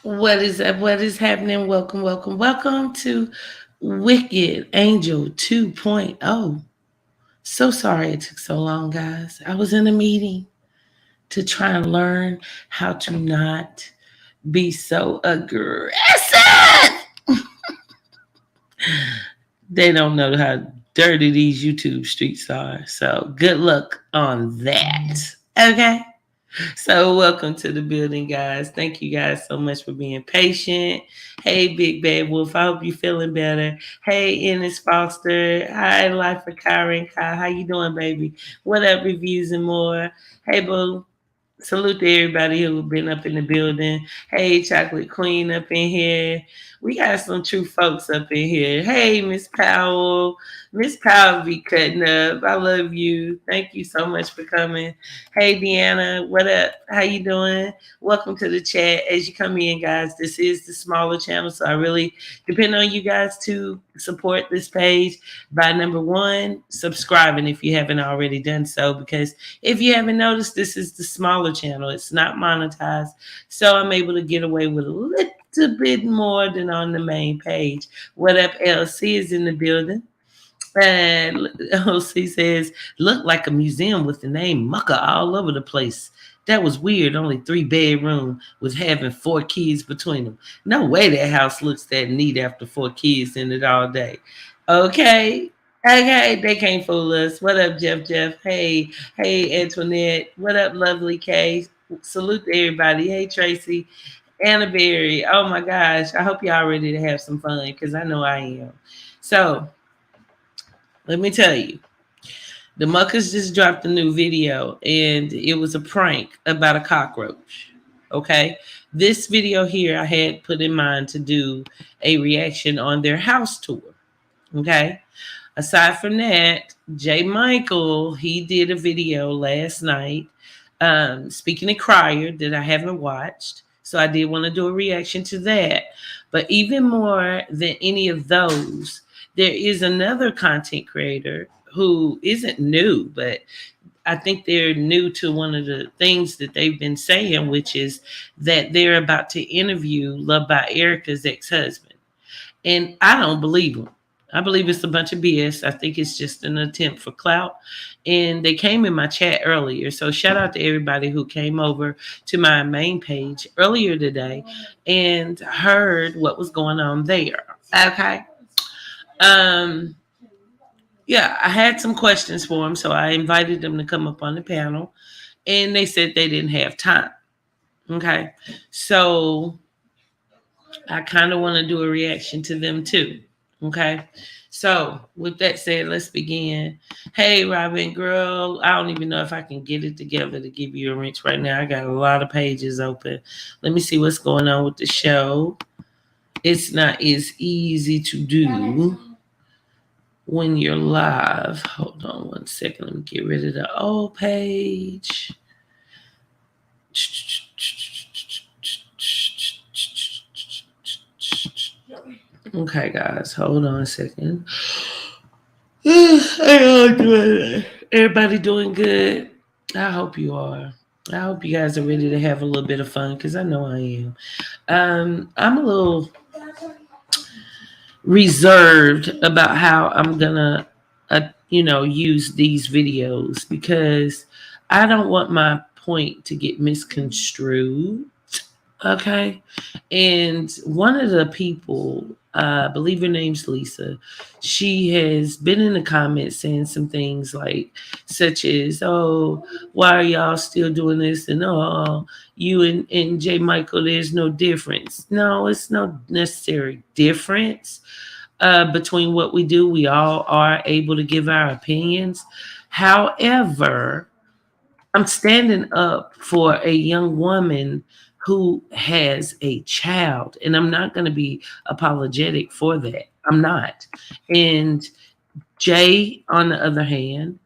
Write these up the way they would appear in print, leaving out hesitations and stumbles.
What is up? What is happening? Welcome, welcome, welcome to Wicked Angel 2.0. So sorry it took so long, guys. I was in a meeting to try and learn how to not be so aggressive. They don't know how dirty these YouTube streets are. So good luck on that. Okay. So, welcome to the building, guys. Thank you guys so much for being patient. Hey, Big Bad Wolf. I hope you're feeling better. Hey, Ennis Foster. Hi, Life for Kyron. Kai. How you doing, baby? What up, reviews and more? Hey, Boo. Salute to everybody who been up in the building. Hey, Chocolate Queen up in here. We got some true folks up in here. Hey, Miss Powell. Miss Powell be cutting up. I love you. Thank you so much for coming. Hey, Deanna. What up? How you doing? Welcome to the chat. As you come in, guys, this is the smaller channel, so I really depend on you guys to support this page by number one, subscribing if you haven't already done so, because if you haven't noticed, this is the smaller channel. It's not monetized. So I'm able to get away with a little bit more than on the main page. What up, LC is in the building. And LC says, look like a museum with the name Mucka all over the place. That was weird. Only 3 bedroom with having 4 kids between them. No way that house looks that neat after 4 kids in it all day. Okay. Okay, they can't fool us. What up, Jeff? Hey, Antoinette. What up, lovely Kay? Salute to everybody. Hey, Tracy. Anna Berry. Oh my gosh. I hope y'all ready to have some fun because I know I am. So let me tell you, the Muckas just dropped a new video and it was a prank about a cockroach. Okay. This video here I had put in mind to do a reaction on their house tour. Okay. Aside from that, J. Michael, he did a video last night, speaking of Crier that I haven't watched. So I did want to do a reaction to that. But even more than any of those, there is another content creator who isn't new, but I think they're new to one of the things that they've been saying, which is that they're about to interview Love by Erica's ex-husband. And I don't believe them. I believe it's a bunch of BS. I think it's just an attempt for clout. And they came in my chat earlier. So shout out to everybody who came over to my main page earlier today and heard what was going on there. Okay. Um, yeah, I had some questions for them. So I invited them to come up on the panel. And they said they didn't have time. Okay. So I kind of want to do a reaction to them too. Okay. So with that said, let's begin. Hey, Robin, girl, I don't even know if I can get it together to give you a wrench right now. I got a lot of pages open. Let me see what's going on with the show. It's not as easy to do when you're live. Hold on one second. Let me get rid of the old page. Okay, guys, hold on a second. Everybody doing good? I hope you are. I hope you guys are ready to have a little bit of fun because I know I am. I'm a little reserved about how I'm gonna, use these videos because I don't want my point to get misconstrued. Okay. And one of the people, I believe her name's Lisa, she has been in the comments saying some things like, such as, oh, why are y'all still doing this? And oh, you and J. Michael, there's no difference. No, it's no necessary difference between what we do. We all are able to give our opinions. However, I'm standing up for a young woman who has a child, and I'm not going to be apologetic for that. I'm not. And Jay, on the other hand,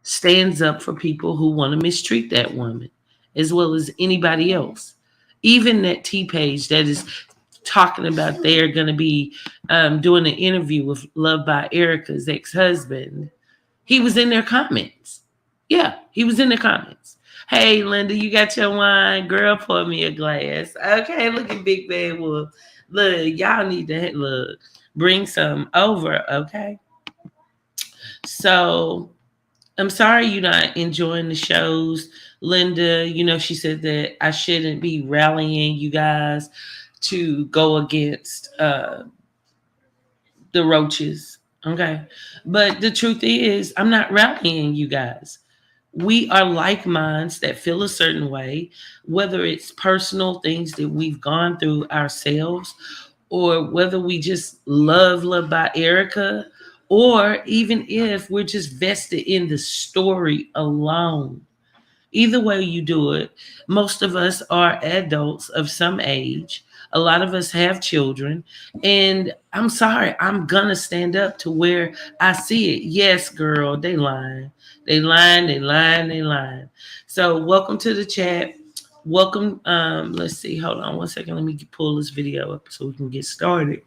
stands up for people who want to mistreat that woman, as well as anybody else. Even that T page that is talking about they're going to be doing an interview with Love by Erica's ex-husband, he was in their comments. Yeah, he was in the comments. Hey, Linda, you got your wine? Girl, pour me a glass. Okay, look at Big Bad Wolf. Look, y'all need to look. Bring some over, okay? So I'm sorry you're not enjoying the shows, Linda. You know, she said that I shouldn't be rallying you guys to go against the roaches. Okay. But the truth is, I'm not rallying you guys. We are like minds that feel a certain way, whether it's personal things that we've gone through ourselves, or whether we just love by Erica, or even if we're just vested in the story alone. Either way you do it, most of us are adults of some age. A lot of us have children. And I'm sorry, I'm gonna stand up to where I see it. Yes, girl, they lying. They lying, they lying, they lying. So welcome to the chat. Welcome. Let's see. Hold on one second. Let me pull this video up so we can get started.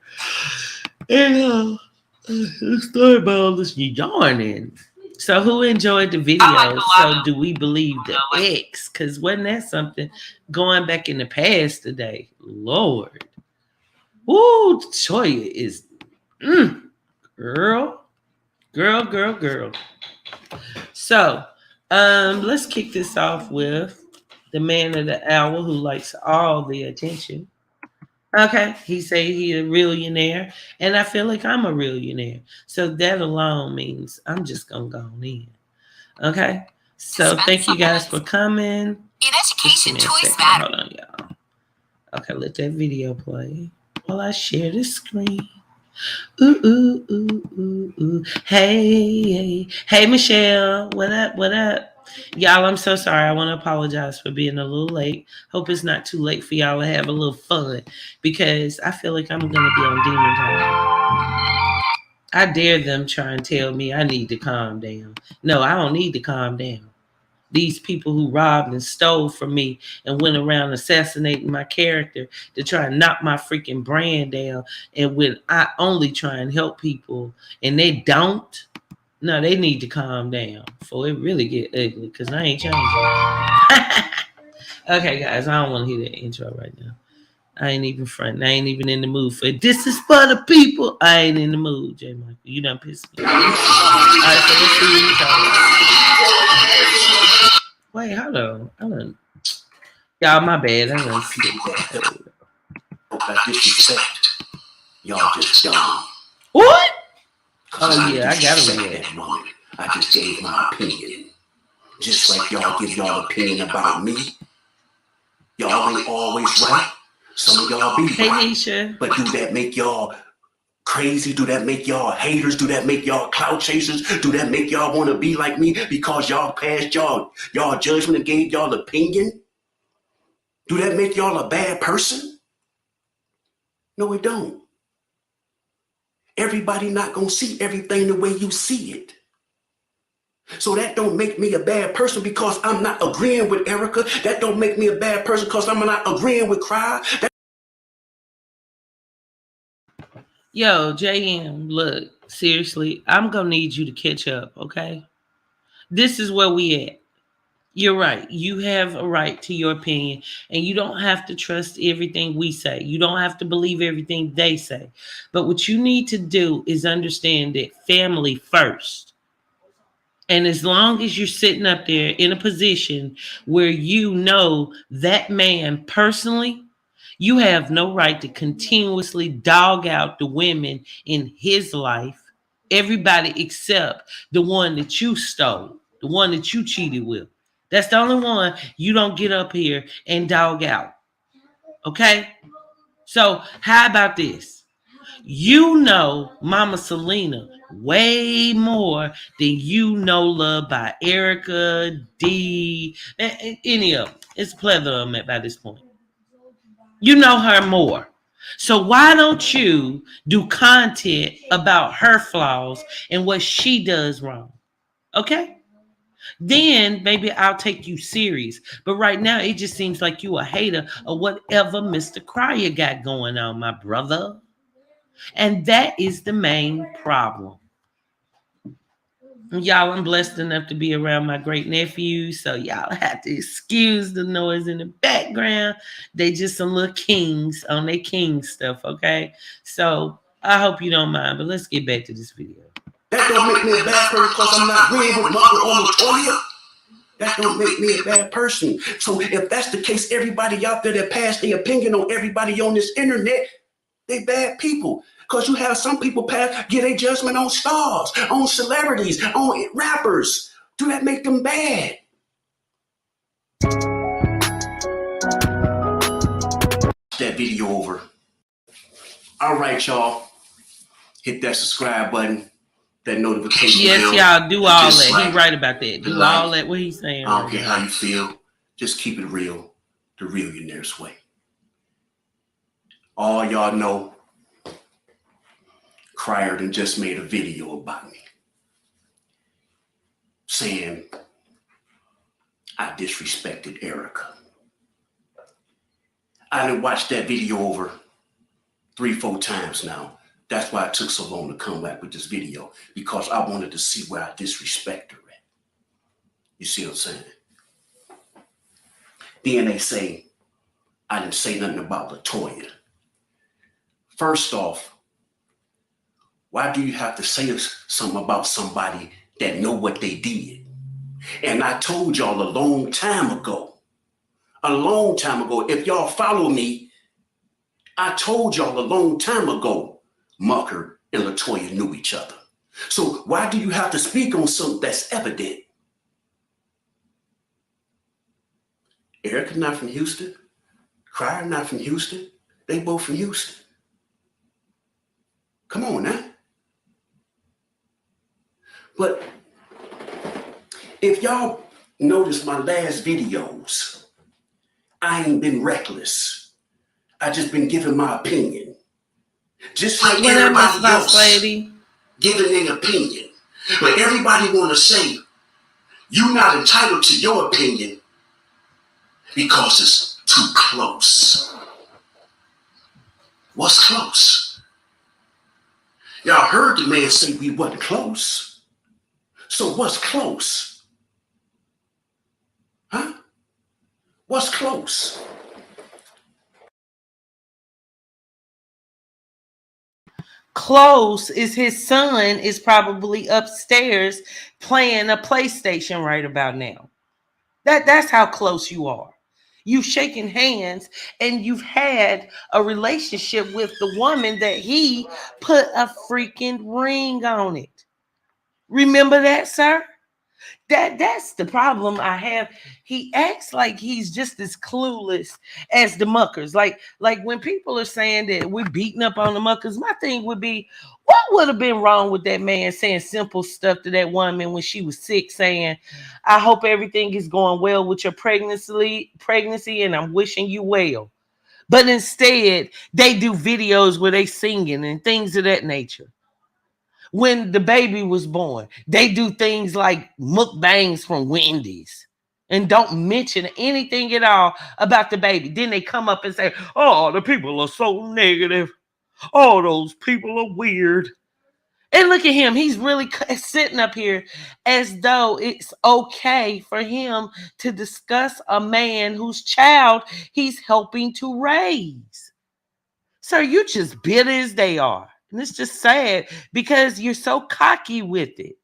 And let's start by all this yarning. So who enjoyed the video? So do we believe the X? Because wasn't that something going back in the past today? Lord. Woo, Toya is girl, girl. So let's kick this off with the man of the hour who likes all the attention. Okay, he say he a millionaire, and I feel like I'm a millionaire. So that alone means I'm just gonna go on in. Okay, so thank you guys for coming. In education, choice matters. Hold on, y'all. Okay, let that video play while I share the screen. Ooh, ooh, ooh, ooh, ooh. Hey, Michelle. What up? What up? Y'all, I'm so sorry. I want to apologize for being a little late. Hope it's not too late for y'all to have a little fun because I feel like I'm going to be on demon time. I dare them try and tell me I need to calm down. No, I don't need to calm down. These people who robbed and stole from me and went around assassinating my character to try and knock my freaking brand down. And when I only try and help people and they don't, no, they need to calm down before it really get ugly because I ain't changing. Okay, guys, I don't want to hear that intro right now. I ain't even fronting. I ain't even in the mood for it. This is for the people. I ain't in the mood, J. Michael. You done pissed me off. All right, so let's see what you talking about. Wait, hold on. I done. Y'all, my bad. I done skipped that. That disrespect. Y'all just dumb. What? Oh, yeah, I gotta read that woman. I just gave my opinion. Just like y'all give y'all opinion about me. Y'all ain't always right. Some of y'all be Hey, right. Nisha. But do that make y'all crazy? Do that make y'all haters? Do that make y'all clout chasers? Do that make y'all want to be like me because y'all passed y'all judgment and gave y'all opinion? Do that make y'all a bad person? No, it don't. Everybody not gonna see everything the way you see it. So that don't make me a bad person because I'm not agreeing with Erica. That don't make me a bad person because I'm not agreeing with Cry. Yo, JM, look, seriously, I'm gonna need you to catch up, okay? This is where we at. You're right. You have a right to your opinion, and you don't have to trust everything we say. You don't have to believe everything they say. But what you need to do is understand that family first. And as long as you're sitting up there in a position where you know that man personally, you have no right to continuously dog out the women in his life, everybody except the one that you stole, the one that you cheated with. That's the only one you don't get up here and dog out. Okay? So, how about this? You know Mama Selena way more than you know Love by Erica, D, any of them. It's a plethora of them by this point. You know her more. So why don't you do content about her flaws and what she does wrong? Okay? Then maybe I'll take you serious. But right now, it just seems like you a hater of whatever Mr. Cryer got going on, my brother. And that is the main problem. Y'all, I'm blessed enough to be around my great nephews, so y'all have to excuse the noise in the background. They just some little kings on their king stuff, okay? So I hope you don't mind, but let's get back to this video. That don't make me a bad person because I'm not agreeing with Mucka or Latoya. That don't make me a bad person. So if that's the case, everybody out there that pass their opinion on everybody on this internet, they bad people. Because you have some people get a judgment on stars, on celebrities, on rappers. Do that make them bad? That video over. All right, y'all. Hit that subscribe button, that notification bell. Yes, y'all, do all that. He right about that. Do all that, what he's saying. I don't care how you feel. Just keep it real, the Realionaires way. All y'all know, Crier just made a video about me saying I disrespected Erica. I done watched that video over 3-4 times now. That's why it took so long to come back with this video, because I wanted to see where I disrespect her at. You see what I'm saying? Then they say I didn't say nothing about Latoya. First off, why do you have to say something about somebody that know what they did? And I told y'all a long time ago, if y'all follow me, I told y'all a long time ago, Mucka and Latoya knew each other. So why do you have to speak on something that's evident? Erica not from Houston. Crier not from Houston. They both from Houston. Come on now. But if y'all notice my last videos, I ain't been reckless. I just been giving my opinion. Just like everybody else giving an opinion. But everybody want to say, you're not entitled to your opinion because it's too close. What's close? Y'all heard the man say we wasn't close. So what's close? Huh? What's close? Close is his son is probably upstairs playing a PlayStation right about now. That's how close you are. You've shaken hands and you've had a relationship with the woman that he put a freaking ring on it. Remember that, sir? That's the problem I have. He acts like he's just as clueless as the muckers. Like when people are saying that we're beating up on the muckers, my thing would be, what would have been wrong with that man saying simple stuff to that woman when she was sick, saying, I hope everything is going well with your pregnancy, and I'm wishing you well. But instead, they do videos where they singing and things of that nature. When the baby was born, they do things like mukbangs from Wendy's and don't mention anything at all about the baby. Then they come up and say, oh, the people are so negative. Oh, those people are weird. And look at him. He's really sitting up here as though it's okay for him to discuss a man whose child he's helping to raise. Sir, you just bitter as they are. And it's just sad because you're so cocky with it.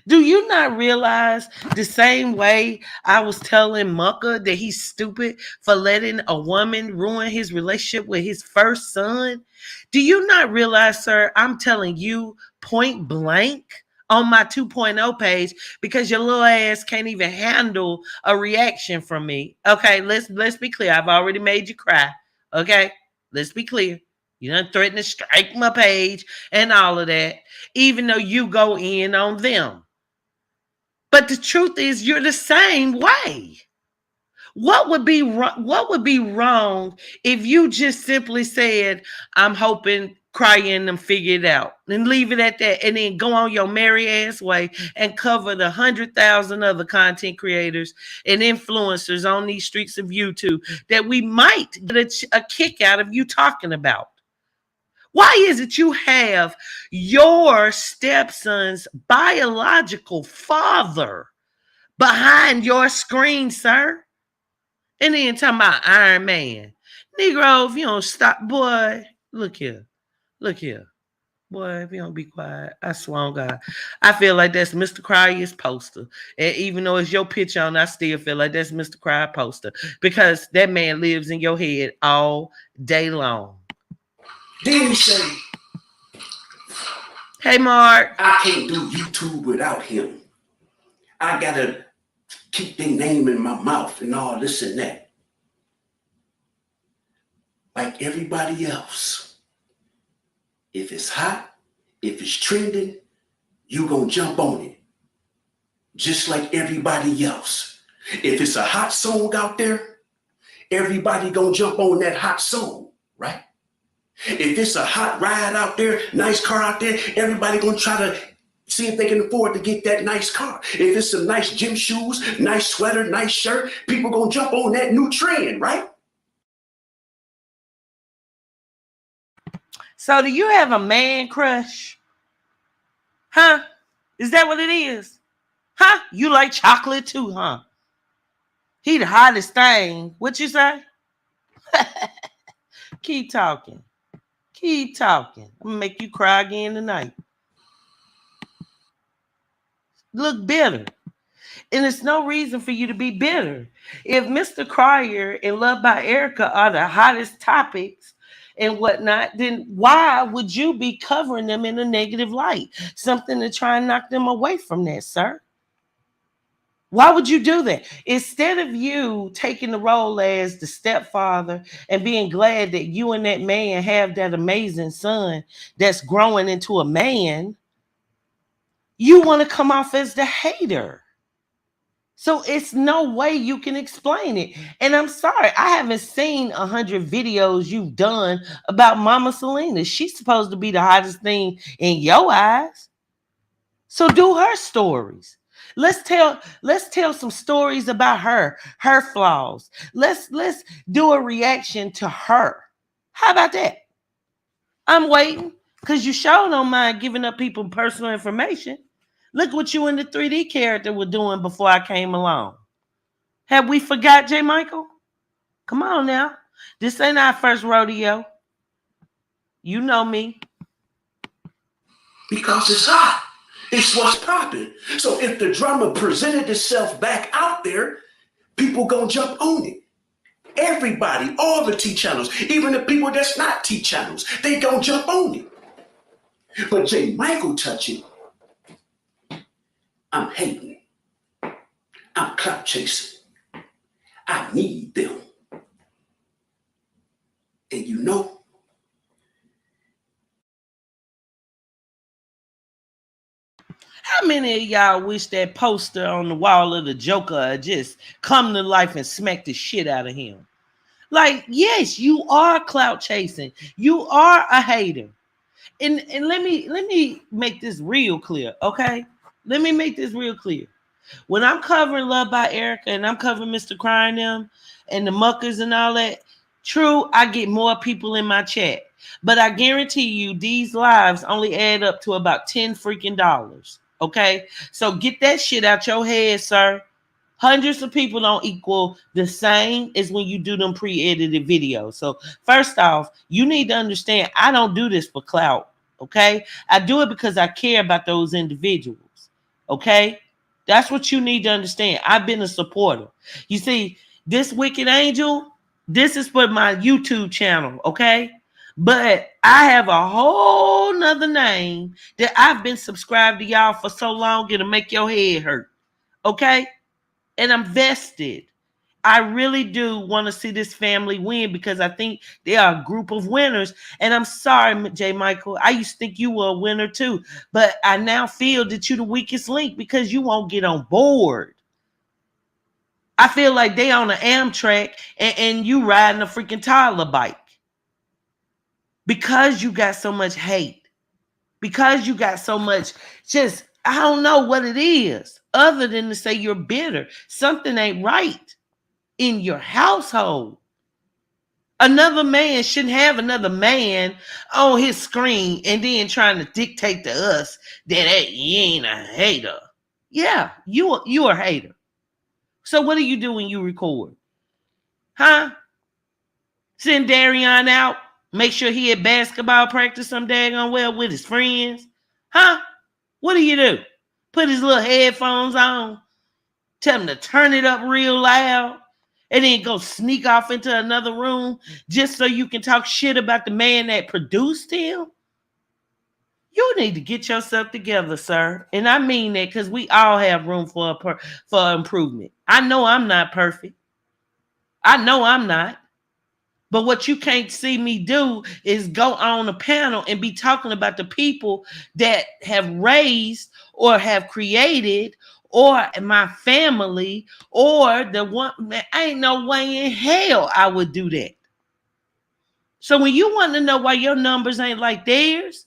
Do you not realize the same way I was telling Mucka that he's stupid for letting a woman ruin his relationship with his first son? Do you not realize, sir, I'm telling you point blank on my 2.0 page because your little ass can't even handle a reaction from me. Okay, let's be clear. I've already made you cry. Okay, let's be clear. You done threatened to strike my page and all of that, even though you go in on them. But the truth is, you're the same way. What would be wrong if you just simply said, I'm hoping crying them figure it out and leave it at that, and then go on your merry ass way and cover the 100,000 other content creators and influencers on these streets of YouTube that we might get a kick out of you talking about? Why is it you have your stepson's biological father behind your screen, sir? And then talking about Iron Man. Negro, if you don't stop, boy, look here. Look here. Boy, if you don't be quiet, I swear on God. I feel like that's Mr. Cryer's poster. And even though it's your picture on, I still feel like that's Mr. Cryer poster. Because that man lives in your head all day long. Then he say, Hey, Mark. I can't do YouTube without him. I gotta keep their name in my mouth and all this and that. Like everybody else. If it's hot, if it's trending, you gonna jump on it. Just like everybody else. If it's a hot song out there, everybody gonna jump on that hot song, right? If it's a hot ride out there, nice car out there, everybody gonna try to see if they can afford to get that nice car. If it's some nice gym shoes, nice sweater, nice shirt, people gonna jump on that new trend, right? So do you have a man crush? Huh? Is that what it is? Huh? You like chocolate too, huh? He the hottest thing. What you say? Keep talking. Keep talking. I'm gonna make you cry again tonight. Look bitter. And it's no reason for you to be bitter. If Mr. Cryer and Love by Erica are the hottest topics and whatnot, then why would you be covering them in a negative light? Something to try and knock them away from that, sir. Why would you do that? Instead of you taking the role as the stepfather and being glad that you and that man have that amazing son that's growing into a man, you want to come off as the hater. So it's no way you can explain it. And I'm sorry, I haven't seen 100 videos you've done about Mama Selena. She's supposed to be the hottest thing in your eyes. So do her stories. Let's tell some stories about her flaws. Let's do a reaction to her. How about that? I'm waiting because you sure don't mind giving up people personal information. Look what you and the 3D character were doing before I came along. Have we forgot, J. Michael? Come on now. This ain't our first rodeo. You know me. Because it's hot. It's what's popping. So if the drama presented itself back out there, people gonna jump on it. Everybody, all the T channels, even the people that's not T channels, they gonna jump on it. But J. Michael touch it. I'm hating. I'm clout chasing. I need them. And you know, How many of y'all wish that poster on the wall of the Joker had just come to life and smack the shit out of him? Like, yes, you are clout chasing. You are a hater. And let me make this real clear, okay? Let me make this real clear. When I'm covering Love by Erica and I'm covering Mr. Crying them and the Muckers and all that, true, I get more people in my chat. But I guarantee you these lives only add up to about 10 freaking dollars. Okay? So get that shit out your head, sir. Hundreds of people don't equal the same as when you do them pre-edited videos. So first off, you need to understand I don't do this for clout. Okay? I do it because I care about those individuals. Okay? That's what you need to understand. I've been a supporter. You see, this Wicked Angel, this is for my YouTube channel, okay? But I have a whole nother name that I've been subscribed to y'all for so long it'll make your head hurt, okay? And I'm vested. I really do want to see this family win because I think they are a group of winners. And I'm sorry, J. Michael. I used to think you were a winner too. But I now feel that you're the weakest link because you won't get on board. I feel like they on the Amtrak and you riding a freaking toddler bike. Because you got so much hate. Because you got so much just, I don't know what it is. Other than to say you're bitter. Something ain't right in your household. Another man shouldn't have another man on his screen and then trying to dictate to us that hey, you ain't a hater. Yeah, you a hater. So what do you do when you record? Huh? Send Darion out, make sure he at basketball practice some daggone well with his friends. Huh? What do? Put his little headphones on, tell him to turn it up real loud, and then go sneak off into another room just so you can talk shit about the man that produced him? You need to get yourself together, sir. And I mean that because we all have room for improvement. I know I'm not perfect. I know I'm not. But what you can't see me do is go on a panel and be talking about the people that have raised or have created or my family or the one. Man, ain't no way in hell I would do that. So when you want to know why your numbers ain't like theirs,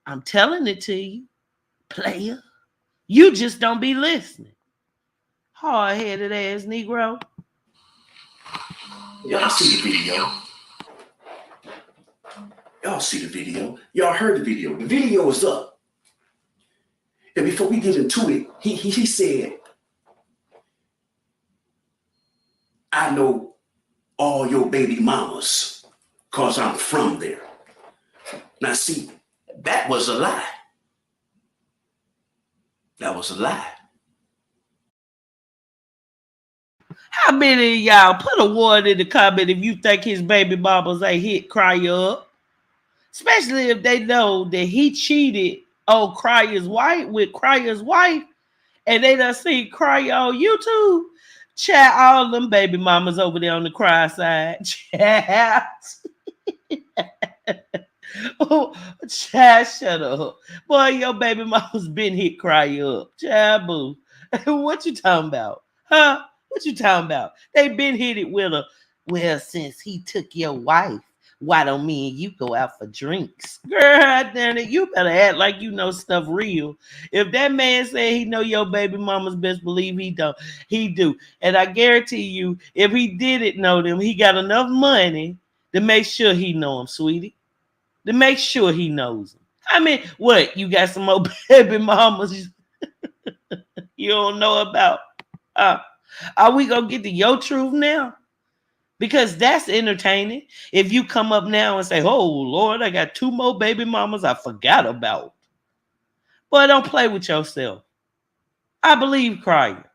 I'm telling it to you, player. You just don't be listening. Hard-headed ass Negro. Y'all see the video. Y'all see the video. Y'all heard the video. The video is up. And before we get into it, he said, I know all your baby mamas because I'm from there. Now see, that was a lie. That was a lie. How many of y'all put a one in the comment if you think his baby mamas ain't hit Cryer up? Especially if they know that he cheated on Cryer's wife with Cryer's wife and they done seen Cryer on YouTube. Chat all them baby mamas over there on the cry side. Chat. Oh, child, shut up. Boy, your baby mama's been hit Cryer up. Child, boo. What you talking about? Huh? What you talking about? They been hit it with a, well, since he took your wife, why don't me and you go out for drinks? Girl, damn it, you better act like you know stuff real. If that man said he know your baby mama's, best believe he don't. He do. And I guarantee you, if he didn't know them, he got enough money to make sure he know them, sweetie. To make sure he knows them. I mean, what? You got some more baby mamas you don't know about? Are we gonna get to your truth now? Because that's entertaining. If you come up now and say, "Oh Lord, I got 2 more baby mamas I forgot about," boy, don't play with yourself. I believe Cryer.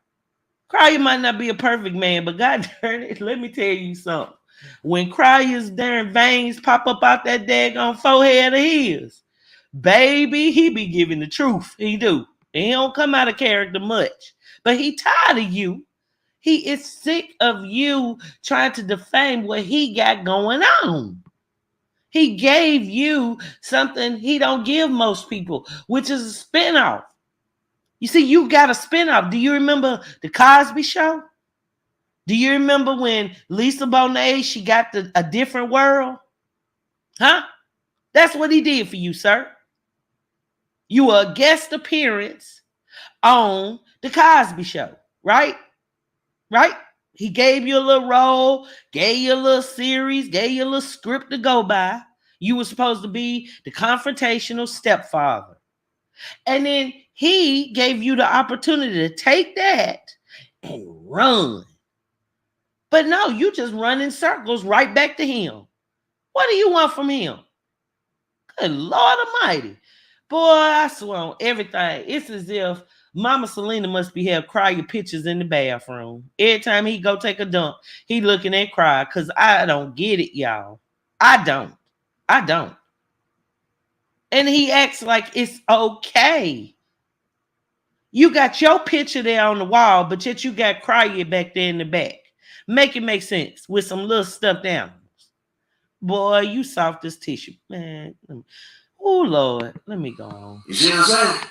Cryer might not be a perfect man, but God darn it, let me tell you something. When Cryer's darn veins pop up out that daggone forehead of his, baby, he be giving the truth. He do. He don't come out of character much. But he tired of you. He is sick of you trying to defame what he got going on. He gave you something he don't give most people, which is a spinoff. You see, you got a spinoff. Do you remember the Cosby Show? Do you remember when Lisa Bonet, she got a different world? Huh? That's what he did for you, sir. You were a guest appearance on the Cosby Show, right? Right? He gave you a little role, gave you a little series, gave you a little script to go by. You were supposed to be the confrontational stepfather. And then he gave you the opportunity to take that and run. But no, you just run in circles right back to him. What do you want from him? Good Lord Almighty. Boy, I swear on everything. It's as if Mama Selena must be have Cryer pictures in the bathroom. Every time he go take a dump, he looking at Cryer because I don't get it, y'all. I don't. I don't. And he acts like it's okay. You got your picture there on the wall, but yet you got Cryer back there in the back. Make it make sense with some little stuffed animals. Boy, you soft as tissue. Man. Oh, Lord. Let me go on. You see what I'm saying?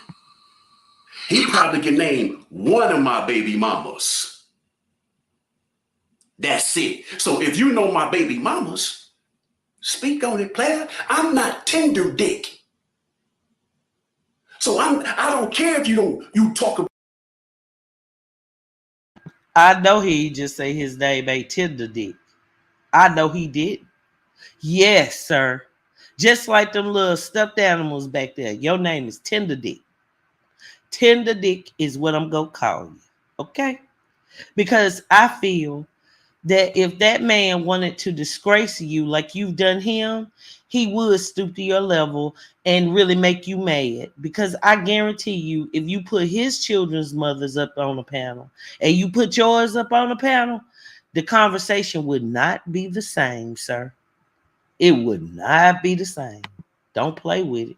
He probably can name one of my baby mamas. That's it. So if you know my baby mamas, speak on it, player. I'm not tender dick. So I don't care if you talk about. I know he just say his name ain't Tender Dick. I know he did. Yes, sir. Just like them little stuffed animals back there. Your name is Tender Dick. Tender Dick is what I'm going to call you. Okay? Because I feel that if that man wanted to disgrace you like you've done him, he would stoop to your level and really make you mad. Because I guarantee you, if you put his children's mothers up on a panel and you put yours up on a panel, the conversation would not be the same, sir. It would not be the same. Don't play with it.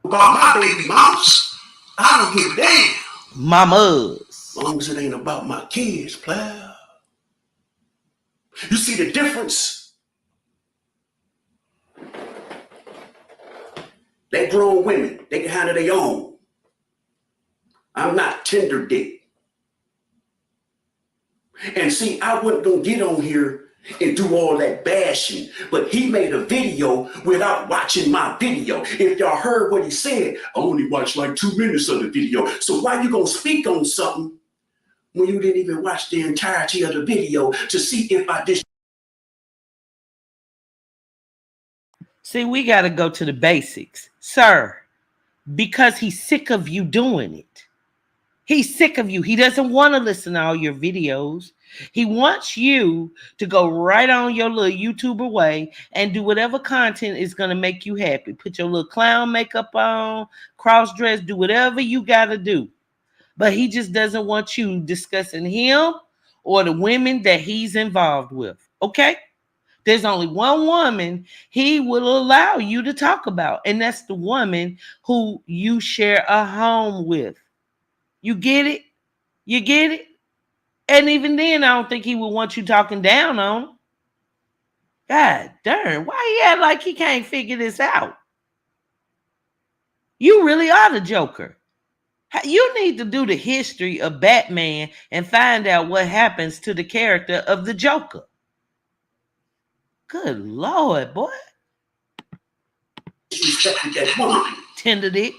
About my baby mamas, I don't give a damn. Mamas. As long as it ain't about my kids, pal. You see the difference? They grown women. They can handle their own. I'm not Tender Dick. And see, I wasn't going to get on here and do all that bashing, but he made a video without watching my video. If y'all heard what he said, I only watched like 2 minutes of the video. So why you going to speak on something when you didn't even watch the entirety of the video to see if I did? See, we got to go to the basics, sir, because he's sick of you doing it. He's sick of you. He doesn't want to listen to all your videos. He wants you to go right on your little YouTuber way and do whatever content is going to make you happy. Put your little clown makeup on, cross dress, do whatever you got to do. But he just doesn't want you discussing him or the women that he's involved with. Okay? There's only one woman he will allow you to talk about, and that's the woman who you share a home with. You get it? You get it? And even then, I don't think he would want you talking down on him. God darn, why he act like he can't figure this out? You really are the Joker. You need to do the history of Batman and find out what happens to the character of the Joker. Good Lord, boy. Disrespected that woman. Tended it.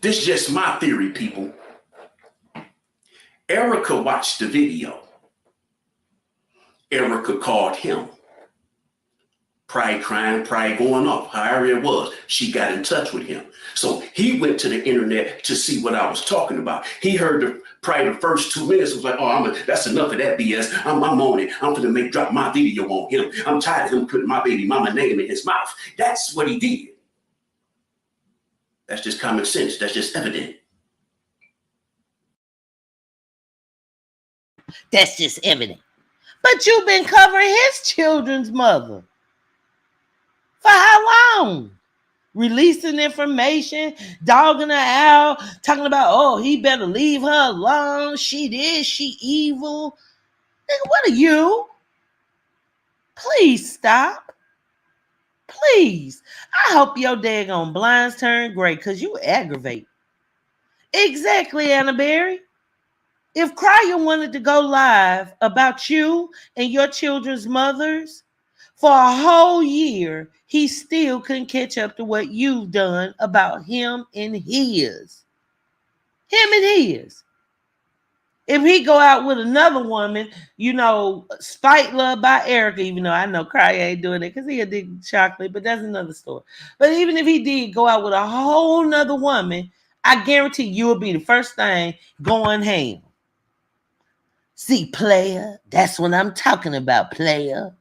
This is just my theory, people. Erica watched the video. Erica called him. Pride crying, pride going off, however it was. She got in touch with him. So he went to the internet to see what I was talking about. He heard probably the first 2 minutes, was like, oh, that's enough of that BS. I'm on it. I'm going to drop my video on him. I'm tired of him putting my baby mama name in his mouth. That's what he did. That's just common sense. That's just evident. That's just evident. But you've been covering his children's mother. For how long? Releasing information, dogging her out, talking about, oh, he better leave her alone. She this, she evil. Nigga, what are you? Please stop. Please. I hope your daggone blinds turn gray because you aggravate. Exactly, Anna Berry. If Cryer wanted to go live about you and your children's mothers for a whole year, he still couldn't catch up to what you've done about him and his. Him and his. If he go out with another woman, spite love by Erica, even though I know Cryer ain't doing it because he a dig chocolate, but that's another story. But even if he did go out with a whole nother woman, I guarantee you'll be the first thing going ham. See, player, that's what I'm talking about, player.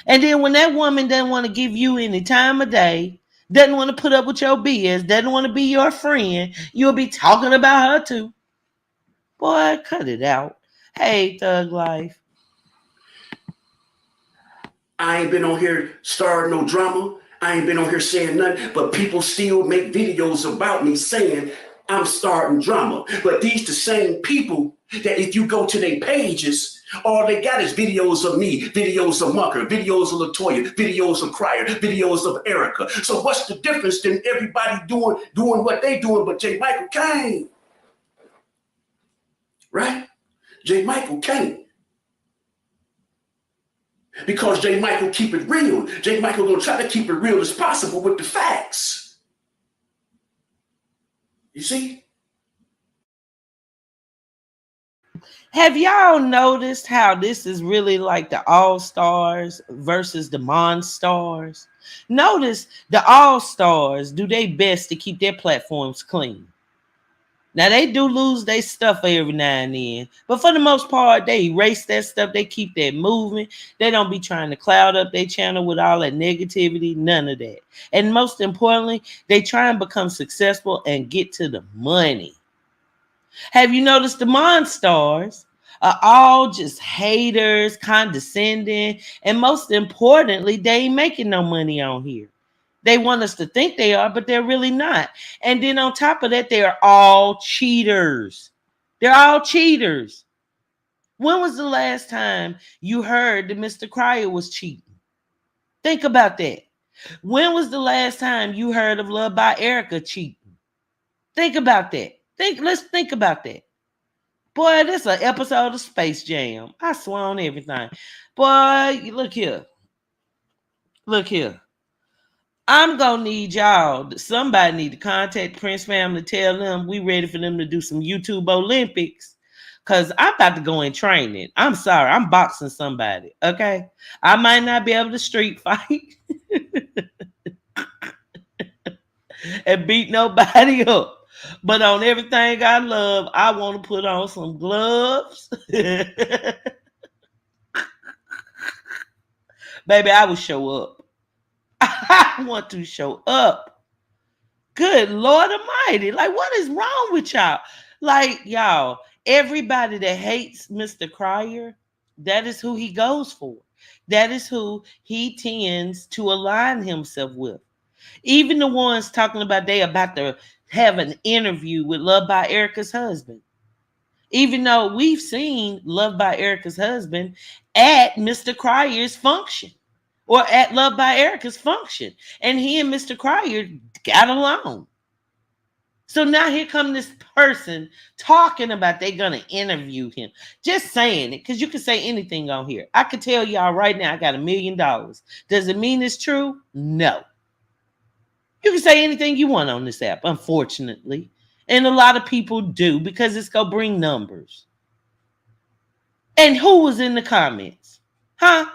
And then when that woman doesn't want to give you any time of day, doesn't want to put up with your BS, doesn't want to be your friend, you'll be talking about her too. Boy, cut it out. Hey, Thug Life. I ain't been on here starting no drama. I ain't been on here saying nothing, but people still make videos about me saying I'm starting drama. But these the same people that if you go to their pages, all they got is videos of me, videos of Mucka, videos of Latoya, videos of Cryer, videos of Erica. So what's the difference than everybody doing what they doing but J. Michael Kane? Right? J. Michael Kane. Because J. Michael keep it real. J. Michael gonna try to keep it real as possible with the facts. You see? Have y'all noticed how this is really like the All Stars versus the Monstars? Notice the All Stars do their best to keep their platforms clean. Now they do lose their stuff every now and then, but for the most part, they erase that stuff. They keep that moving. They don't be trying to cloud up their channel with all that negativity. None of that. And most importantly, they try and become successful and get to the money. Have you noticed the Monstars are all just haters, condescending, and most importantly, they ain't making no money on here. They want us to think they are, but they're really not. And then on top of that, they are all cheaters. They're all cheaters. When was the last time you heard that Mr. Cryer was cheating? Think about that. When was the last time you heard of Love by Erica cheating? Think about that. Let's think about that. Boy, this is an episode of Space Jam. I swear on everything. Boy, look here. Look here. I'm gonna need y'all. Somebody need to contact Prince family, tell them we ready for them to do some YouTube Olympics. Cause I'm about to go in training. I'm sorry, I'm boxing somebody. Okay. I might not be able to street fight and beat nobody up. But on everything I love, I want to put on some gloves. Baby, I will show up. I want to show up. Good Lord Almighty. Like, what is wrong with y'all? Like, y'all, everybody that hates Mr. Cryer, that is who he goes for. That is who he tends to align himself with. Even the ones talking about they about to have an interview with Love by Erica's husband. Even though we've seen Love by Erica's husband at Mr. Cryer's function or at Love by Erica's function. And he and Mr. Cryer got along. So now here come this person talking about they're going to interview him. Just saying it, because you can say anything on here. I could tell y'all right now I got $1 million. Does it mean it's true? No. You can say anything you want on this app, unfortunately. And a lot of people do because it's going to bring numbers. And who was in the comments? Huh?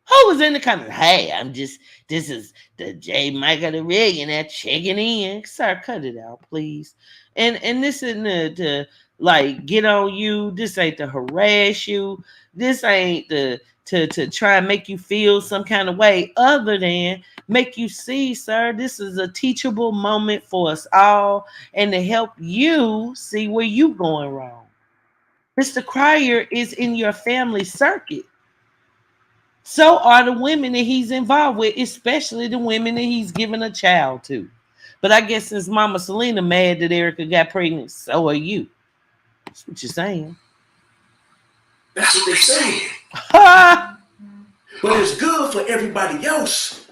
Who was in the comments? Hey, this is the J. Michael the Millionaire checking in. Sir, cut it out, please. And this isn't to like get on you. This ain't to harass you. This ain't to try and make you feel some kind of way other than make you see, sir, this is a teachable moment for us all and to help you see where you going wrong. Mr. Cryer is in your family circuit. So are the women that he's involved with, especially the women that he's given a child to. But I guess since Mama Selena mad that Erica got pregnant, so are you. That's what you're saying. That's what they're saying. Ha! But it's good for everybody else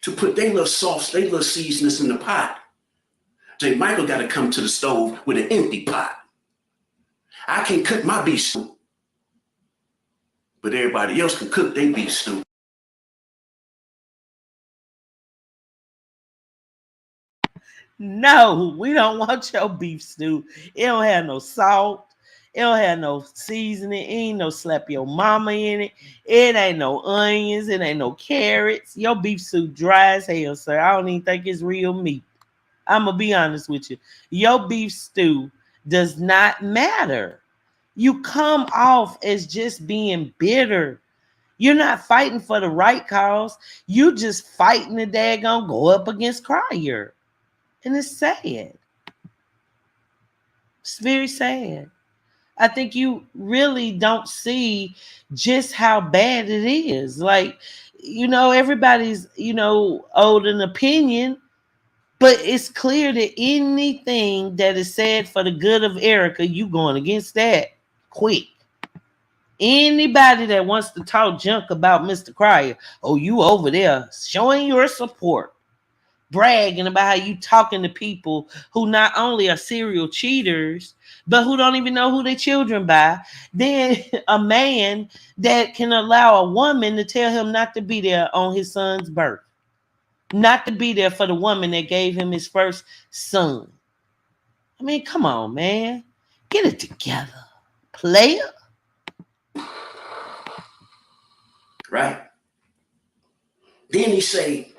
to put their little sauce, their little seasonings in the pot. J. Michael got to come to the stove with an empty pot. I can cook my beef stew, but everybody else can cook their beef stew. No, we don't want your beef stew. It don't have no salt. It don't have no seasoning. It ain't no slap your mama in it. It ain't no onions. It ain't no carrots. Your beef stew dry as hell, sir. I don't even think it's real meat. I'm going to be honest with you. Your beef stew does not matter. You come off as just being bitter. You're not fighting for the right cause. You just fighting the daggone go up against Cryer. And it's sad. It's very sad. I think you really don't see just how bad it is. Like, everybody's, owed an opinion, but it's clear that anything that is said for the good of Erica, you going against that quick. Anybody that wants to talk junk about Mr. Cryer, oh, you over there showing your support, bragging about how you talking to people who not only are serial cheaters, but who don't even know who their children by. Then a man that can allow a woman to tell him not to be there on his son's birth, not to be there for the woman that gave him his first son. I mean, come on, man. Get it together, player. Right? Then he say,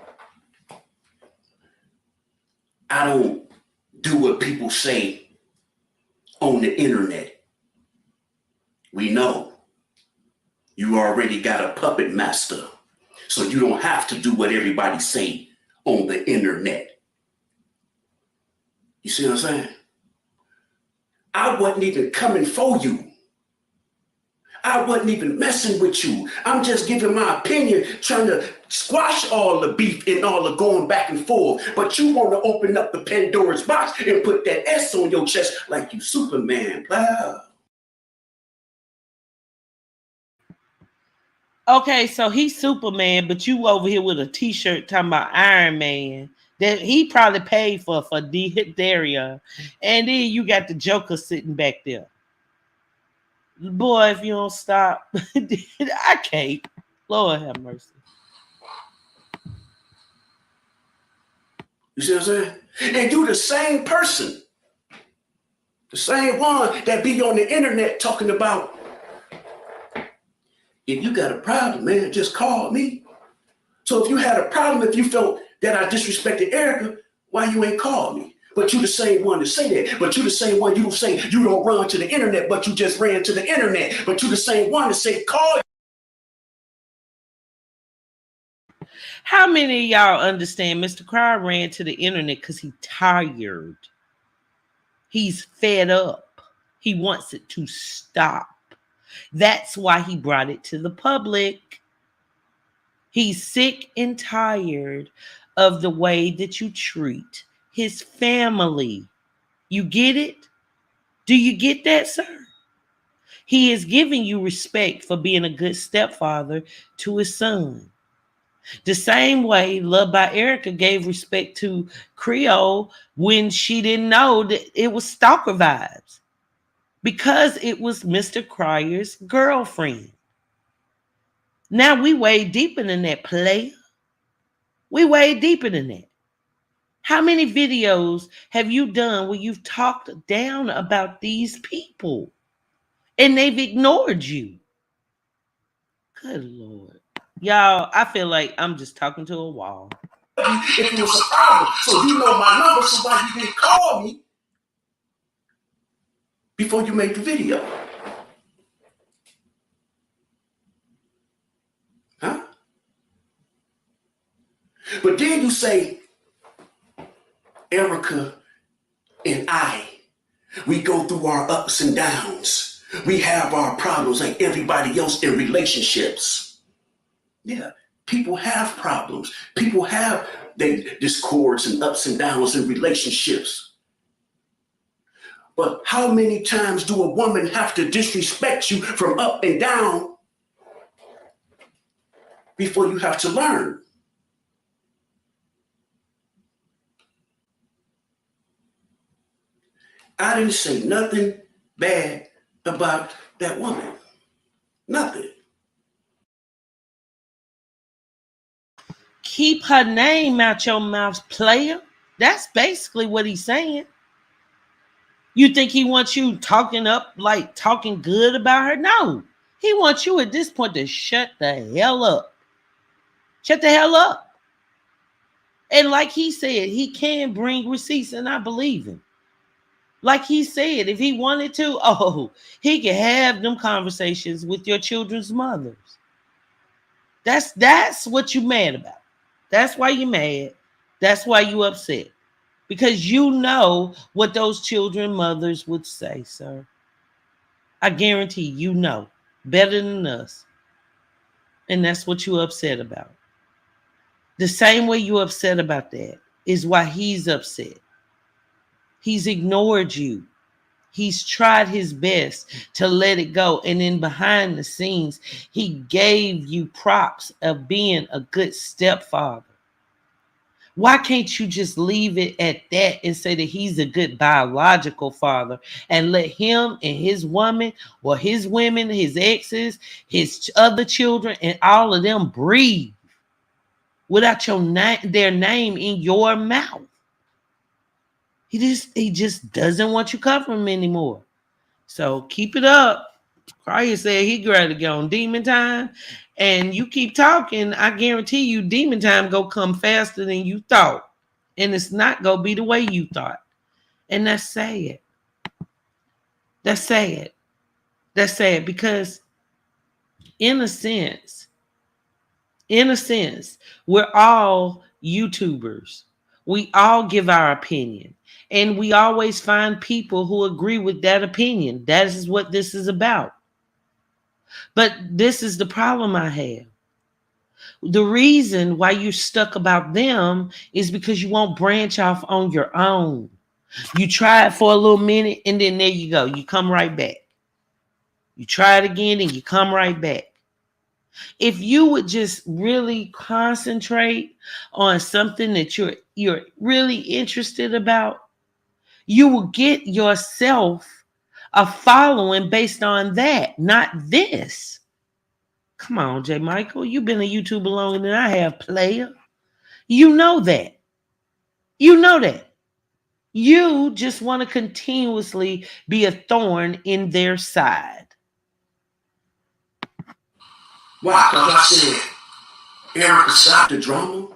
I don't do what people say on the internet. We know you already got a puppet master, so you don't have to do what everybody say on the internet. You see what I'm saying? I wasn't even coming for you. I wasn't even messing with you. I'm just giving my opinion, trying to squash all the beef and all the going back and forth. But you want to open up the Pandora's box and put that S on your chest like you Superman. Blah. Okay, so he's Superman, but you over here with a t-shirt talking about Iron Man that he probably paid for Daria. And then you got the Joker sitting back there. Boy, if you don't stop, I can't. Lord have mercy. You see what I'm saying? And you the same person. The same one that be on the internet talking about, if you got a problem, man, just call me. So if you had a problem, if you felt that I disrespected Erica, why you ain't call me? But you the same one to say that. But you the same one, you don't say you don't run to the internet, but you just ran to the internet. But you the same one to say call. How many of y'all understand Mr. Crowd ran to the internet because he's tired? He's fed up. He wants it to stop. That's why he brought it to the public. He's sick and tired of the way that you treat his family. You get it? Do you get that, sir? He is giving you respect for being a good stepfather to his son. The same way Love by Erica gave respect to Creole when she didn't know that it was stalker vibes because it was Mr. Cryer's girlfriend. Now we way deeper than that, player. We way deeper than that. How many videos have you done where you've talked down about these people and they've ignored you? Good Lord. Y'all, I feel like I'm just talking to a wall. If it was a problem, so you know my number, so why you didn't call me before you made the video? Huh? But then you say, Erica and I, we go through our ups and downs. We have our problems like everybody else in relationships. Yeah, people have problems. People have their discords and ups and downs in relationships. But how many times do a woman have to disrespect you from up and down before you have to learn? I didn't say nothing bad about that woman. Nothing. Keep her name out your mouth, player. That's basically what he's saying. You think he wants you talking up, like talking good about her? No. He wants you at this point to shut the hell up. Shut the hell up. And like he said, he can bring receipts, and I believe him. Like he said, if he wanted to, he could have them conversations with your children's mothers. That's what you mad about. That's why you mad. That's why you upset. Because you know what those children mothers would say, sir. I guarantee you know better than us. And that's what you upset about. The same way you upset about that is why he's upset. He's ignored you. He's tried his best to let it go. And then behind the scenes, he gave you props of being a good stepfather. Why can't you just leave it at that and say that he's a good biological father and let him and his woman or his women, his exes, his other children, and all of them breathe without their name in your mouth? He just doesn't want you covering him anymore. So keep it up. Crier said he ready to get on demon time. And you keep talking, I guarantee you demon time go come faster than you thought. And it's not gonna be the way you thought. And that's sad. That's sad. That's sad because in a sense, in a sense, we're all YouTubers. We all give our opinion. And we always find people who agree with that opinion. That is what this is about. But this is the problem I have. The reason why you're stuck about them is because you won't branch off on your own. You try it for a little minute and then there you go. You come right back. You try it again and you come right back. If you would just really concentrate on something that you're really interested about, you will get yourself a following based on that, not this. Come on, J. Michael. You've been a YouTuber longer than I have, player. You know that. You know that. You just want to continuously be a thorn in their side. Why? Because I said, Erica, stop the drama,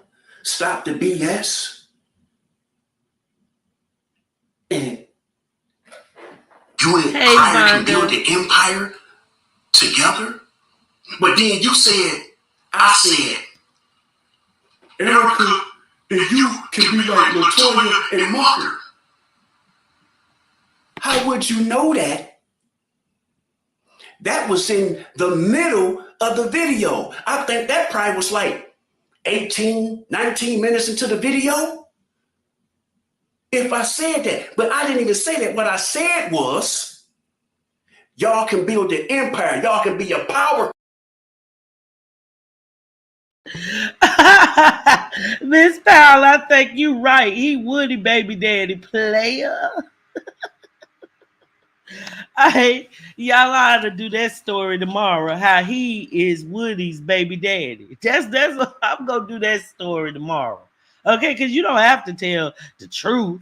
stop the BS, and you and Fire can build the empire together. But then you said, I said, Erica and you can be like Latoya and Mucka. How would you know that? That was in the middle of the video. I think that probably was like 18, 19 minutes into the video. If I said that, but I didn't even say that. What I said was, y'all can build the empire. Y'all can be a power. Miss Powell, I think you right. He Woody baby daddy player. Y'all ought to do that story tomorrow. How he is Woody's baby daddy. That's I'm gonna do that story tomorrow. Okay, because you don't have to tell the truth.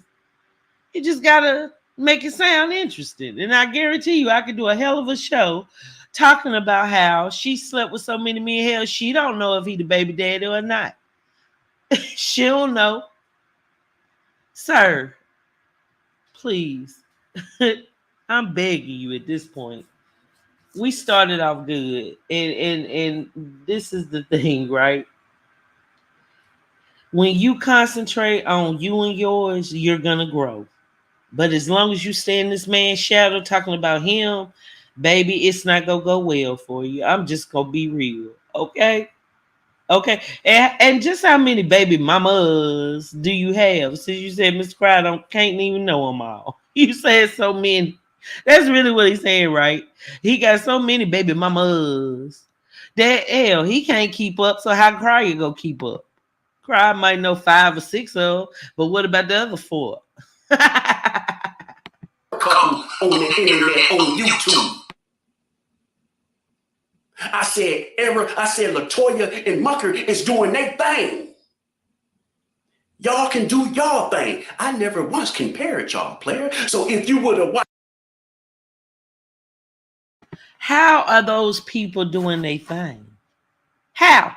You just gotta make it sound interesting. And I guarantee you, I could do a hell of a show talking about how she slept with so many men. Hell, she don't know if he the baby daddy or not. She don't know. Sir, please. I'm begging you at this point. We started off good. And this is the thing, right? When you concentrate on you and yours, you're gonna grow. But as long as you stay in this man's shadow talking about him, baby, it's not gonna go well for you. I'm just gonna be real. Okay? Okay. And just how many baby mamas do you have? Since you said Mr. Cry can't even know them all. You said so many. That's really what he's saying, right? He got so many baby mamas that hell he can't keep up. So how Cry you go keep up? Cry might know 5 or 6 of them, but what about the other 4? Couple on the internet on YouTube. I said Latoya and Mucka is doing their thing. Y'all can do y'all thing. I never once compared y'all, player. So if you would have watched. How are those people doing their thing? How?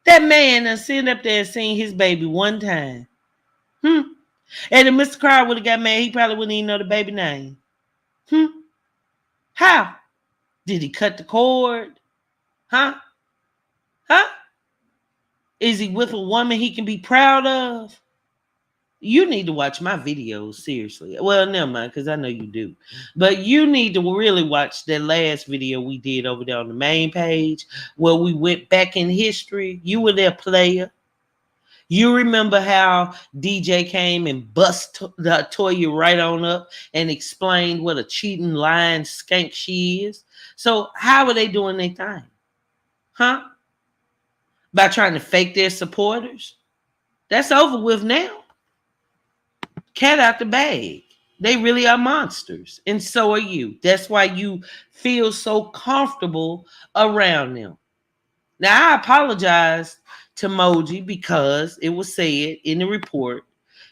That man done sitting up there and seen his baby one time. And if Mr. Carr would have got mad, he probably wouldn't even know the baby name. How? Did he cut the cord? Huh? Is he with a woman he can be proud of? You need to watch my videos, seriously. Well, never mind, because I know you do. But you need to really watch that last video we did over there on the main page where we went back in history. You were there, player. You remember how DJ came and bust the Toya right on up and explained what a cheating, lying skank she is? So how are they doing their thing? Huh? By trying to fake their supporters? That's over with now. Cat out the bag. They really are monsters. And so are you. That's why you feel so comfortable around them. Now, I apologize to Moji because it was said in the report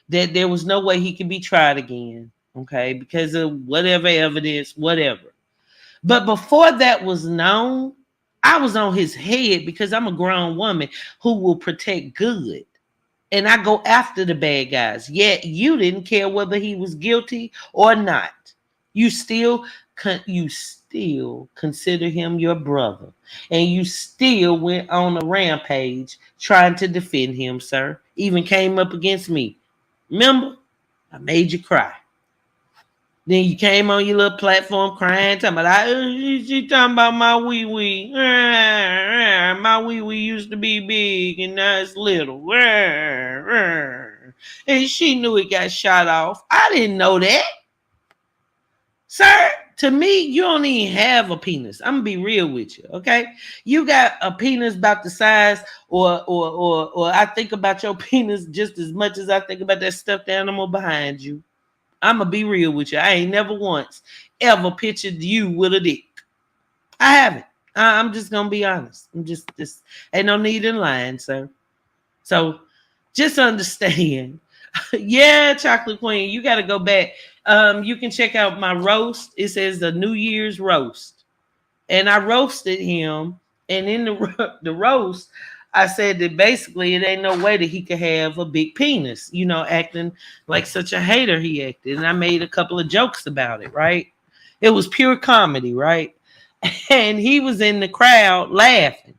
that there was no way he could be tried again. okay, because of whatever evidence, whatever. But before that was known, I was on his head because I'm a grown woman who will protect good. And I go after the bad guys. Yet you didn't care whether he was guilty or not. You still you still consider him your brother. And you still went on a rampage trying to defend him, sir. Even came up against me. Remember? I made you cry. Then you came on your little platform crying, talking about, she talking about my wee wee. My wee wee used to be big and now it's little. And she knew it got shot off. I didn't know that. Sir, to me, you don't even have a penis. I'm gonna be real with you, okay? You got a penis about the size, or I think about your penis just as much as I think about that stuffed animal behind you. I'm gonna be real with you. I ain't never once ever pictured you with a dick. I haven't. I'm just gonna be honest. I'm just ain't no need in lying, sir. So just understand. Yeah, Chocolate Queen, you got to go back. You can check out my roast. It says the New Year's roast, and I roasted him. And in the roast, I said that basically it ain't no way that he could have a big penis, acting like such a hater he acted. And I made a couple of jokes about it, right? It was pure comedy, right? And he was in the crowd laughing.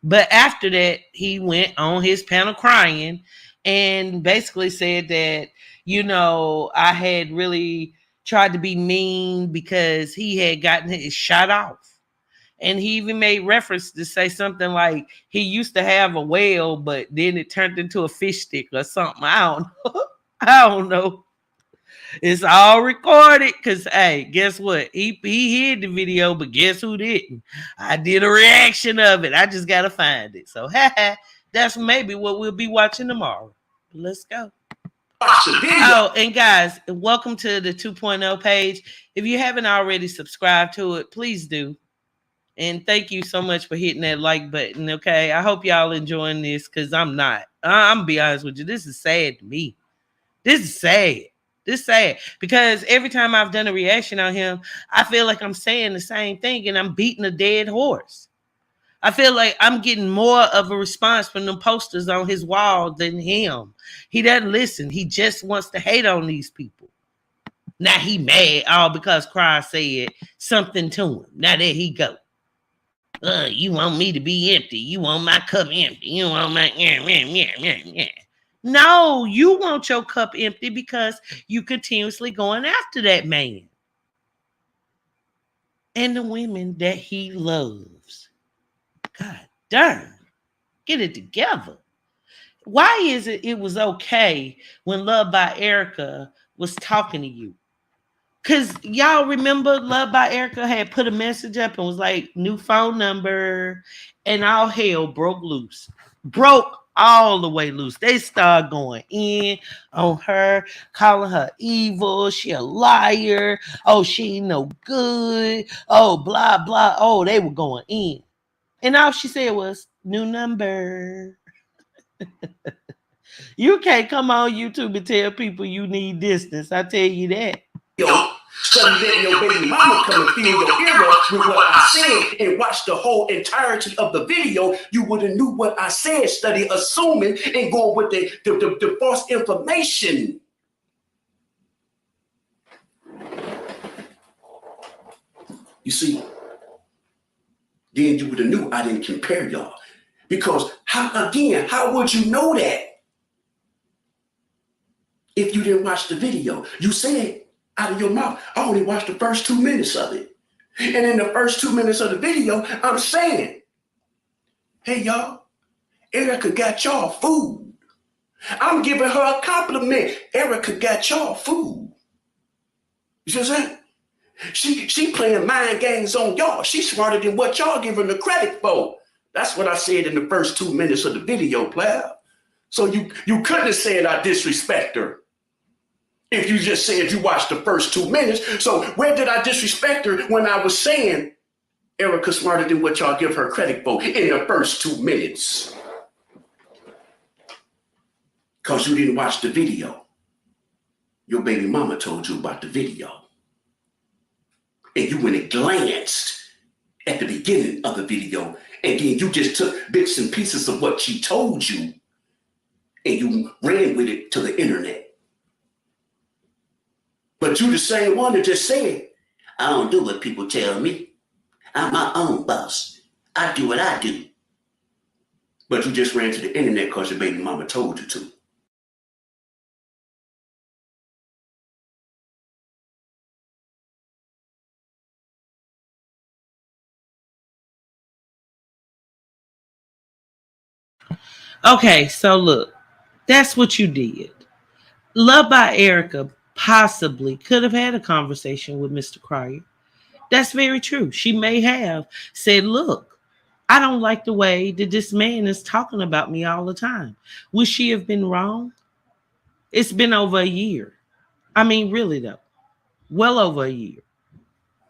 But after that, he went on his panel crying and basically said that, I had really tried to be mean because he had gotten his shot off. And he even made reference to say something like he used to have a whale, but then it turned into a fish stick or something. I don't know. I don't know. It's all recorded because, hey, guess what? He hid the video, but guess who didn't? I did a reaction of it. I just got to find it. So, that's maybe what we'll be watching tomorrow. Let's go. Oh, and guys, welcome to the 2.0 page. If you haven't already subscribed to it, please do. And thank you so much for hitting that like button, okay? I hope y'all enjoying this because I'm not. I'm going to be honest with you. This is sad to me. This is sad. This is sad because every time I've done a reaction on him, I feel like I'm saying the same thing and I'm beating a dead horse. I feel like I'm getting more of a response from the posters on his wall than him. He doesn't listen. He just wants to hate on these people. Now he mad all because Cry said something to him. Now there he go. You want me to be empty. You want my cup empty. You want my... No, you want your cup empty because you continuously going after that man. And the women that he loves. God darn. Get it together. Why is it was okay when Love by Erica was talking to you? Because y'all remember Love by Erica had put a message up and was like, new phone number, and all hell broke loose. Broke all the way loose. They started going in on her, calling her evil. She a liar. Oh, she ain't no good. Oh, blah, blah. Oh, they were going in. And all she said was, new number. You can't come on YouTube and tell people you need distance. I tell you that. So you let your baby mama come and fill your ear up with what I said and watch the whole entirety of the video, you would have knew what I said, study assuming and going with the false information. You see, then you would have knew I didn't compare y'all. Because how would you know that if you didn't watch the video? You said out of your mouth, I only watched the first 2 minutes of it. And in the first 2 minutes of the video, I'm saying, hey, y'all, Erica got y'all food. I'm giving her a compliment. Erica got y'all food. You see what I'm saying? She playing mind games on y'all. She's smarter than what y'all giving the credit for. That's what I said in the first 2 minutes of the video, player. So you couldn't have said I disrespect her. If you just said you watched the first 2 minutes. So where did I disrespect her when I was saying Erica's smarter than what y'all give her credit for in the first 2 minutes? Because you didn't watch the video. Your baby mama told you about the video, and you went and glanced at the beginning of the video, and then you just took bits and pieces of what she told you, and you ran with it to the internet. But you the same one that just said, I don't do what people tell me. I'm my own boss. I do what I do. But you just ran to the internet because your baby mama told you to. Okay, so look, that's what you did. Love by Erica possibly could have had a conversation with Mr. Cryer. That's very true. She may have said, look, I don't like the way that this man is talking about me all the time. Would she have been wrong? It's been over a year. I mean, really, though, well over a year.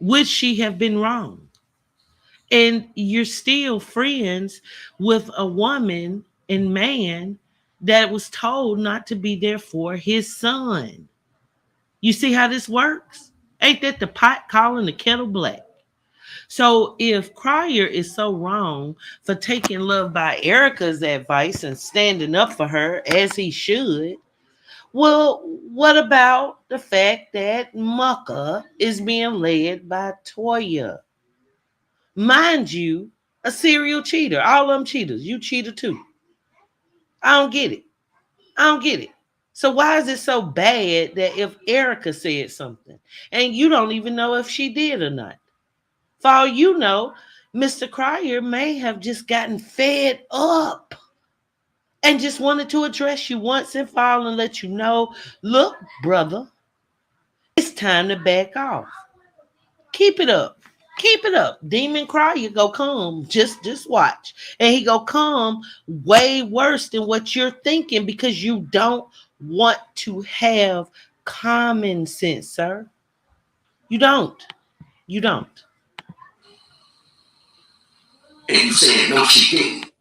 Would she have been wrong? And you're still friends with a woman and man that was told not to be there for his son. You see how this works? Ain't that the pot calling the kettle black? So if Cryer is so wrong for taking Love by Erica's advice and standing up for her as he should, well, what about the fact that Mucka is being led by Toya? Mind you, a serial cheater. All of them cheaters. You cheater too. I don't get it. I don't get it. So why is it so bad that if Erica said something and you don't even know if she did or not? For all you know, Mr. Cryer may have just gotten fed up and just wanted to address you once and for all and let you know, look, brother, it's time to back off. Keep it up. Keep it up. Demon Cryer go come. Just watch. And he go come way worse than what you're thinking because you don't want to have common sense, sir. You don't. You don't. And you said, no, she didn't.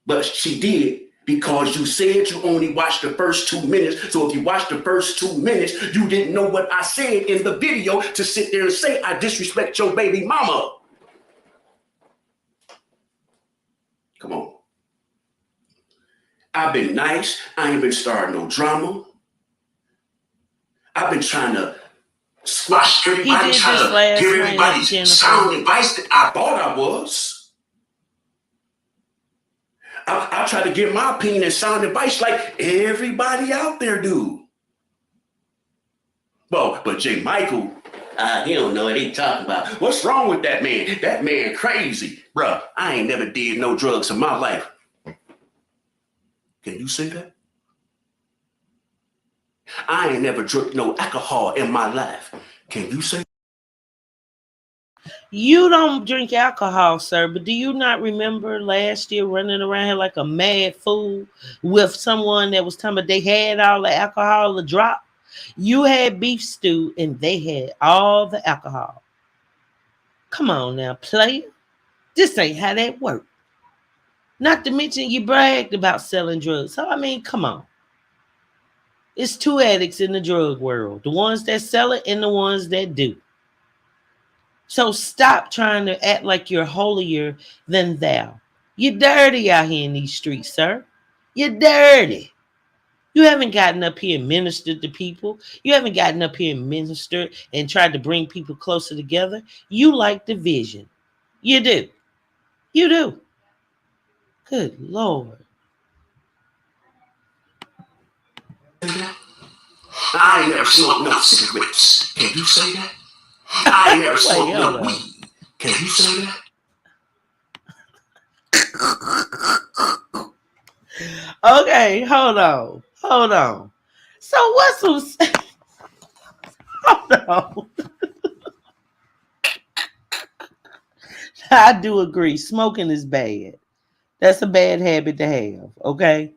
But she did because you said you only watched the first 2 minutes. So if you watched the first 2 minutes, you didn't know what I said in the video to sit there and say I disrespect your baby mama. Come on. I've been nice. I ain't been starting no drama. I've been trying to squash everybody, trying to give everybody sound advice that I thought I was. I try to give my opinion and sound advice like everybody out there do. Well, but J. Michael, he don't know what he talking about. What's wrong with that man? That man crazy. Bruh, I ain't never did no drugs in my life. Can you say that? I ain't never drunk no alcohol in my life. Can you say that? You don't drink alcohol, sir, but do you not remember last year running around here like a mad fool with someone that was telling me they had all the alcohol to drop? You had beef stew and they had all the alcohol. Come on now, player. This ain't how that works. Not to mention you bragged about selling drugs. So, I mean, come on. It's two addicts in the drug world. The ones that sell it and the ones that do. So stop trying to act like you're holier than thou. You're dirty out here in these streets, sir. You're dirty. You haven't gotten up here and ministered to people. You haven't gotten up here and ministered and tried to bring people closer together. You like division. You do. You do. Good Lord. I ain't never smoked no cigarettes. Can you say that? I ain't never smoked no weed. Can you say that? Okay, hold on. Hold on. So what's some hold on. I do agree. Smoking is bad. That's a bad habit to have, okay?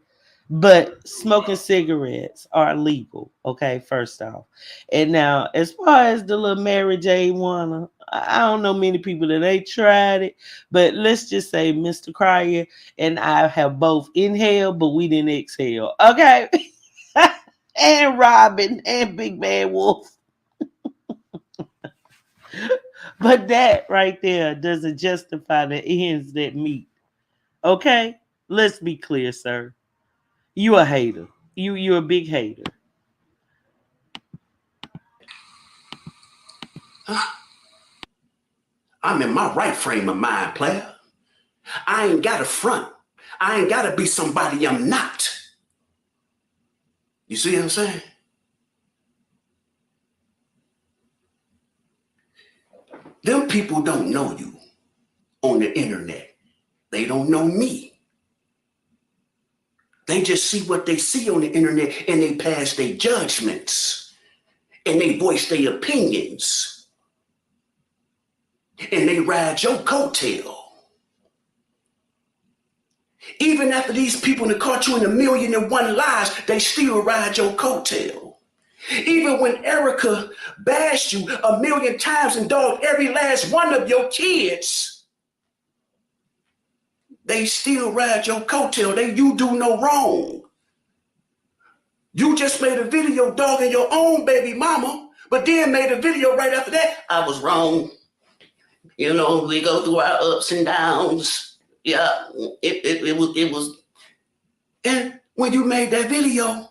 But smoking cigarettes are legal, okay, first off. And now, as far as the little Mary J. Wanna, I don't know many people that ain't tried it, but let's just say Mr. Cryer and I have both inhaled, but we didn't exhale, okay? and Robin and Big Bad Wolf. But that right there doesn't justify the ends that meet. Okay? Let's be clear, sir. You a hater. You a big hater. I'm in my right frame of mind, player. I ain't got to front. I ain't got to be somebody I'm not. You see what I'm saying? Them people don't know you on the internet. They don't know me. They just see what they see on the internet and they pass their judgments and they voice their opinions and they ride your coattail. Even after these people that caught you in a million and one lies, they still ride your coattail. Even when Erica bashed you a million times and dogged every last one of your kids, they still ride your coattail. You do no wrong. You just made a video dogging your own baby mama, but then made a video right after that. I was wrong. You know, we go through our ups and downs. Yeah, it was. And when you made that video,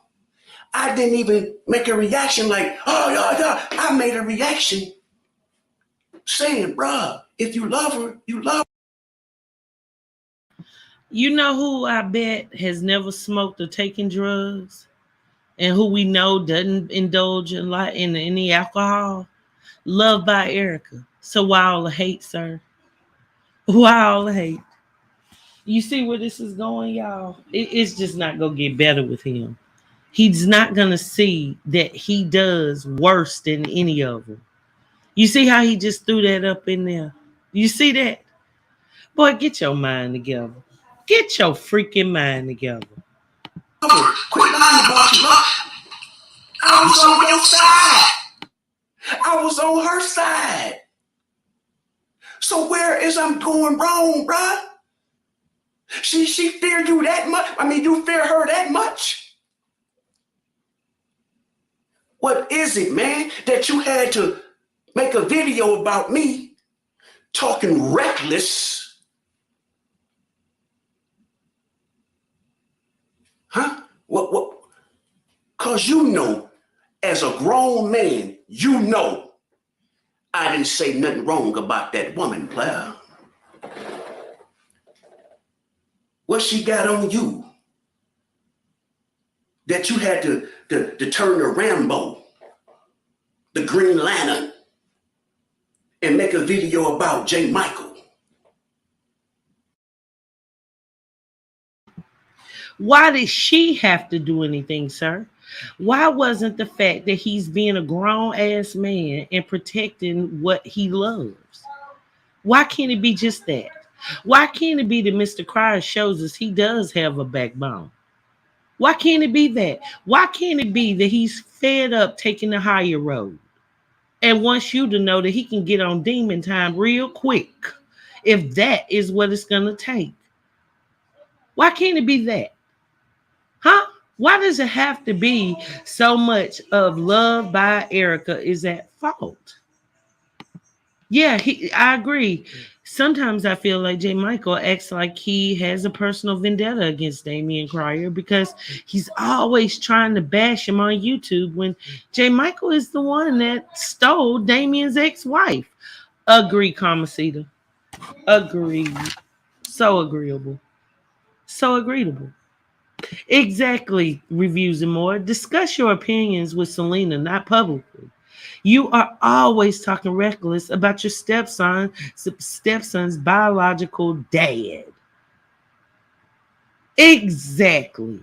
I didn't even make a reaction like, oh, yeah. I made a reaction saying, bruh, if you love her, you love her. You know who I bet has never smoked or taken drugs? And who we know doesn't indulge in any alcohol? Loved by Erica. So why all the hate, sir? Why all the hate? You see where this is going, y'all? It's just not gonna get better with him. He's not gonna see that he does worse than any of them. You see how he just threw that up in there? You see that? Boy, get your mind together. Get your freaking mind together. Quit lying about you, love. I was on your side. I was on her side. So where is I'm going wrong, bruh? She fear you that much? I mean, you fear her that much? What is it, man, that you had to make a video about me talking reckless? Huh? What? Because you know, as a grown man, you know I didn't say nothing wrong about that woman, player. What she got on you that you had to turn to Rambo, the Green Lantern, and make a video about J. Michael? Why did she have to do anything, sir? Why wasn't the fact that he's being a grown ass man and protecting what he loves? Why can't it be just that? Why can't it be that Mr. Cryer shows us he does have a backbone? Why can't it be that? Why can't it be that he's fed up taking the higher road and wants you to know that he can get on demon time real quick if that is what it's going to take? Why can't it be that? Huh? Why does it have to be so much of love by Erica is at fault? Yeah, I agree. Sometimes I feel like J. Michael acts like he has a personal vendetta against Damian Cryer because he's always trying to bash him on YouTube when J. Michael is the one that stole Damian's ex-wife. Agree, Kamasita. Agreed. So agreeable. So agreeable. Exactly, reviews and more. Discuss your opinions with Selena, not publicly. You are always talking reckless about your stepson's biological dad. Exactly.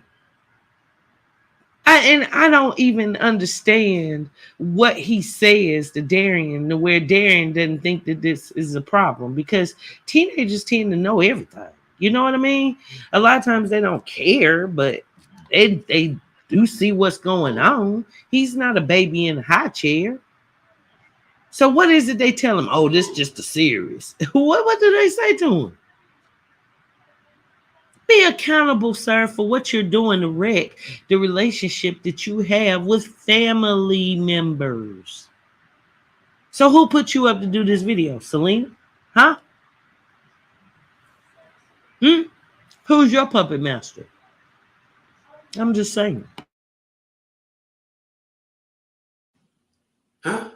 And I don't even understand what he says to Darian, to where Darian doesn't think that this is a problem because teenagers tend to know everything. You know what I mean? A lot of times they don't care, but they do see what's going on. He's not a baby in a high chair. So what is it they tell him? Oh, this is just a series. What do they say to him? Be accountable, sir, for what you're doing to wreck the relationship that you have with family members. So who put you up to do this video? Selena? Huh? Hmm? Who's your puppet master? I'm just saying. Huh?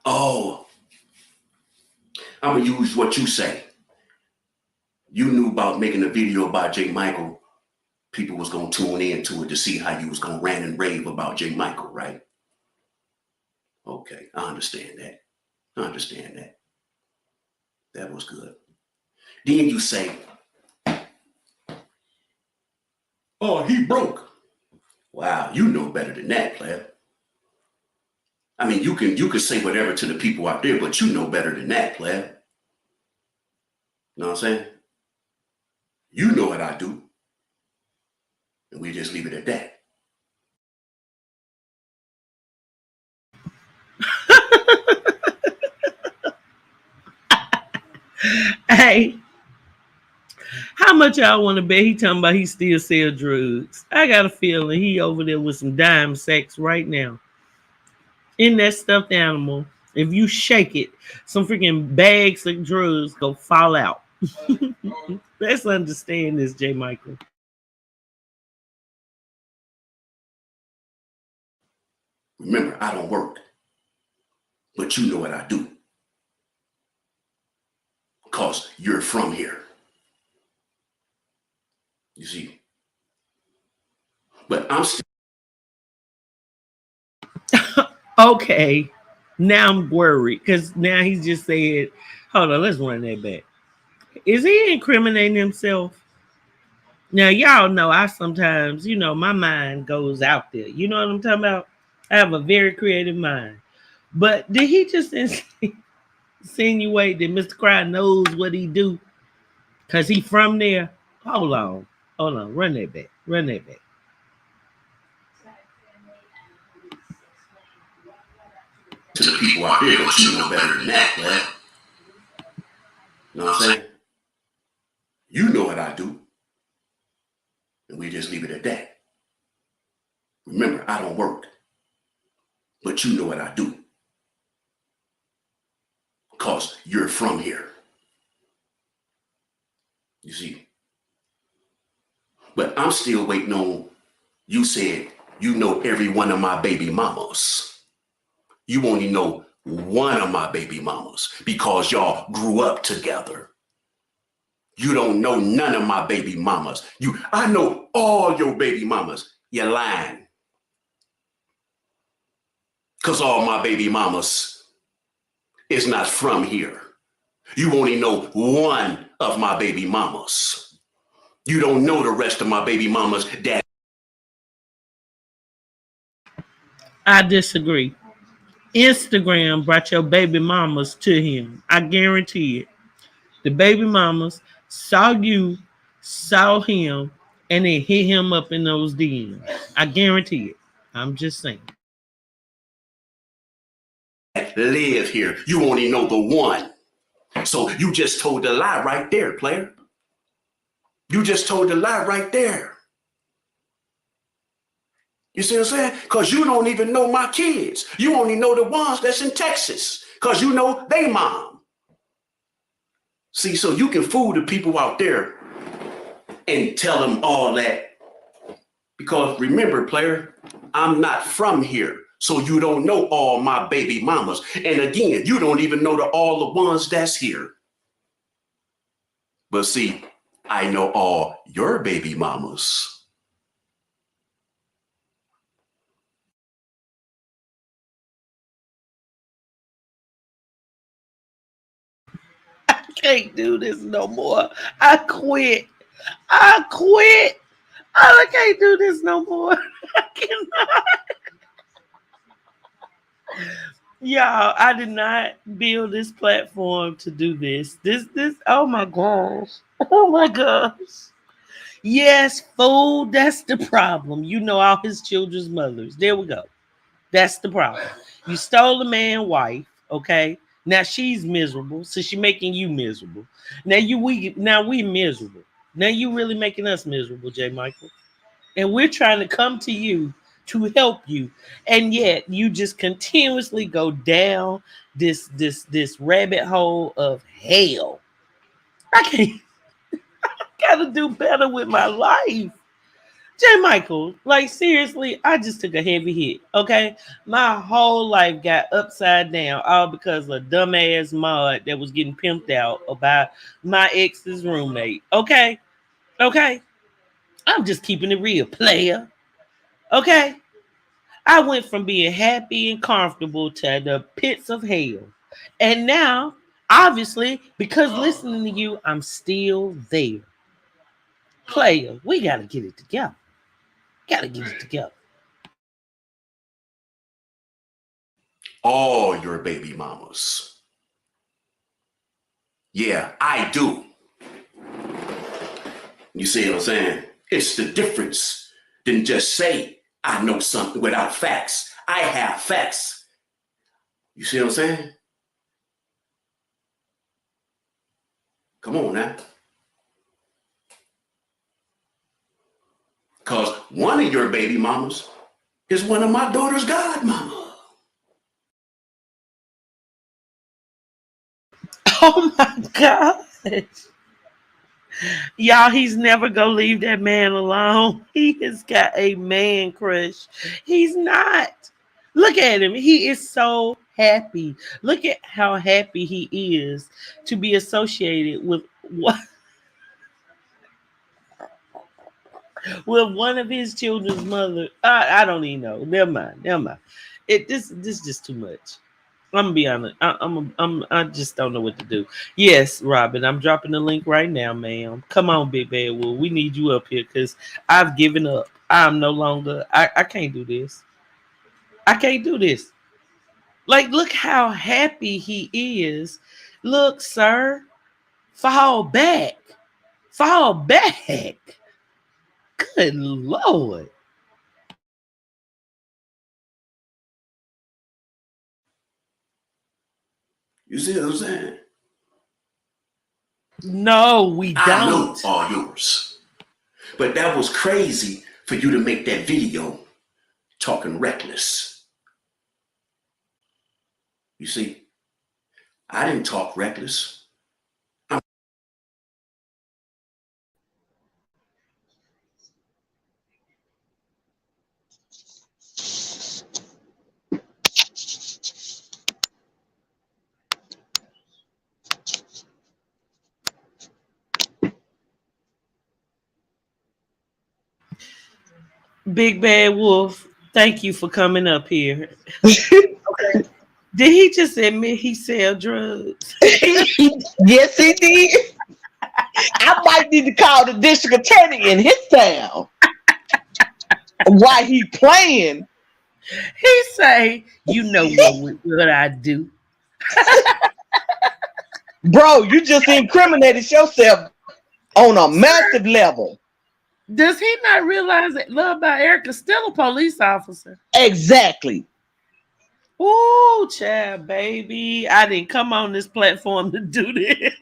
Oh, I'm gonna use what you say. You knew about making a video about J. Michael. People was gonna tune into it to see how you was gonna rant and rave about J. Michael, right? Okay, I understand that. I understand that. That was good. Then you say, "Oh, he broke." Wow, you know better than that, player. I mean, you can say whatever to the people out there, but you know better than that, player. You know what I'm saying? You know what I do, and we just leave it at that. Hey, how much y'all want to bet he talking about he still sell drugs? I got a feeling he over there with some dime sacks right now. In that stuffed animal, if you shake it, some freaking bags of drugs go fall out. Let's understand this, J. Michael. Remember, I don't work, but you know what I do, because you're from here. You see? But I'm still Okay, now I'm worried because now he's just said, hold on, let's run that back. Is he incriminating himself? Now, y'all know I sometimes, my mind goes out there. You know what I'm talking about? I have a very creative mind. But did he just insinuate that Mr. Cry knows what he do? Because he from there? Hold on. Hold on. Run that back. Run that back. to the people out there, but you know better than that, man. You know what I'm saying? You know what I do, and we just leave it at that. Remember, I don't work, but you know what I do, because you're from here. You see? But I'm still waiting on, you said you know every one of my baby mamas. You only know one of my baby mamas because y'all grew up together. You don't know none of my baby mamas. I know all your baby mamas. You're lying. Because all my baby mamas is not from here. You only know one of my baby mamas. You don't know the rest of my baby mamas that. I disagree. Instagram brought your baby mamas to him. I guarantee it. The baby mamas saw you, saw him, and then hit him up in those DMs. I guarantee it. I'm just saying. Live here. You only know the one. So you just told the lie right there, player. You just told the lie right there. You see what I'm saying? Because you don't even know my kids. You only know the ones that's in Texas. Because you know they mom. See, so you can fool the people out there and tell them all that. Because remember, player, I'm not from here. So you don't know all my baby mamas. And again, you don't even know all the ones that's here. But see, I know all your baby mamas. I can't do this no more. I quit. I quit. I can't do this no more. I cannot. Y'all, I did not build this platform to do this. Oh my gosh. Oh my gosh. Yes, food, that's the problem. You know all his children's mothers. There we go. That's the problem. You stole a man's wife, okay? Now she's miserable, so she's making you miserable. Now we miserable. Now you really making us miserable, J. Michael. And we're trying to come to you to help you. And yet you just continuously go down this rabbit hole of hell. I can't gotta do better with my life. J. Michael, like seriously, I just took a heavy hit. Okay. My whole life got upside down, all because of a dumbass mod that was getting pimped out about my ex's roommate. Okay. Okay. I'm just keeping it real, player. Okay. I went from being happy and comfortable to the pits of hell. And now, obviously, because listening to you, I'm still there. Player, we gotta get it together. Gotta get it together. All your baby mamas. Yeah, I do. You see what I'm saying? It's the difference than just say I know something without facts. I have facts. You see what I'm saying? Come on now. Because one of your baby mamas is one of my daughter's godmama. Oh my God. Y'all, he's never gonna leave that man alone. He has got a man crush. He's not. Look at him. He is so happy. Look at how happy he is to be associated with what with one of his children's mother. I don't even know. Never mind. Never mind. This just too much. I'm gonna be honest. I just don't know what to do. Yes, Robin, I'm dropping the link right now, ma'am. Come on, Big Bad Wolf. We need you up here because I've given up. I'm no longer. I can't do this. I can't do this. Like, look how happy he is. Look, sir, fall back, fall back. Good Lord. You see what I'm saying? No, we I know don't. all yours. But that was crazy for you to make that video talking reckless. You see, I didn't talk reckless. Big Bad Wolf, thank you for coming up here. Did he just admit he sell drugs? Yes, he did. I might need to call the district attorney in his town. Why he playing? He say, "You know what I do." Bro, you just incriminated yourself on a massive level. Does he not realize that Love by Eric is still a police officer? Exactly. Ooh, child, baby. I didn't come on this platform to do this.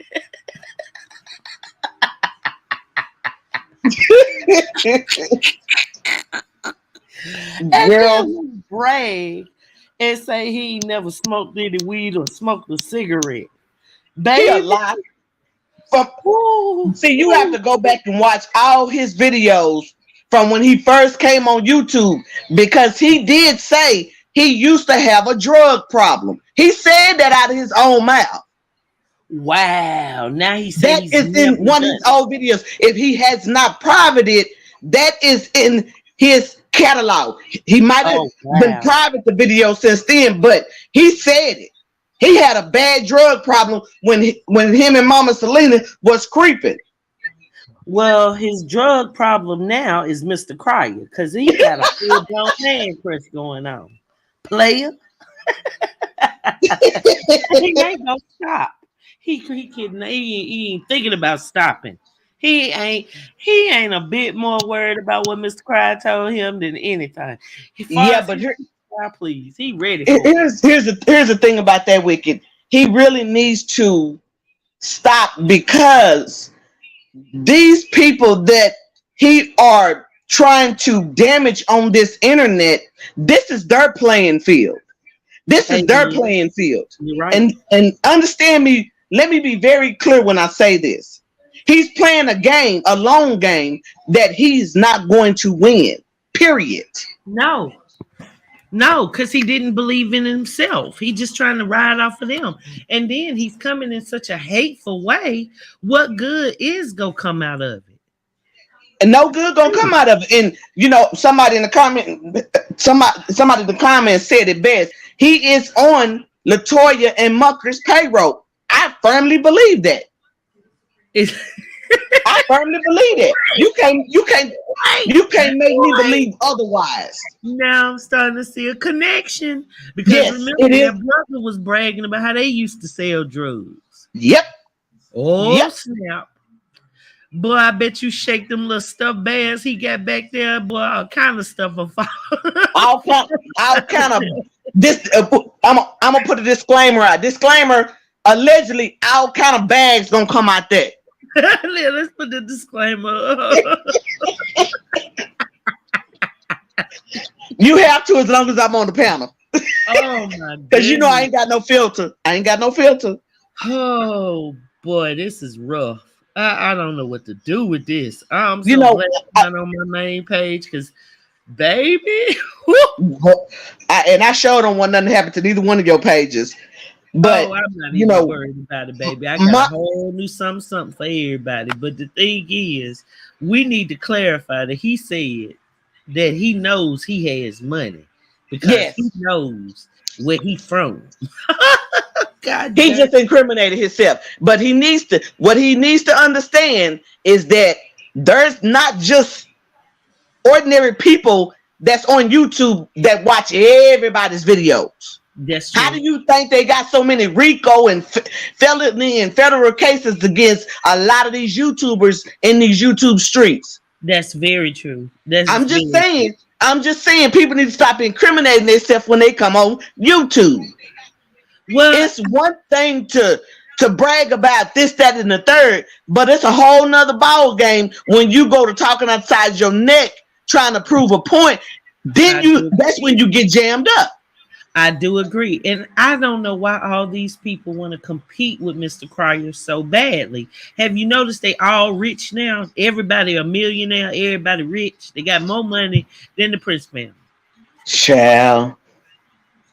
And Girl, then brag and say he never smoked any weed or smoked a cigarette. he a Baby. lie. From, Ooh, see, you have ooh. to go back and watch all his videos from when he first came on YouTube because he did say he used to have a drug problem. He said that out of his own mouth. Wow. Now he say That he's is never in one of done his it. old videos. If he has not private it, that is in his catalog. He might have Oh, been wow. private the video since then, but he said it. He had a bad drug problem when him and Mama Selena was creeping. Well, his drug problem now is Mr. Cryer because he got a full blown man crush going on. Player, he ain't gonna stop. He kidding. He ain't thinking about stopping. He ain't a bit more worried about what Mr. Cryer told him than anything. As far Yeah, as but he please, he ready for it. here's the thing about that Wicked. He really needs to stop because these people that he are trying to damage on this internet, this is their playing field. This is their Amen. playing field. You're right. And understand me, let me be very clear when I say this. He's playing a game, a long game that he's not going to win. Period. No, no, because he didn't believe in himself. He just trying to ride off of them. And then he's coming in such a hateful way. What good is gonna come out of it? And no good gonna come out of it. And you know, somebody in the comments said it best. He is on Latoya and Mucker's payroll. I firmly believe that. It's I firmly believe that. You can't make me believe otherwise. now I'm starting to see a connection because Yes, remember it is. that brother was bragging about how they used to sell drugs. Yep. Oh Yep. snap! Boy, I bet you shake them little stuffed bears he got back there. Boy, all kind of stuff will fall. I'll kind of this. I'm gonna put a disclaimer out. Disclaimer. Allegedly, all kind of bags gonna come out there. Let's put the disclaimer. You have to as long as I'm on the panel. Oh my god! Because you know I ain't got no filter. Oh boy, this is rough. I don't know what to do with this. I'm so You know, glad I'm not on my main page because, baby, and I sure don't want nothing to happen to neither one of your pages. But oh, I'm not you even know, worried about it, baby. I got a whole new something for everybody. But the thing is, we need to clarify that he said that he knows he has money because yes, he knows where he from. God he damn. just incriminated himself. But what he needs to understand is that there's not just ordinary people that's on YouTube that watch everybody's videos. That's true. How do you think they got so many RICO and felony and federal cases against a lot of these YouTubers in these YouTube streets? That's very true. I'm just saying people need to stop incriminating themselves when they come on YouTube. Well, It's one thing to brag about this, that, and the third, but it's a whole nother ball game when you go to talking outside your neck trying to prove a point. That's when you get jammed up. I do agree. And I don't know why all these people want to compete with Mr. Cryer so badly. Have you noticed they all rich now? Everybody a millionaire, everybody rich. They got more money than the Prince family. Child.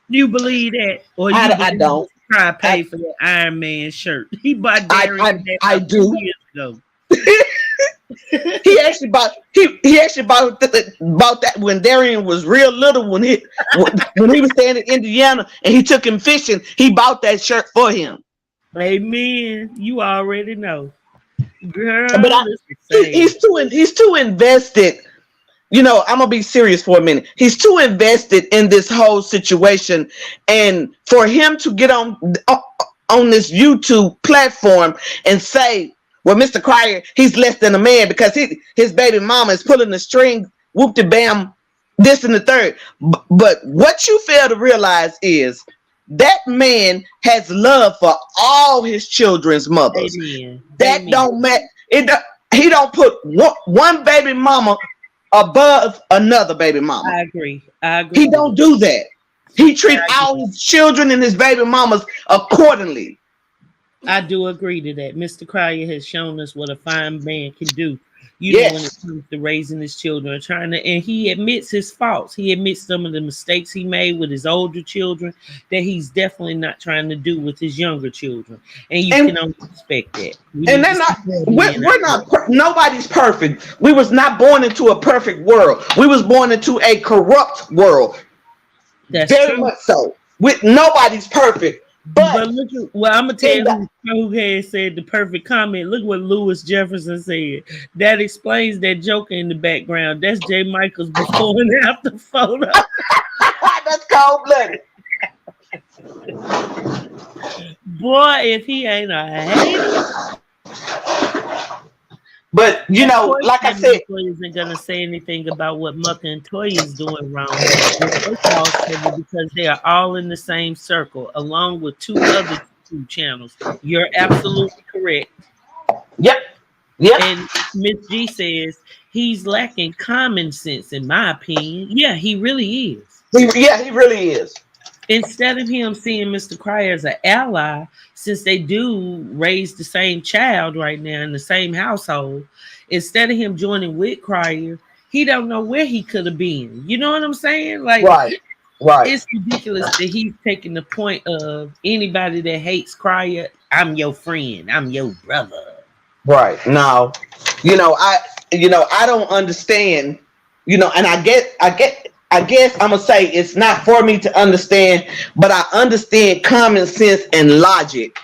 You believe that? Or you I don't. Try to pay for that Iron Man shirt. He bought Darian I do. years ago. He actually bought that when Darian was real little when he was staying in Indiana and he took him fishing. He bought that shirt for him. Amen. You already know, girl. But he's too invested. You know, I'm gonna be serious for a minute. He's too invested in this whole situation, and for him to get on this YouTube platform and say, well, Mr. Cryer, he's less than a man because his baby mama is pulling the string, whoop de bam, this and the third. But what you fail to realize is that man has love for all his children's mothers. Amen. That Amen. don't matter. He don't put one baby mama above another baby mama. I agree. He don't do that. He treats all his children and his baby mamas accordingly. I do agree to that. Mr. Cryer has shown us what a fine man can do. You know, when it comes to raising his children, and he admits his faults. He admits some of the mistakes he made with his older children that he's definitely not trying to do with his younger children. And you can only expect that. We're not. Nobody's perfect. We was not born into a perfect world. We was born into a corrupt world. That's very true. much so. Nobody's perfect. But look, I'm gonna tell you who had said the perfect comment. Look what Lewis Jefferson said. That explains that joker in the background. That's J. Michael's before and after photo. That's cold-blooded. Boy, if he ain't a hater. But you know, like I said, isn't gonna say anything about what Mucka and Toya is doing wrong because they are all in the same circle, along with two other YouTube channels. You're absolutely correct. Yep. Yep. And Miss G says he's lacking common sense, in my opinion. Yeah, he really is. He really is. Instead of him seeing Mr. Cryer as an ally, since they do raise the same child right now in the same household, instead of him joining with Cryer, he don't know where he could have been. You know what I'm saying? Like, Right. Right. it's ridiculous that he's taking the point of anybody that hates Cryer, I'm your friend, I'm your brother. Right. Now, I don't understand, and I guess I'm gonna say it's not for me to understand, but I understand common sense and logic.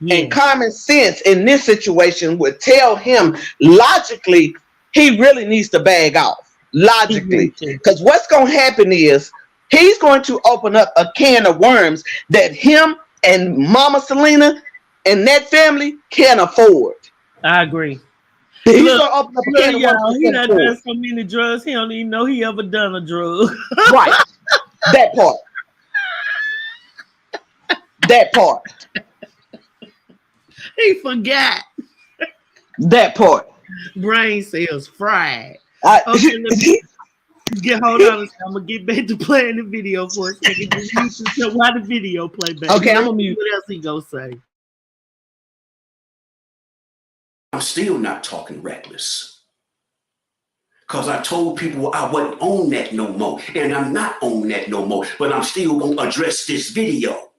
And Yes, common sense in this situation would tell him logically he really needs to bag off. he really Logically. should. Because what's gonna happen is he's going to open up a can of worms that him and Mama Selena and that family can't afford. I agree. He's Look, gonna open up a look, can of worms y'all, he he can't done afford. done so many drugs, he don't even know he ever done a drug. Right. That part. That part. He forgot. That part. Brain cells fried. I, Okay, let me hold on. I'm gonna get back to playing the video for a second. Just listen to why the video play back. okay, I'm Let's gonna see mute. what else he gonna say. I'm still not talking reckless. Because I told people I wasn't on that no more. And I'm not on that no more. But I'm still going to address this video.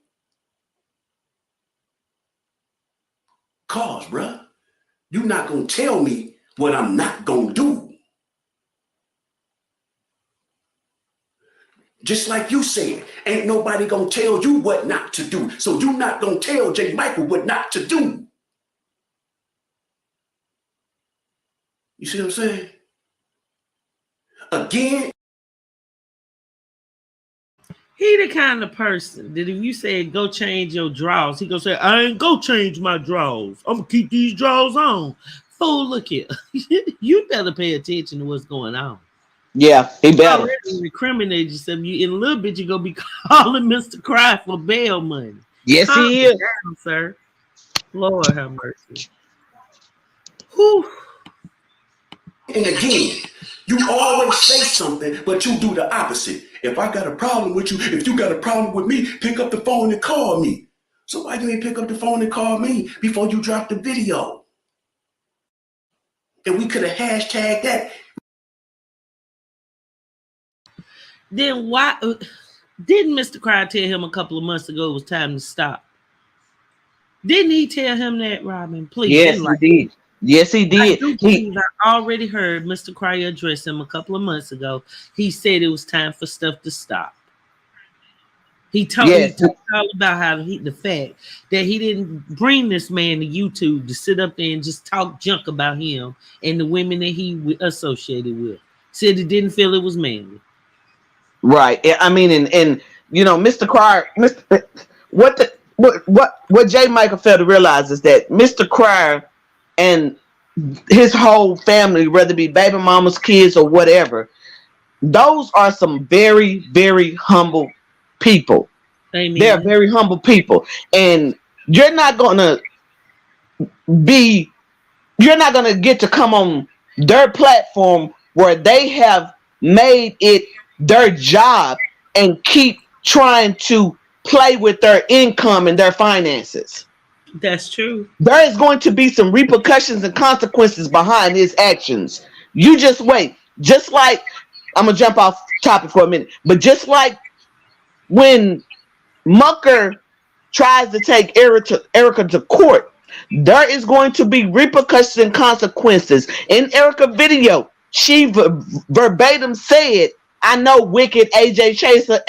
Cause, bruh, you're not going to tell me what I'm not going to do. Just like you said, ain't nobody going to tell you what not to do. So you're not going to tell J. Michael what not to do. You see what I'm saying? Again, He the kind of person that if you said go change your drawers, he gonna say, I ain't go change my drawers. I'm gonna keep these drawers on. Fool, look here. You better pay attention to what's going on. Yeah, he You better. already incriminate yourself. You in a little bit you're gonna be calling Mr. Cry for bail money. Yes, Calm he is. down, sir. Lord have mercy. Whew. and again, you always say something, but you do the opposite. If I got a problem with you, if you got a problem with me, pick up the phone and call me. So why you ain't pick up the phone and call me before you dropped the video? And we could have hashtagged that. Then why didn't Mr. Cry tell him a couple of months ago it was time to stop? Didn't he tell him that, Robin? Please, Yes, he did. Yes, he I did. do believe I already heard Mr. Cryer address him a couple of months ago. He said it was time for stuff to stop. He Yes, talked all about how the fact that he didn't bring this man to YouTube to sit up there and just talk junk about him and the women that he associated with. Said he didn't feel it was manly. right. I mean, and Mr. Cryer, what J. Michael failed to realize is that Mr. Cryer and his whole family, whether it be baby mama's kids or whatever, those are some very, very humble people. They're Amen. very humble people, and you're not gonna be, you're not gonna get to come on their platform where they have made it their job and keep trying to play with their income and their finances. That's true. There is going to be some repercussions and consequences behind his actions. You just wait. Just like, I'm gonna jump off topic for a minute, but just like when Mucker tries to take Erica to court, there is going to be repercussions and consequences. In Erica's video, she verbatim said, I know Wicked, AJ Chaser,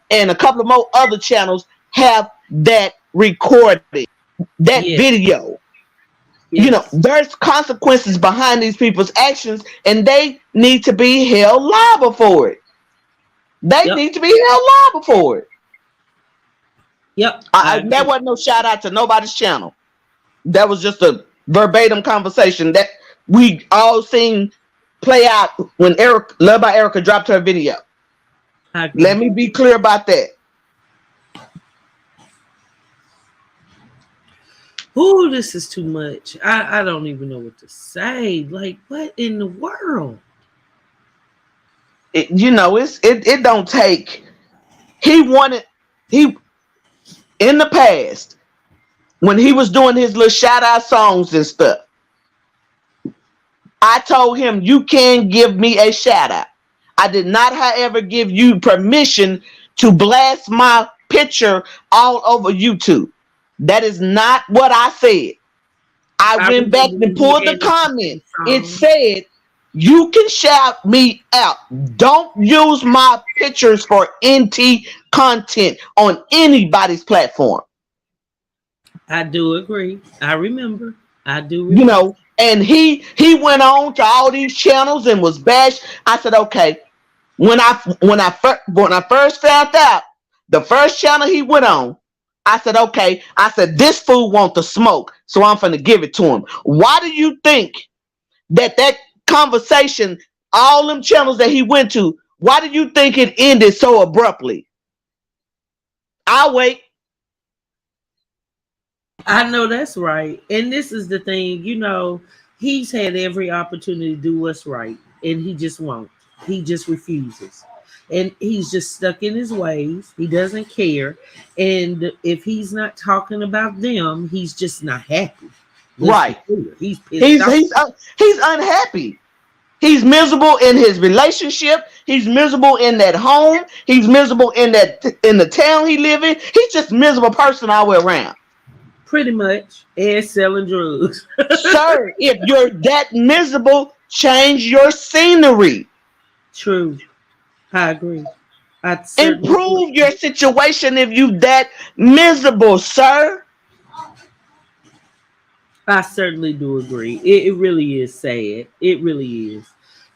and a couple of more other channels have that recorded, that Yes. video. Yes. There's consequences behind these people's actions, and they need to be held liable for it. They Yep. need to be held liable for it. Yep. That wasn't no shout out to nobody's channel. That was just a verbatim conversation that we all seen play out when Love by Erica dropped her video. Let me be clear about that. Ooh, this is too much. I don't even know what to say. Like, what in the world? It don't take. He wanted he in the past when he was doing his little shout out songs and stuff. I told him you can give me a shout out. I did not, however, give you permission to blast my picture all over YouTube. That is not what I said. I I went back remember and when you pulled the had us comment. sing It songs. said, you can shout me out. Don't use my pictures for NT content on anybody's platform. I do agree. I remember. I do You remember. know, and he went on to all these channels and was bashed. I said, okay. When I first found out the first channel he went on, I said, okay. I said, this fool wants to smoke, so I'm finna give it to him. Why do you think that conversation, all them channels that he went to, why do you think it ended so abruptly? I'll wait. I know that's right. And this is the thing, he's had every opportunity to do what's right, and he just won't. He just refuses. And he's just stuck in his ways. He doesn't care. And if he's not talking about them, he's just not happy. Let's be Right. clear. He's pissed He's off. he's he's unhappy. He's miserable in his relationship. He's miserable in that home. He's miserable in the town he live in. He's just a miserable person all the way around. Pretty much. And selling drugs. Sir, if you're that miserable, change your scenery. True. I agree. I certainly Improve your situation if you that miserable, sir. I certainly do agree. It really is sad. It really is.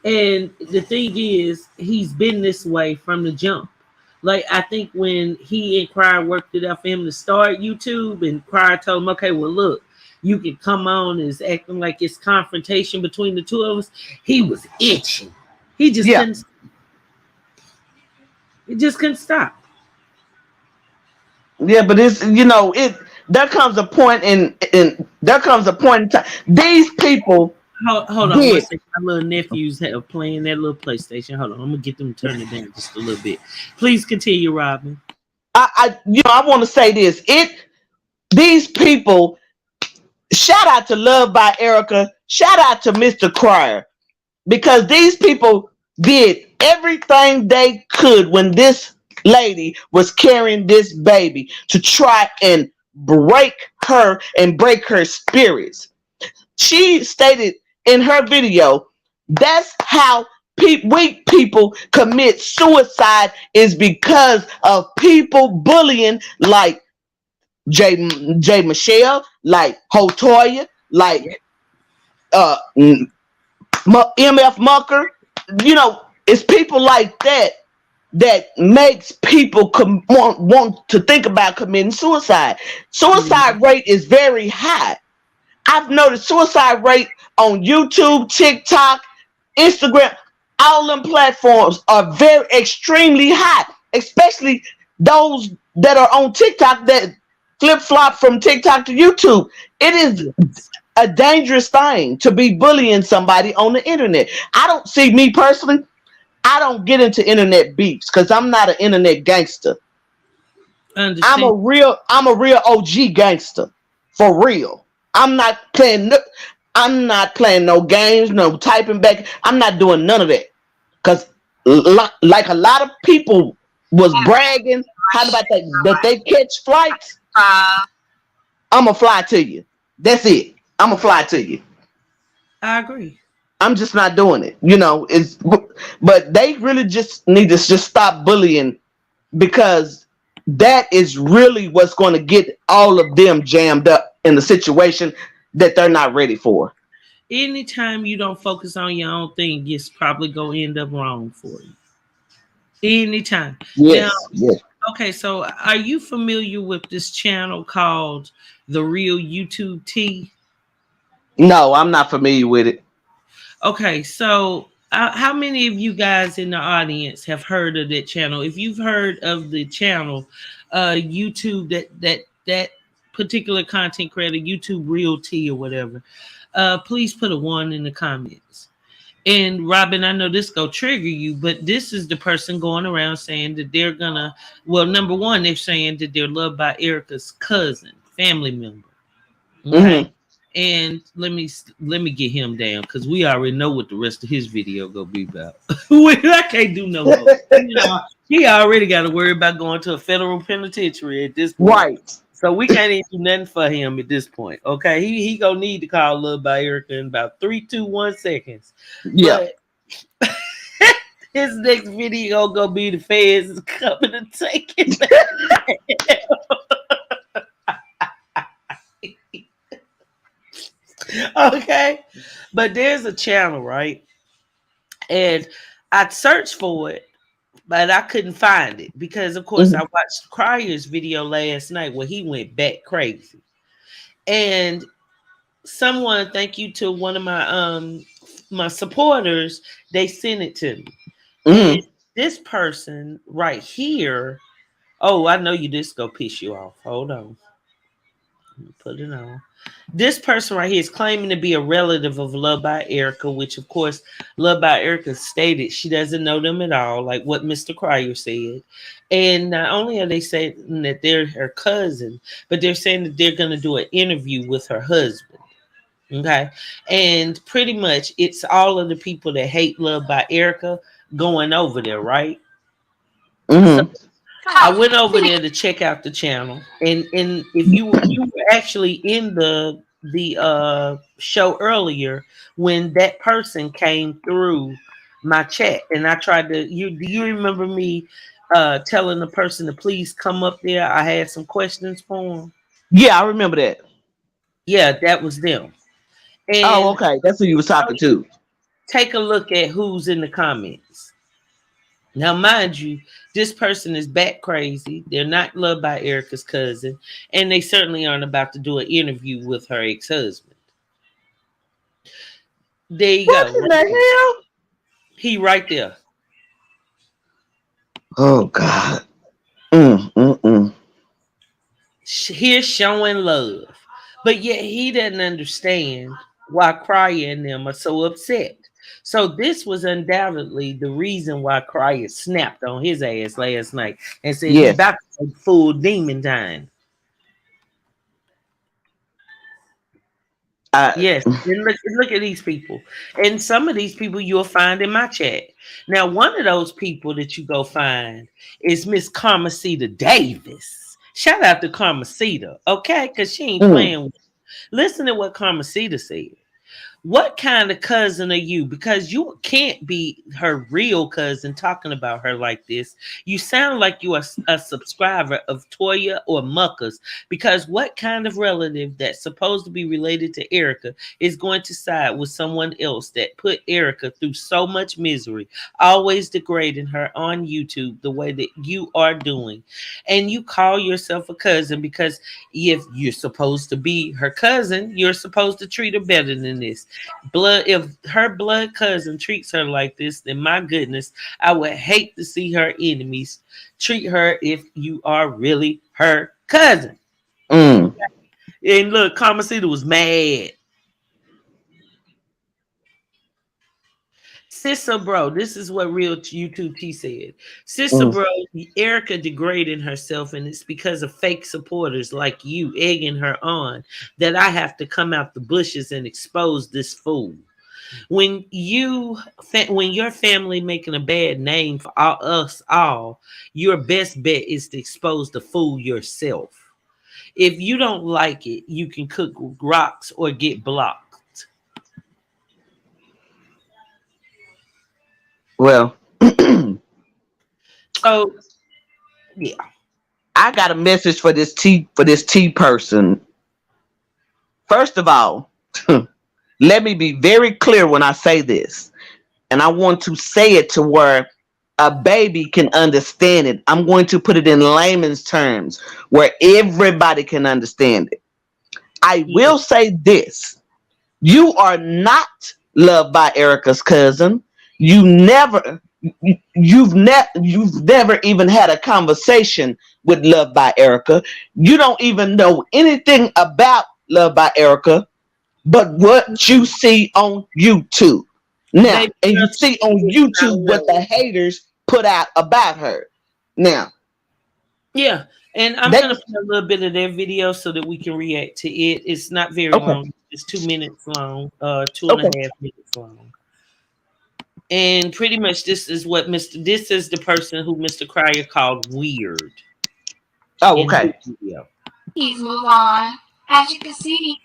And the thing is, he's been this way from the jump. Like, I think when he and Crier worked it out for him to start YouTube, and Crier told him, okay, well, look, you can come on, is acting like it's confrontation between the two of us. He was itching. He just Yeah. couldn't. He just couldn't stop. Yeah, but it there comes a point in there comes a point in time. These people Hold on one did. second. My little nephews have playing that little PlayStation. Hold on, I'm gonna get them to turn it down just a little bit. Please continue, Robin. I want to say this. These people, shout out to Love by Erica, shout out to Mr. Crier, because these people did everything they could when this lady was carrying this baby to try and break her and break her spirits. She stated in her video, that's how weak people commit suicide, is because of people bullying like J Michelle, like Hotoya, like MF Mucker. It's people like that makes people want to think about committing suicide. Suicide rate is very high. I've noticed suicide rate on YouTube, TikTok, Instagram, all them platforms are very extremely high, especially those that are on TikTok that flip flop from TikTok to YouTube. It is a dangerous thing to be bullying somebody on the internet. I don't see me personally. I don't get into internet beefs because I'm not an internet gangster. Understand? I'm a real OG gangster, for real. I'm not playing. I'm not playing no games, no typing back. I'm not doing none of that. Cause like a lot of people was bragging how about that they catch flights. I'ma fly to you. That's it. I'ma fly to you. I agree. I'm just not doing it. But they really just need to just stop bullying, because that is really what's going to get all of them jammed up in the situation that they're not ready for. Anytime you don't focus on your own thing, it's probably gonna end up wrong for you. Anytime. Now, Yes, yes. okay, so are you familiar with this channel called The Real YouTube T? No, I'm not familiar with it. Okay, so how many of you guys in the audience have heard of that channel? If you've heard of the channel, YouTube, that particular content creator, YouTube Real T or whatever, please put a one in the comments. And Robin, I know this go trigger you, but this is the person going around saying that they're gonna. Well, number one, they're saying that they're loved by Erica's cousin, family member. Okay, Mm-hmm. and let me get him down because we already know what the rest of his video gonna be about. I can't do no more. He already got to worry about going to a federal penitentiary at this point. Right. So we can't even do nothing for him at this point. Okay, he gonna need to call Love by Erica in about 3, 2, 1 seconds. Yeah. But his next video gonna be the feds is coming to take it back. Okay, but there's a channel, right? And I searched for it, but I couldn't find it because, of course, I Mm-hmm. watched Cryer's video last night where he went back crazy. And someone, thank you to one of my supporters, they sent it to me. And Mm-hmm. this person right here, oh, I know you this go piss you off. Hold on. Let me put it on. This person right here is claiming to be a relative of Love by Erica, which of course Love by Erica stated she doesn't know them at all, like what Mr. Cryer said. And not only are they saying that they're her cousin, but they're saying that they're going to do an interview with her husband. Okay. And pretty much it's all of the people that hate Love by Erica going over there, right? So Mm-hmm. I went over there to check out the channel, and if you were actually in the show earlier when that person came through my chat, and I tried to do you remember me telling the person to please come up there? I had some questions for him. Yeah, I remember that. Yeah, that was them. Oh, And okay. That's who you was talking to. take a look at who's in the comments. Now, mind you, this person is back crazy. They're not loved by Erica's cousin, and they certainly aren't about to do an interview with her ex-husband. There you What go. in Right the there. hell? He right there. Oh God. Mm. Here's showing love. But yet he doesn't understand why Cryer and them are so upset. So this was undoubtedly the reason why Cryer snapped on his ass last night and said he Yes. about to take full demon time. I. Yes, and look at these people, and some of these people you'll find in my chat. Now, one of those people that you go find is Miss Carmesita Davis. Shout out to Carmesita, okay? Because she ain't Mm. playing. Listen to what Carmesita said. What kind of cousin are you? Because you can't be her real cousin talking about her like this. You sound like you are a subscriber of Toya or Mucka's. Because what kind of relative that's supposed to be related to Erica is going to side with someone else that put Erica through so much misery, always degrading her on YouTube the way that you are doing? And you call yourself a cousin because if you're supposed to be her cousin, you're supposed to treat her better than this. Blood, if her blood cousin treats her like this, then my goodness, I would hate to see her enemies treat her if you are really her cousin. Mm. And look, Kamasita was mad. Sister bro, this is what real YouTube T said. Sister Mm. bro, Erica degrading herself, and it's because of fake supporters like you egging her on that I have to come out the bushes and expose this fool. When your family making a bad name for us all, your best bet is to expose the fool yourself. If you don't like it, you can cook rocks or get blocked. Well, So yeah. I got a message for this T person. First of all, let me be very clear when I say this, and I want to say it to where a baby can understand it. I'm going to put it in layman's terms where everybody can understand it. I Yeah. will say this. You are not loved by Erica's cousin. You never you've never even had a conversation with Love by Erica. You don't even know anything about Love by Erica but what you see on YouTube. Now, Baby and girl, you see on I YouTube what the know. haters put out about her. Now, Yeah, and I'm they gonna play a little bit of their video so that we can react to it. It's not very okay, long. It's 2 minutes long, two and a okay. half minutes long. And pretty much this is what Mr. This is the person who Mr. Cryer called weird Oh, in his okay. video. Please move on. As you can see,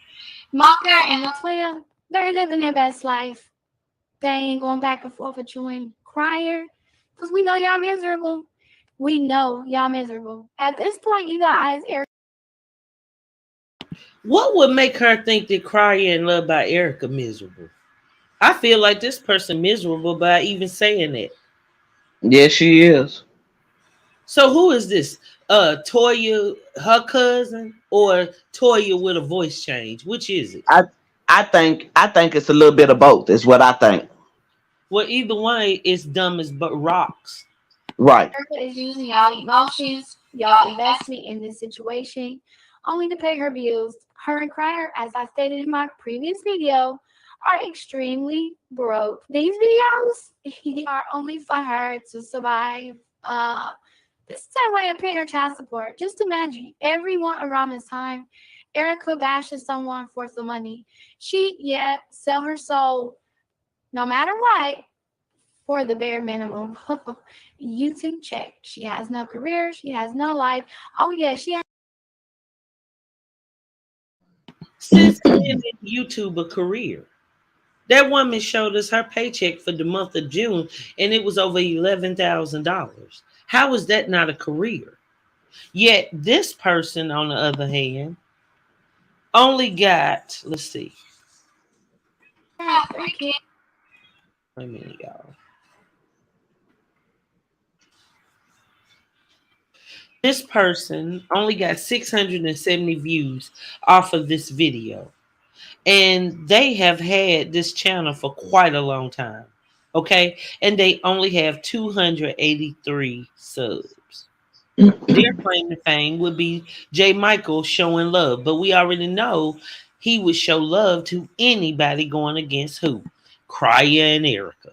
Mucka and Latoya, they're living their best life. They ain't going back and forth with you and Crier. Because we know y'all miserable. We know y'all miserable. At this point, you guys, What would make her think that Cryer and Love by Erica miserable? I feel like this person miserable by even saying that. Yes, she is. So who is this? Toya, her cousin, or Toya with a voice change? Which is it? I I think it's a little bit of both. Is what I think. Well, either way, it's dumb as but rocks. Right. Erica is using y'all emotions, y'all investment in this situation, only to pay her bills. Her and Crier, as I stated in my previous video, are extremely broke. These videos are only for her to survive. This is her way of paying her child support. Just imagine, everyone around this time, Erica bashes someone for some money. She, yeah, sell her soul no matter what for the bare minimum. YouTube check. She has no career. She has no life. Oh, yeah, she has. Since when did YouTube a career? That woman showed us her paycheck for the month of June, and it was over $11,000. How is that not a career? Yet this person, on the other hand, only got, let's see, 3 kids. wait a minute, y'all. This person only got 670 views off of this video. And they have had this channel for quite a long time. Okay. And they only have 283 subs. Their claim to fame would be J. Michael showing love. But we already know he would show love to anybody going against who? Cryer and Erica.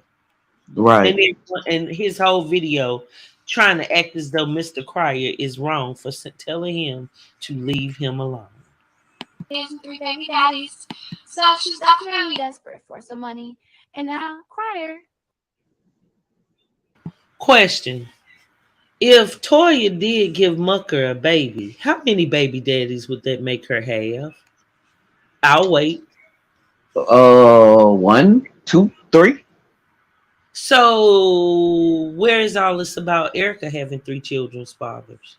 Right. And his whole video trying to act as though Mr. Cryer is wrong for telling him to leave him alone. And 3 baby daddies. So she's definitely desperate for some money. And now, Crier. Question. If Toya did give Mucka a baby, how many baby daddies would that make her have? I'll wait. One, two, three. So, where is all this about Erica having 3 children's fathers?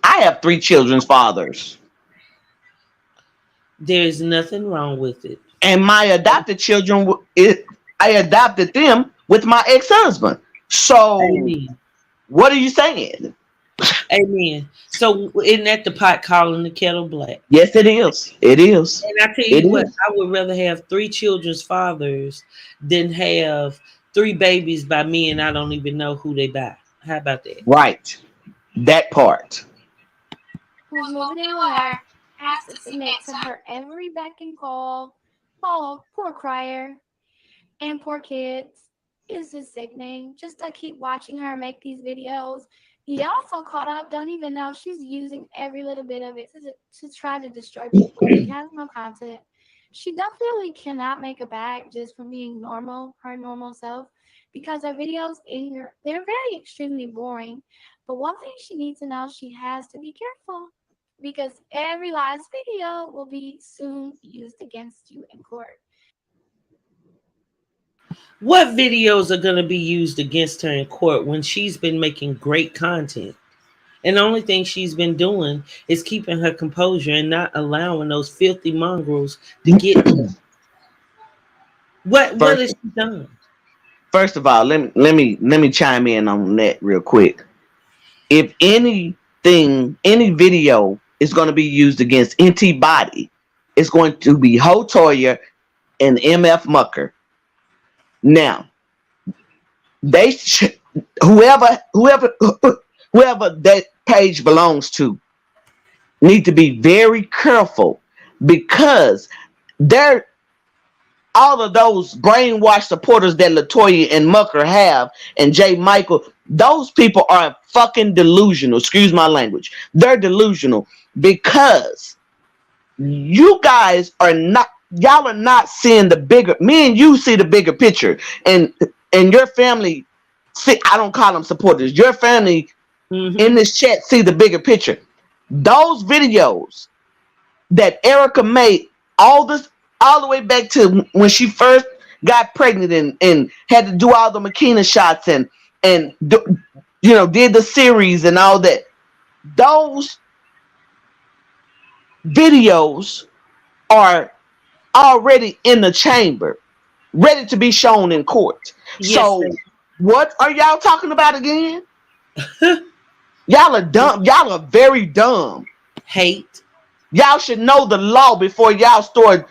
I have 3 children's fathers. There's nothing wrong with it. And my adopted children, I adopted them with my ex-husband. So, Amen. what are you saying? Amen. So, isn't that the pot calling the kettle black? Yes, it is. It is. And I tell you It what, is. I would rather have 3 children's fathers than have 3 babies by men I don't even know who they by. How about that? Right. That part. Who's moving in with her, has to submit to her every beck and call. Oh, poor Crier. And poor kids. It's a sickening. Just to keep watching her make these videos. Y'all so caught up, don't even know she's using every little bit of it to try to destroy people. She has no content. She definitely cannot make a bag just from being normal, her normal self, because her videos in here, they're very extremely boring. But one thing she needs to know, she has to be careful because every last video will be soon used against you in court. What videos are going to be used against her in court when she's been making great content? And the only thing she's been doing is keeping her composure and not allowing those filthy mongrels to get to her. What First, has she done? first of all, let me chime in on that real quick. If any video is going to be used against anybody, it's going to be Ho Toya and MF Mucker. Now, they whoever that page belongs to need to be very careful because they're all of those brainwashed supporters that Latoya and Mucker have and Jay Michael, those people are fucking delusional. Excuse my language. They're delusional because you guys are not, y'all are not seeing the bigger, me and you see the bigger picture. And your family see, I don't call them supporters. Your family in this chat see the bigger picture. Those videos that Erica made all this all the way back to when she first got pregnant and had to do all the Makina shots and did the series and all that. Those videos are already in the chamber, ready to be shown in court. Yes, So what are y'all talking about again? Y'all are dumb. Y'all are very dumb. hate. Y'all should know the law before y'all start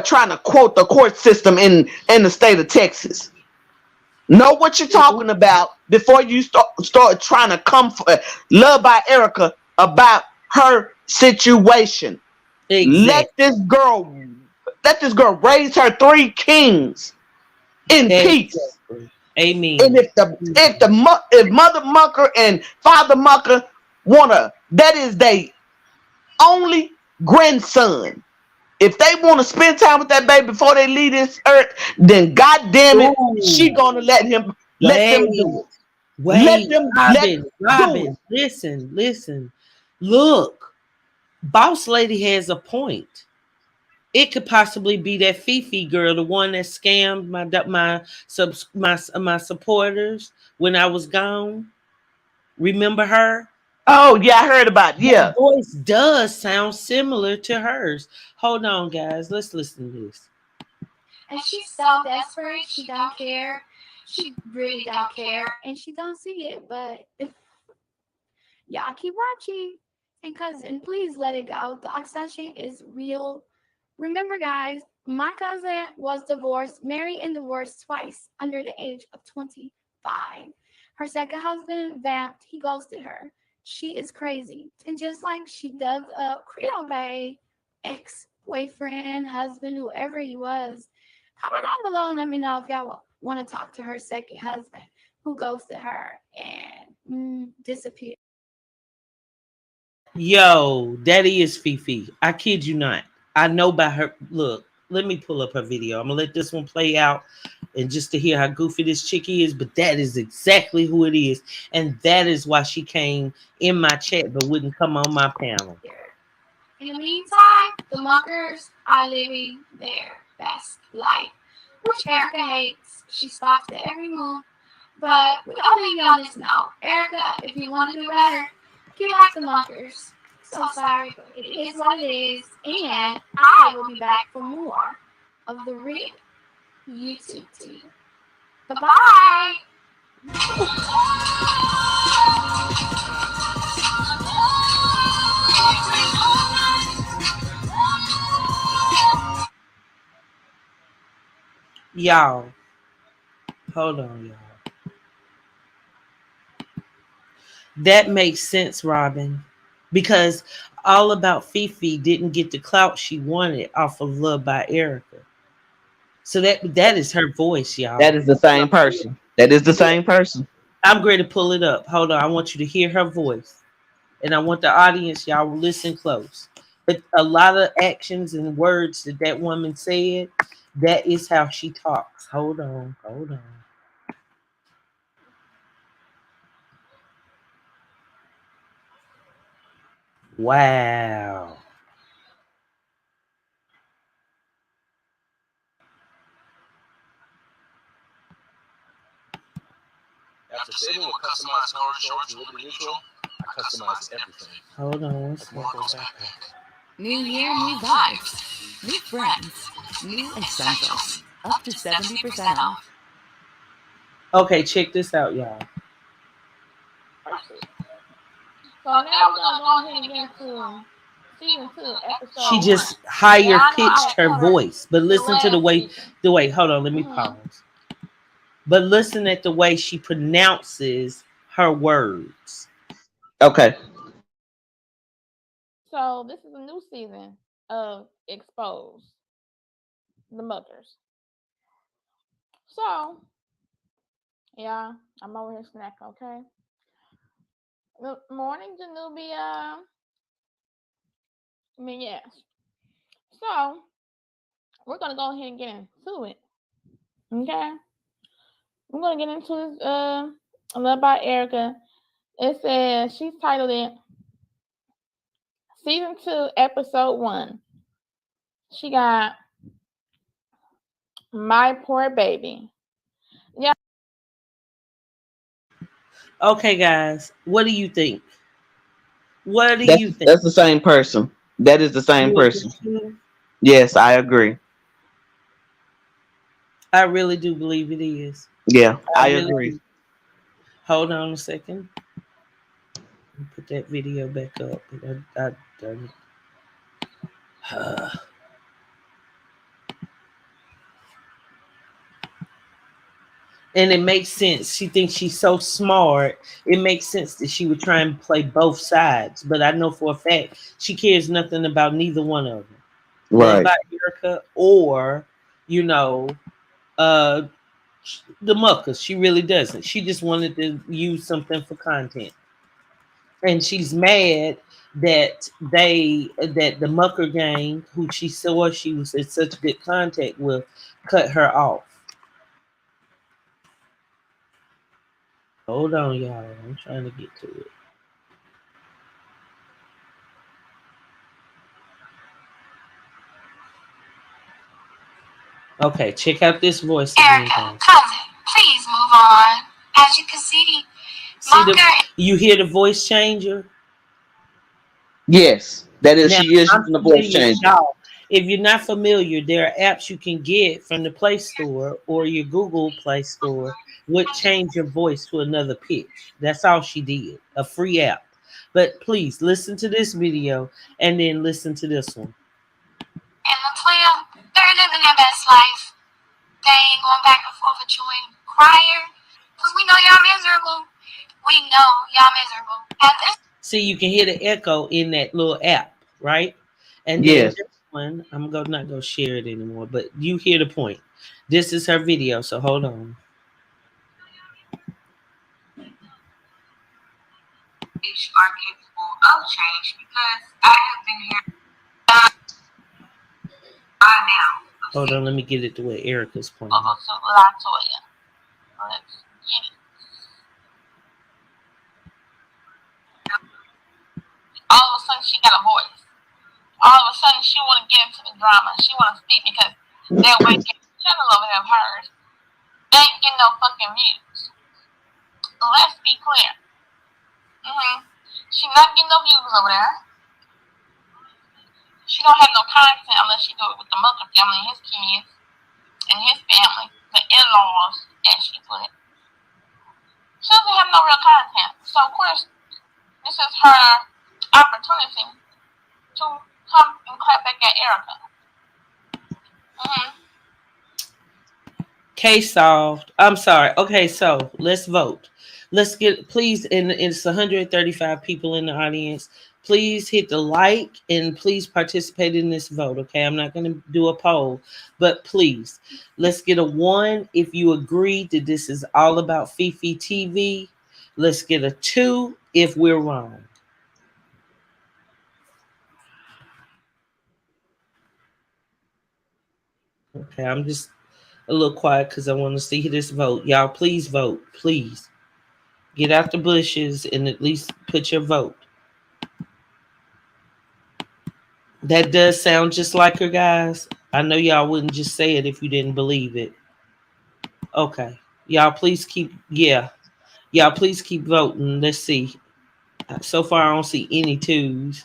trying to quote the court system in the state of Texas. Know what you're talking about before you start trying to come for Love by Erica about her situation. Exactly. Let this girl raise her three kings in peace. Exactly. Amen. And if Mother Mucker and Father Mucker wanna, that is they only grandson. If they want to spend time with that baby before they leave this earth, then God damn it, she gonna let them do it. Let them do it. Robin, listen. Look, Boss Lady has a point. It could possibly be that Fifi girl, the one that scammed my supporters when I was gone. Remember her? Oh yeah, I heard about it. Her Yeah. voice does sound similar to hers. Hold on, guys. Let's listen to this. And she's so desperate, she don't care. She really don't care, and she don't see it. But if y'all keep watching, and cousin, please let it go. The obsession is real. Remember, guys, my cousin was divorced, married and divorced twice under the age of 25. Her second husband vamped. He ghosted her. She is crazy. And just like she dug up Creole Bay, ex-boyfriend, husband, whoever he was, comment down below and let me know if y'all want to talk to her second husband who ghosted her and disappeared. Yo, that is Fifi. I kid you not. I know by her. Look, let me pull up her video. I'm gonna let this one play out, and just to hear how goofy this chick is. But that is exactly who it is, and that is why she came in my chat but wouldn't come on my panel. In the meantime, the Muckers are living their best life, which Erica hates. She scoffs at every move. But we gotta leave you on this note. Erica, if you want to do better, get like the Muckers. So sorry, but it is what it is. And I will be back for more of the real YouTube team. Bye-bye. Y'all, hold on, y'all. That makes sense, Robin, because All About Fifi didn't get the clout she wanted off of Love by Erica. So that is her voice, y'all. That is the same person. That is the same person. I'm going to pull it up. Hold on. I want you to hear her voice. And I want the audience, y'all, listen close. But a lot of actions and words that woman said, that is how she talks. Hold on. Wow. After saving with customized color shorts and Liberty Neutral, I customized everything. Hold on. Like Marco's backpack. New year, new vibes, new friends, new essentials, up to 70% off. Okay, check this out, y'all. So now we're gonna go ahead and get into season 2, episode She 1. just higher Yeah, I know I pitched her covered voice. But listen to the way season. hold on, let me pause. but listen at the way she pronounces her words. Okay. So this is a new season of Exposed, the Muckers. So yeah, I'm over here snacking. Okay. Good morning, Janubia. I mean, yes. So we're gonna go ahead and get into it. Okay. I'm gonna get into this. A little about Erica. It says she's titled it Season 2, Episode 1. She got My Poor Baby. Yeah. Okay, guys, what do you think? What do That's you think? that's the same person. That is the same You agree person. too? Yes, I agree. I really do believe it is. Yeah, I I really agree. do. Hold on a second. Put that video back up. I done it. And it makes sense. She thinks she's so smart. It makes sense that she would try and play both sides. But I know for a fact she cares nothing about neither one of them. Not Right. about Erica or, you know, uh the Muckas. She really doesn't. She just wanted to use something for content. And she's mad that the Mucker gang, who she saw she was in such good contact with, cut her off. Hold on, y'all. I'm trying to get to it. Okay, check out this voice again, Erica, guys. cousin, please move on. As you can see, See the Mucker. you hear the voice changer? Yes, that is. Now She is I'm using the voice familiar, changer. y'all. If you're not familiar, there are apps you can get from the Play Store or your Google Play Store would change your voice to another pitch. That's all she did. A free app. But please listen to this video and then listen to this one. And Latoya, they're living their best life. They ain't going back and forth with you and Crier. Because we know y'all miserable. We know y'all miserable. And this. See, you can hear the echo in that little app, right? And then Yes. this one, I'm gonna not go share it anymore, but you hear the point. This is her video, so hold on. Are capable of change because I have been here by now. Hold on, let me get it to where Erica's playing. Over to Latoya. Let's get it. All of a sudden, she got a voice. All of a sudden, she want to get into the drama. She want to speak because that white channel over there of hers, they ain't getting no fucking views. Let's be clear. She not getting no views over there. She don't have no content unless she do it with the Mucka family and his kids and his family, the in-laws, as she put it. She doesn't have no real content. So, of course, this is her opportunity to come and clap back at Erica. Case solved. I'm sorry. Okay, so let's vote. Let's get, please, and it's 135 people in the audience. Please hit the like and please participate in this vote. Okay, I'm not going to do a poll, but please, let's get a 1 if you agree that this is all about Fifi TV. Let's get a 2 if we're wrong. Okay, I'm just a little quiet because I want to see this vote. Y'all, please vote. Please get out the bushes and at least put your vote. That does sound just like her, guys. I know y'all wouldn't just say it if you didn't believe it. Okay. Y'all, please keep, yeah. Y'all, please keep voting. Let's see. So far, I don't see any 2s.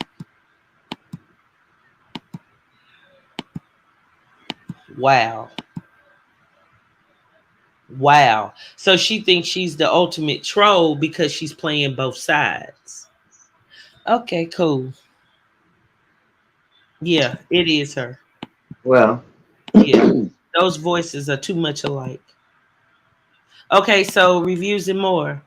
Wow. Wow. So she thinks she's the ultimate troll because she's playing both sides. Okay, cool. Yeah, it is her. Well, Yeah. Those voices are too much alike. Okay, so reviews and more.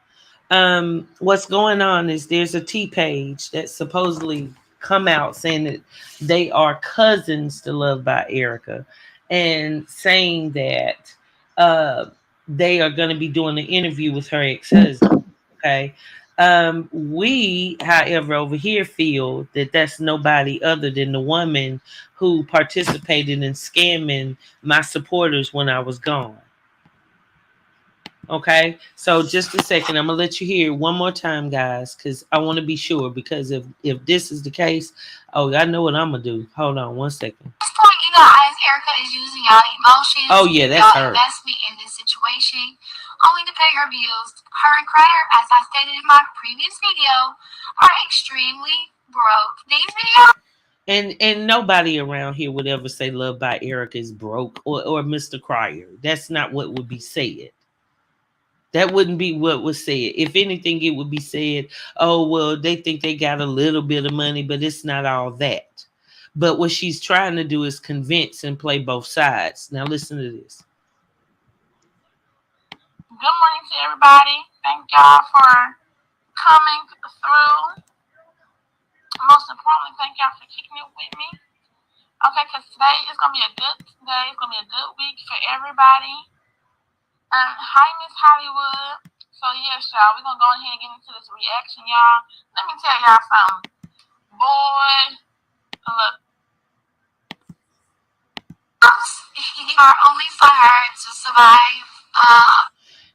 What's going on is there's a T page that supposedly come out saying that they are cousins to Love by Erica, and saying that uh, they are going to be doing an interview with her ex-husband. Okay. We, however, over here feel that that's nobody other than the woman who participated in scamming my supporters when I was gone. Okay, so just a second, I'm gonna let you hear it one more time, guys, because I want to be sure. Because if this is the case, oh, I know what I'm gonna do. Hold on one second. At this point, you guys, Erica is using y'all emotions. Oh yeah, that's y'all her. investment in this situation, only to pay her bills. Her and Crier, as I stated in my previous video, are extremely broke. These videos. And nobody around here would ever say Love by Erica is broke or Mr. Crier. That's not what would be said. That wouldn't be what was said. If anything, it would be said, oh, well, they think they got a little bit of money, but it's not all that. But what she's trying to do is convince and play both sides. Now, listen to this. Good morning to everybody. Thank y'all for coming through. Most importantly, thank y'all for kicking it with me. Okay, because today is going to be a good day. It's going to be a good week for everybody. Hi, Miss Hollywood. So, yes, y'all, we're going to go ahead and get into this reaction, y'all. Let me tell y'all something. Boy, look. Are only for her to survive.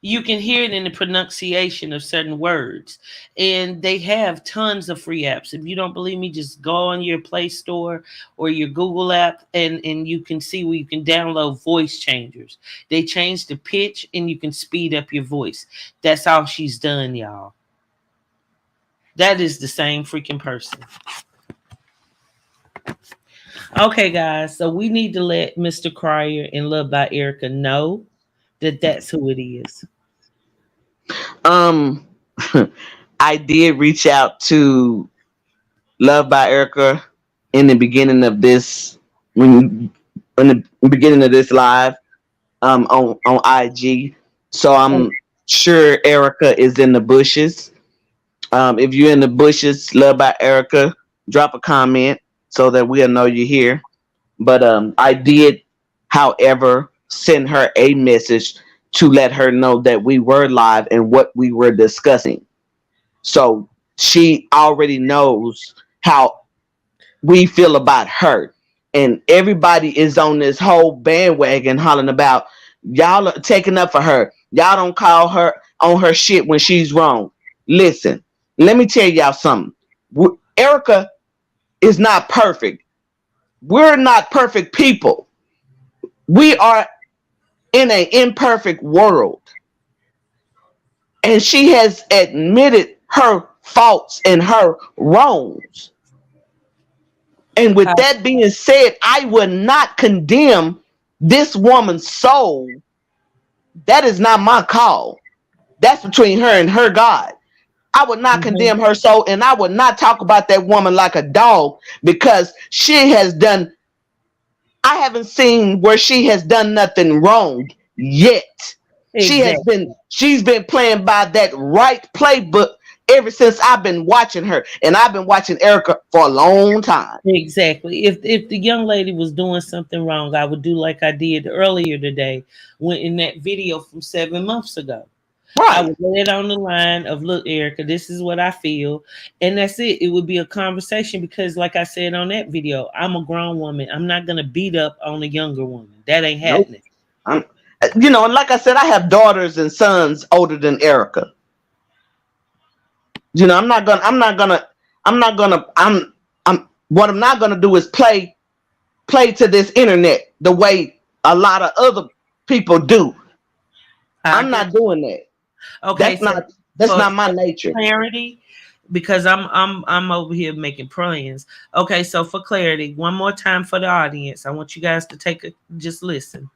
You can hear it in the pronunciation of certain words. And they have tons of free apps. If you don't believe me, just go on your Play Store or your Google app, and you can see where you can download voice changers. They change the pitch and you can speed up your voice. That's all she's done, y'all. That is the same freaking person. Okay, guys. So we need to let Mr. Crier and Love by Erica know that that's who it is. Um, I did reach out to Love by Erica in the beginning of this when in the beginning of this live on IG. So I'm sure Erica is in the bushes. If you're in the bushes, Love by Erica, drop a comment so that we'll know you're here. But I did, however, send her a message to let her know that we were live and what we were discussing. So she already knows how we feel about her. And everybody is on this whole bandwagon hollering about y'all are taking up for her. Y'all don't call her on her shit when she's wrong. Listen, let me tell y'all something. Erica is not perfect. We're not perfect people. We are in an imperfect world. And she has admitted her faults and her wrongs. And with that being said, I would not condemn this woman's soul. That is not my call. That's between her and her God. I would not condemn her soul, and I would not talk about that woman like a dog because she has done, I haven't seen where she has done nothing wrong yet. Exactly. She's been playing by that right playbook ever since I've been watching her, and I've been watching Erica for a long time. Exactly. If the young lady was doing something wrong, I would do like I did earlier today when in that video from 7 months ago. I Right. would lay it on the line of, look, Erica, this is what I feel. And that's it. It would be a conversation because, like I said on that video, I'm a grown woman. I'm not going to beat up on a younger woman. That ain't Nope. happening. I'm, and like I said, I have daughters and sons older than Erica. I'm not gonna, I'm not gonna, I'm not gonna, what I'm not gonna do is play to this internet the way a lot of other people do. I I'm get not doing that. Okay, That's so not, that's for not my nature. clarity, because I'm over here making plans. Okay, so for clarity, one more time for the audience, I want you guys to just listen.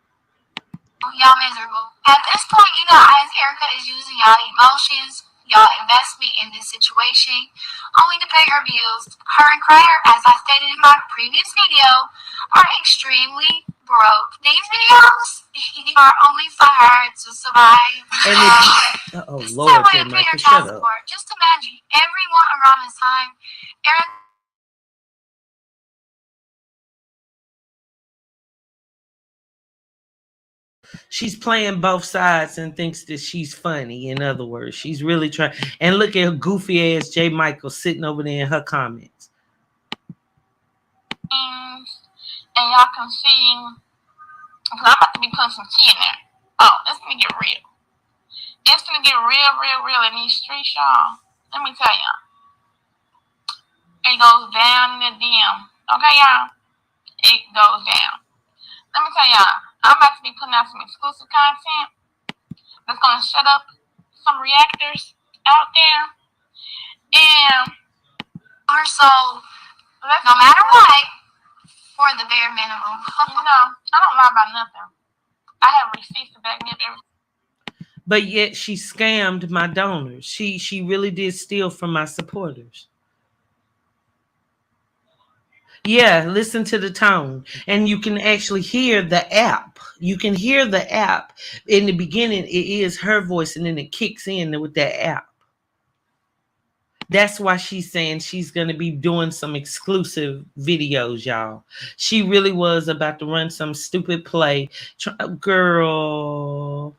Y'all miserable. At this point, you guys, Erica is using y'all emotions, y'all investment in this situation, only to pay her bills. Her and Crier, as I stated in my previous video, are extremely broke. These videos, are only for her to survive. And if oh Same Lord, way J to pay your Michael, child shut up. support. Just imagine everyone around this time, Aaron. She's playing both sides and thinks that she's funny. In other words, she's really trying. And look at her goofy ass J Michael sitting over there in her comments. And y'all can see, because I'm about to be putting some tea in there. Oh, it's gonna get real. It's gonna get real, real, real in these streets, y'all. Let me tell y'all. It goes down in the DM. Okay, y'all? It goes down. Let me tell y'all, I'm about to be putting out some exclusive content that's gonna shut up some reactors out there. And our soul, no matter what, for the bare minimum. I don't lie about nothing. I have receipts to back me up everything. But yet she scammed my donors. She really did steal from my supporters. Yeah, listen to the tone. And you can actually hear the app. You can hear the app. In the beginning, it is her voice, and then it kicks in with that app. That's why she's saying she's going to be doing some exclusive videos, y'all. She really was about to run some stupid play. Girl,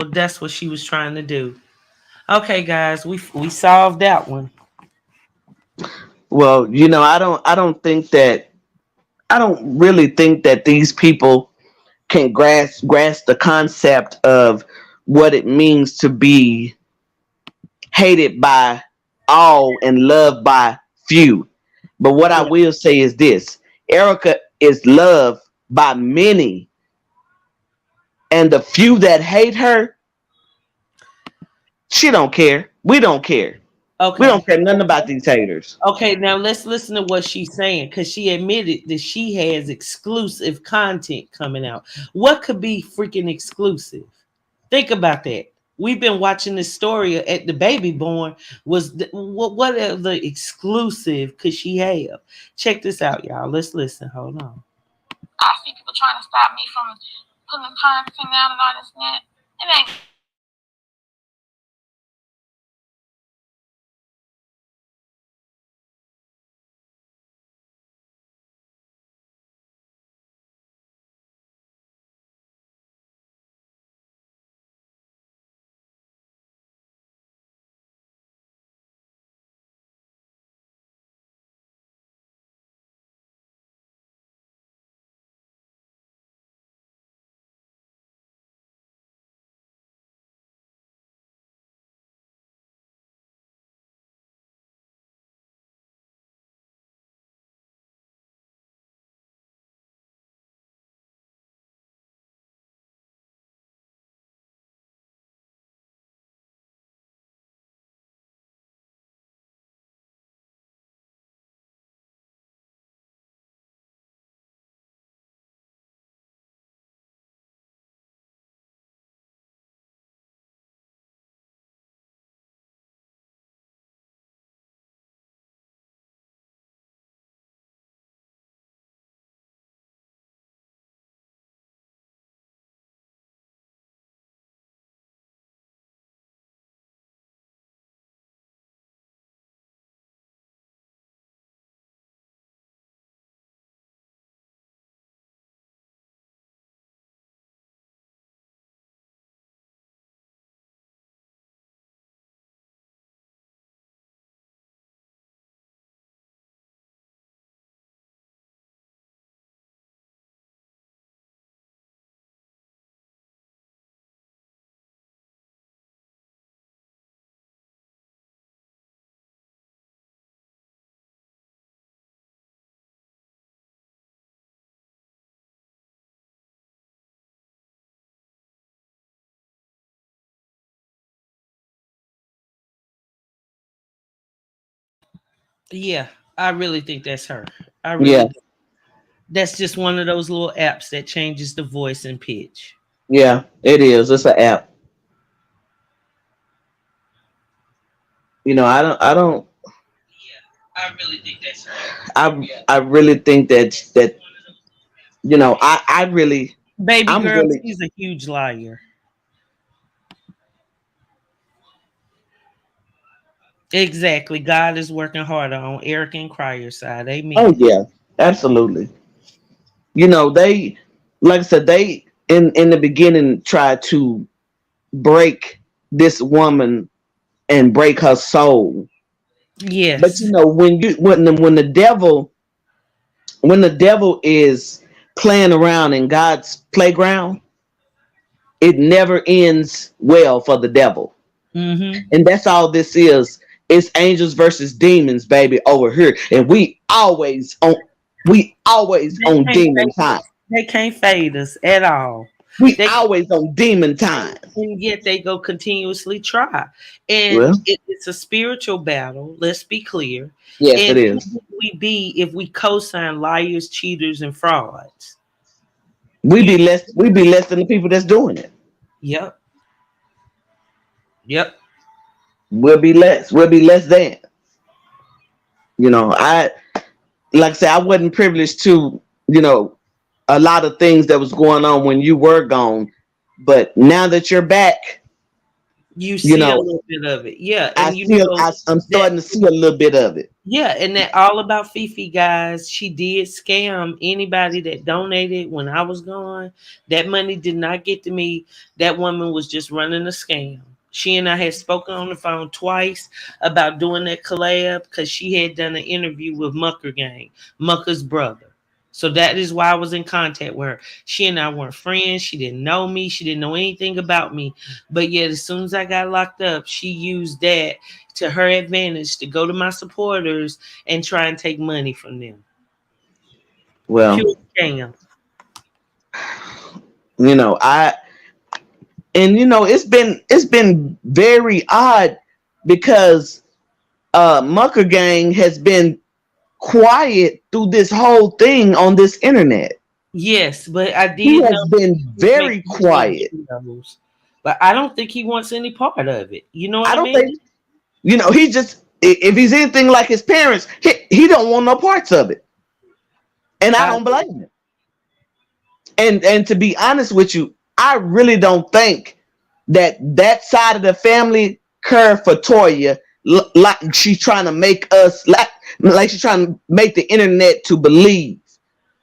that's what she was trying to do. Okay, guys, we solved that one. Well, I don't really think that these people can grasp the concept of what it means to be hated by all and loved by few. But what I will say is this: Erica is loved by many, and the few that hate her, she don't care. We don't care. We Okay. don't care nothing about these haters. Okay, now let's listen to what she's saying because she admitted that she has exclusive content coming out. What could be freaking exclusive? Think about that. We've been watching this story at the baby born. What are the exclusive could she have? Check this out, y'all. Let's listen. Hold on. I see people trying to stop me from putting the content out and all this and that. It ain't. Yeah, I really think that's her. I Yeah, really do. That's just one of those little apps that changes the voice and pitch. yeah, it is. It's an app. I don't. I really think that's her. I really think that You know, I really, Baby I'm girl, really, she's a huge liar. Exactly. God is working harder on Eric and Crier's side. oh Amen. yeah, absolutely. You know, they, like I said, they in the beginning tried to break this woman and break her soul. But you Yes. know, when the devil is playing around in God's playground, it never ends well for the devil. Mm-hmm. And that's all this is. It's angels versus demons, baby, over here. And we always They on can't demon fade time. us. They can't fade us at all. We They always on demon time. and yet they go continuously try. And Well, it's a spiritual battle, let's be clear. yes, it And who is. would we be if we co-sign liars, cheaters, and frauds? We You be less we be less than the people that's doing it. yep, yep. We'll be less. We'll be less than. You know, I like I said, I wasn't privileged to, you know, a lot of things that was going on when you were gone. But now that you're back, You you see a know, little bit of it. Yeah. I And you feel know I'm that starting to see a little bit of it. yeah, and that all about Fifi, guys. She did scam anybody that donated when I was gone. That money did not get to me. That woman was just running a scam. She and I had spoken on the phone twice about doing that collab because she had done an interview with Mucker Gang, Mucker's brother. So that is why I was in contact with her. She and I weren't friends. She didn't know me. She didn't know anything about me. But yet, as soon as I got locked up, she used that to her advantage to go to my supporters and try and take money from them. Well, Pure scam. you know, and you know, it's been very odd because Mucker Gang has been quiet through this whole thing on this internet. Yes, but I He did know has been he was very making short quiet. videos. But I don't think he wants any part of it. You know what I I don't mean? think, you know, he just, if he's anything like his parents, he don't want no parts of it. And I I don't blame him. And to be honest with you, I really don't think that side of the family care for Toya, like she's trying to make us, like she's trying to make the internet to believe.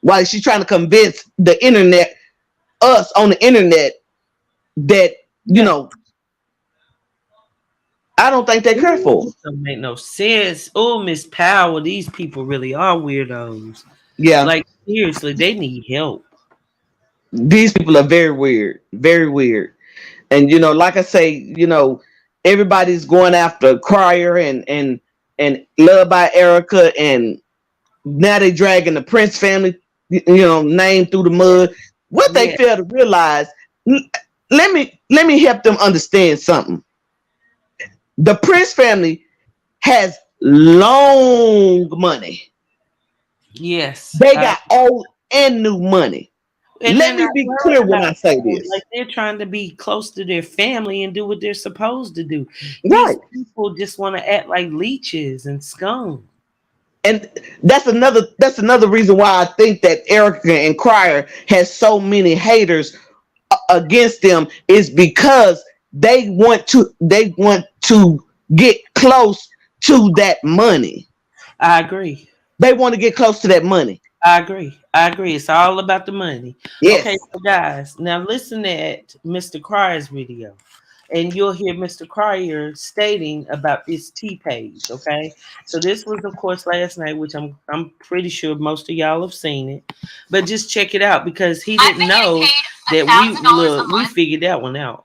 While she's trying to convince the internet, us on the internet, that, you yeah. know, I don't think they care for her. Ooh, don't make no sense. Oh, Miss Power, these people really are weirdos. Yeah, Like seriously, they need help. these people are very weird, very weird. And you know, like I say, you know, everybody's going after Crier and Love by Erica, and now they dragging the Prince family, you know, name through the mud. What they Yeah, fail to realize, let me help them understand something. The Prince family has long money. yes. They got old and new money. And Let they're me not be worried clear when about I say like this. they're trying to be close to their family and do what they're supposed to do. These Right. people just want to act like leeches and scum. And that's another reason why I think that Erica and Crier has so many haters against them, is because they want to get close to that money. I agree. They want to get close to that money. I agree. I agree. It's all about the money. Okay, Yes. so guys, now listen at Mr. Cryer's video, and you'll hear Mr. Cryer stating about this T page. Okay, so this was, of course, last night, which I'm pretty sure most of y'all have seen it, but just check it out because he didn't know that we figured that one out.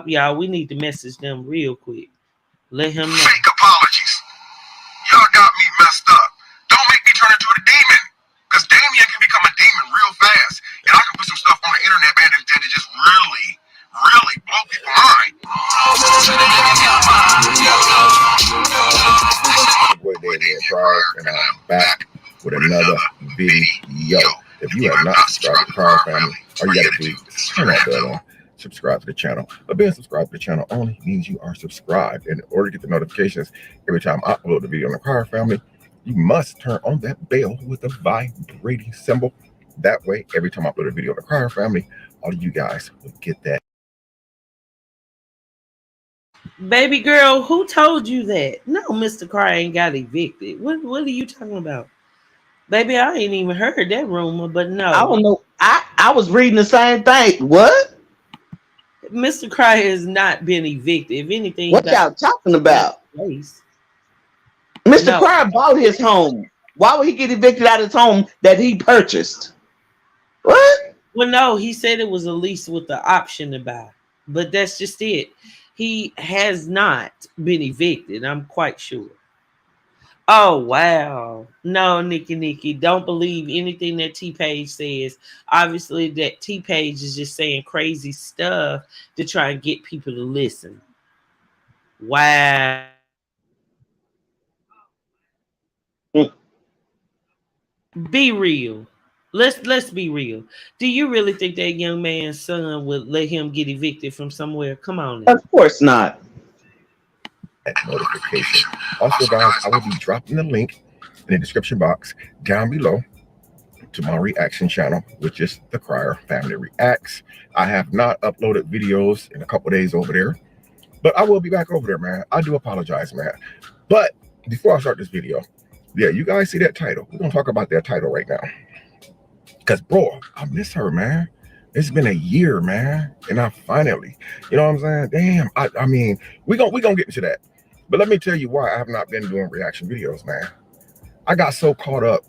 Y'all. We need to message them real quick. Let him know. Fake apologies. Y'all got me messed up. Don't make me turn into a demon. Because Damien can become a demon real fast. And I can put some stuff on the internet, man, that just really, really blow people's mind. Boy David Pryor, and I'm back with another video. If you have not subscribed to the Pryor family, all you gotta do is turn that bell on, subscribe to the channel. But being subscribed to the channel only means you are subscribed. And in order to get the notifications every time I upload a video on the Pryor family, you must turn on that bell with the vibrating symbol. That way, every time I upload a video on the Crier family, all of you guys will get that. Baby girl, who told you that? No, Mr. Cry ain't got evicted. What are you talking about? Baby, I ain't even heard that rumor, but I no. don't know. I was reading the same thing. What? Mr. Cry has not been evicted. If anything, he What about y'all talking to get out about? of place. Mr. No. Cryer bought his home. Why would he get evicted out of his home that he purchased? What? Well, no, he said it was a lease with the option to buy. But that's just it. He has not been evicted, I'm quite sure. Oh wow. No, Nikki, don't believe anything that T Page says. Obviously, that T Page is just saying crazy stuff to try and get people to listen. Wow. Mm. Be real. Let's be real. Do you really think that young man's son would let him get evicted from somewhere? Come on now. Of course not. Notification. Also, guys, I will be dropping the link in the description box down below to my reaction channel, which is the Crier Family Reacts. I have not uploaded videos in a couple days over there, but I will be back over there, man. I do apologize, man. But before I start this video, yeah, you guys see that title? We're gonna talk about that title right now. Because, bro, I miss her, man. It's been a year, man. And I finally, you know what I'm saying? Damn, I mean, we gonna get into that. But let me tell you why I have not been doing reaction videos, man. I got so caught up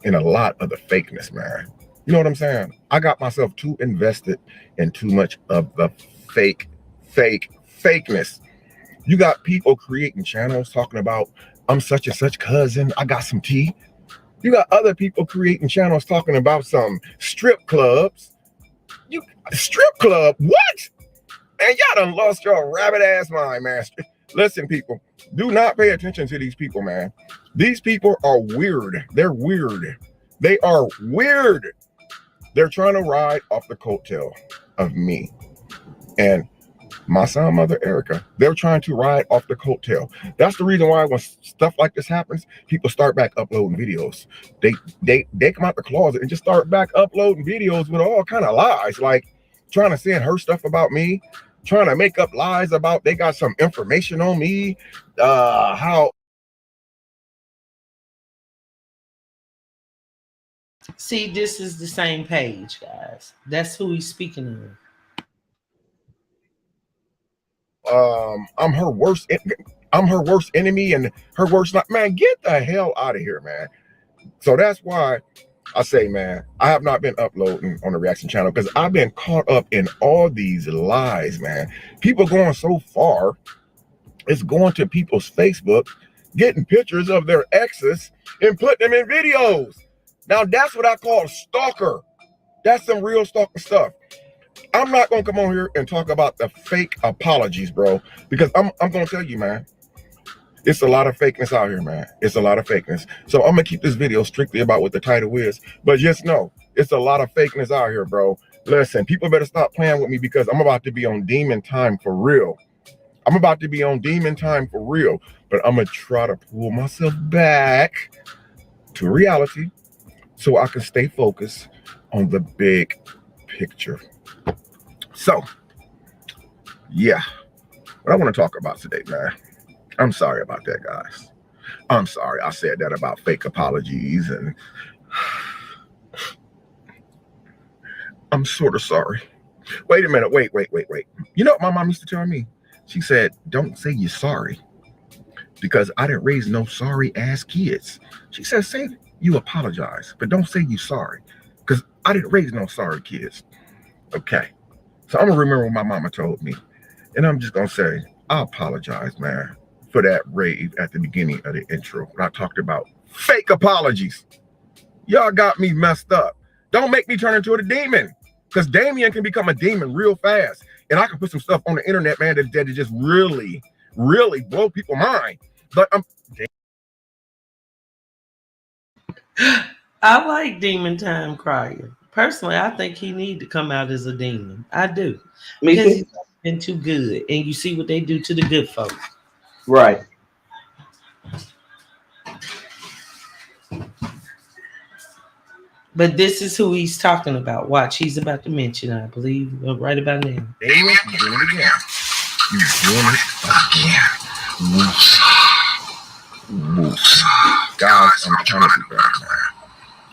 in a lot of the fakeness, man. You know what I'm saying? I got myself too invested in too much of the fakeness. You got people creating channels talking about, I'm such and such cousin, I got some tea. You got other people creating channels talking about some strip clubs. You strip club? What? And y'all done lost your rabbit ass mind, man. Listen, people, do not pay attention to these people, man. These people are weird. They're weird. They are weird. They're trying to ride off the coattail of me and my son, mother, Erica. They're trying to ride off the coattail. That's the reason why when stuff like this happens, people start back uploading videos. They come out the closet and just start back uploading videos with all kind of lies, like trying to send her stuff about me, trying to make up lies about they got some information on me, how. See, this is the same page, guys. That's who he's speaking of. I'm her worst enemy and her worst not. Man, get the hell out of here, man. So that's why I say, man, I have not been uploading on the reaction channel because I've been caught up in all these lies, man. People going so far, it's going to people's Facebook, getting pictures of their exes and putting them in videos. Now that's what I call stalker. That's some real stalker stuff. I'm not gonna come on here and talk about the fake apologies, bro, because I'm gonna tell you, man, it's a lot of fakeness out here, man. It's a lot of fakeness. So I'm gonna keep this video strictly about what the title is, but just know it's a lot of fakeness out here, bro. Listen, people better stop playing with me because I'm about to be on demon time for real. I'm about to be on demon time for real, but I'm gonna try to pull myself back to reality so I can stay focused on the big picture. So, yeah, what I want to talk about today, man. I'm sorry about that, guys. I'm sorry I said that about fake apologies, and I'm sort of sorry. Wait a minute. Wait. You know what my mom used to tell me? She said, don't say you're sorry because I didn't raise no sorry ass kids. She said, say you apologize, but don't say you sorry because I didn't raise no sorry kids. Okay. So I'm going to remember what my mama told me. And I'm just going to say, I apologize, man, for that rave at the beginning of the intro when I talked about fake apologies. Y'all got me messed up. Don't make me turn into a demon because Damien can become a demon real fast. And I can put some stuff on the internet, man, that just really, really blow people's mind. But I like Demon Time Crier. Personally, I think he need to come out as a demon. I do. Me Because too. he's been too good. And you see what they do to the good folks. Right. But this is who he's talking about. Watch, he's about to mention, I believe, right about now. Damon, you doing it again. You doing it again. Woofs. Guys, I'm trying to be better, man.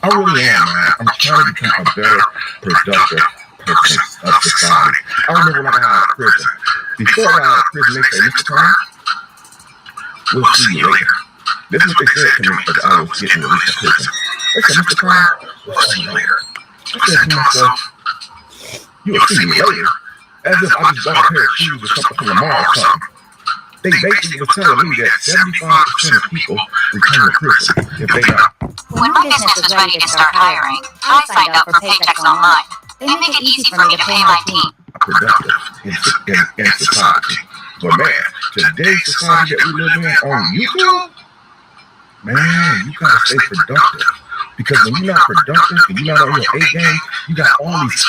I really am, man. I'm trying to become a better, productive person of society. I remember when I got out of prison. Before I got out of prison, they said, Mr. Clout, we'll see you later. This is what they said to me as I was getting released from prison. They said, Mr. Clout, we'll see you later. I said to myself, you'll see me later. As if I just bought a pair of shoes or something from the mall or something. They basically was telling me that 75% of people return to prison if they got. When my business was ready to start hiring, I signed up for Paychecks Online. They make it easy for me to pay my team. Productive in society. But man, today's society that we live in on YouTube, man, you gotta stay productive. Because when you're not productive and you're not on your A game, you got all these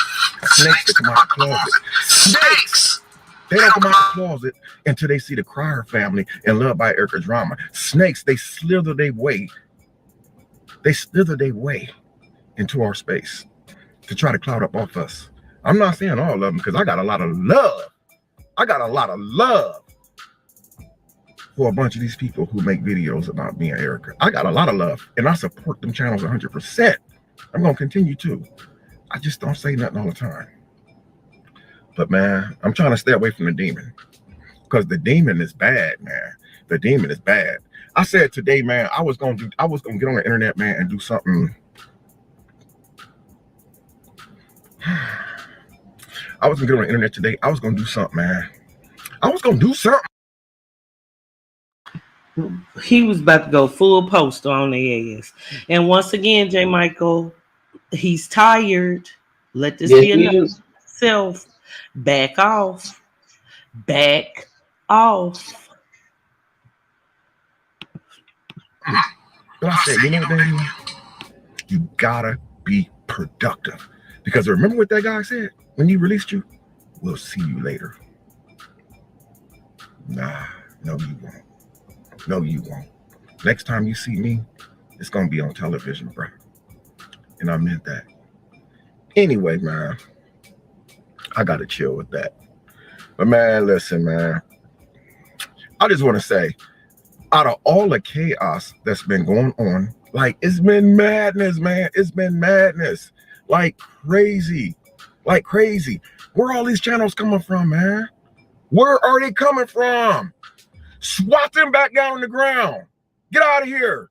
snakes that come out the closet. Snakes! They don't come out the closet until they see the Crier family and Love by Erica drama. Snakes, they slither their way. They slither their way into our space to try to cloud up off us. I'm not saying all of them because I got a lot of love. I got a lot of love for a bunch of these people who make videos about me and Erica. I got a lot of love and I support them channels 100%. I'm going to continue to. I just don't say nothing all the time. But man, I'm trying to stay away from the demon because the demon is bad, man. The demon is bad. I said today, man, I was gonna get on the internet, man, and do something. I was gonna get on the internet today. I was gonna do something, man. I was gonna do something. He was about to go full poster on the ass. And once again, J. Michael, he's tired. Let this be enough. Self. Back off. Back off. But I said, you know what, Daddy? You gotta be productive. Because remember what that guy said when he released you? We'll see you later. Nah, no, you won't. No, you won't. Next time you see me, it's gonna be on television, bro. And I meant that. Anyway, man, I gotta chill with that. But man, listen, man. I just want to say, out of all the chaos that's been going on, like it's been madness, man. It's been madness. Like crazy. Like crazy. Where are all these channels coming from, man? Where are they coming from? Swat them back down on the ground. Get out of here.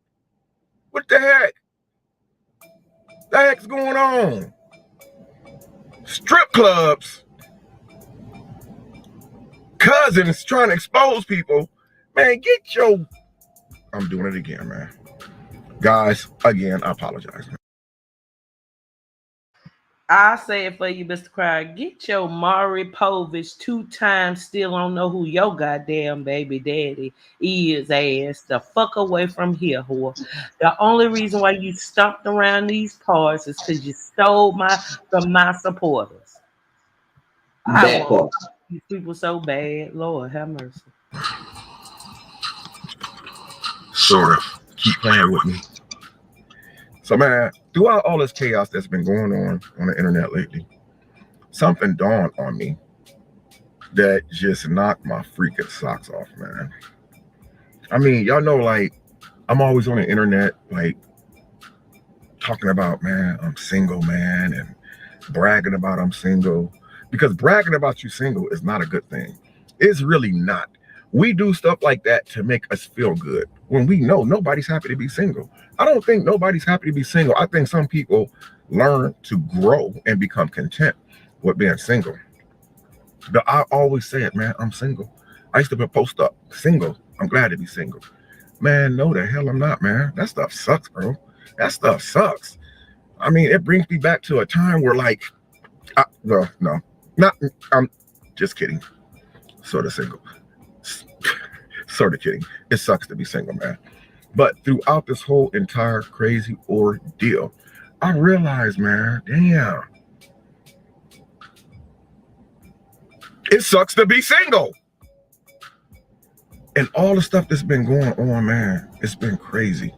What the heck? The heck's going on? Strip clubs. Cousins trying to expose people. Man, get your... I'm doing it again, man. Guys, again, I apologize. I'll say it for you, Mr. Crier. Get your Maury Povich 2 times still don't know who your goddamn baby daddy is ass the fuck away from here, whore. The only reason why you stomped around these parts is because you stole from my supporters. I want these people so bad. Lord have mercy. Sort of. Keep playing with me. So, man, throughout all this chaos that's been going on the internet lately, something dawned on me that just knocked my freaking socks off, man. I mean, y'all know, like, I'm always on the internet, like, talking about, man, I'm single, man, and bragging about I'm single. Because bragging about you single is not a good thing. It's really not. We do stuff like that to make us feel good when we know nobody's happy to be single. I don't think nobody's happy to be single. I think some people learn to grow and become content with being single. But I always say it, man, I'm single. I used to post up, single. I'm glad to be single. Man, no, the hell I'm not, man. That stuff sucks, bro. That stuff sucks. I mean, it brings me back to a time where, like, I'm just kidding. Sort of single. Sort of kidding. It sucks to be single, man. But throughout this whole entire crazy ordeal, I realized, man, damn, it sucks to be single. And all the stuff that's been going on, man, it's been crazy.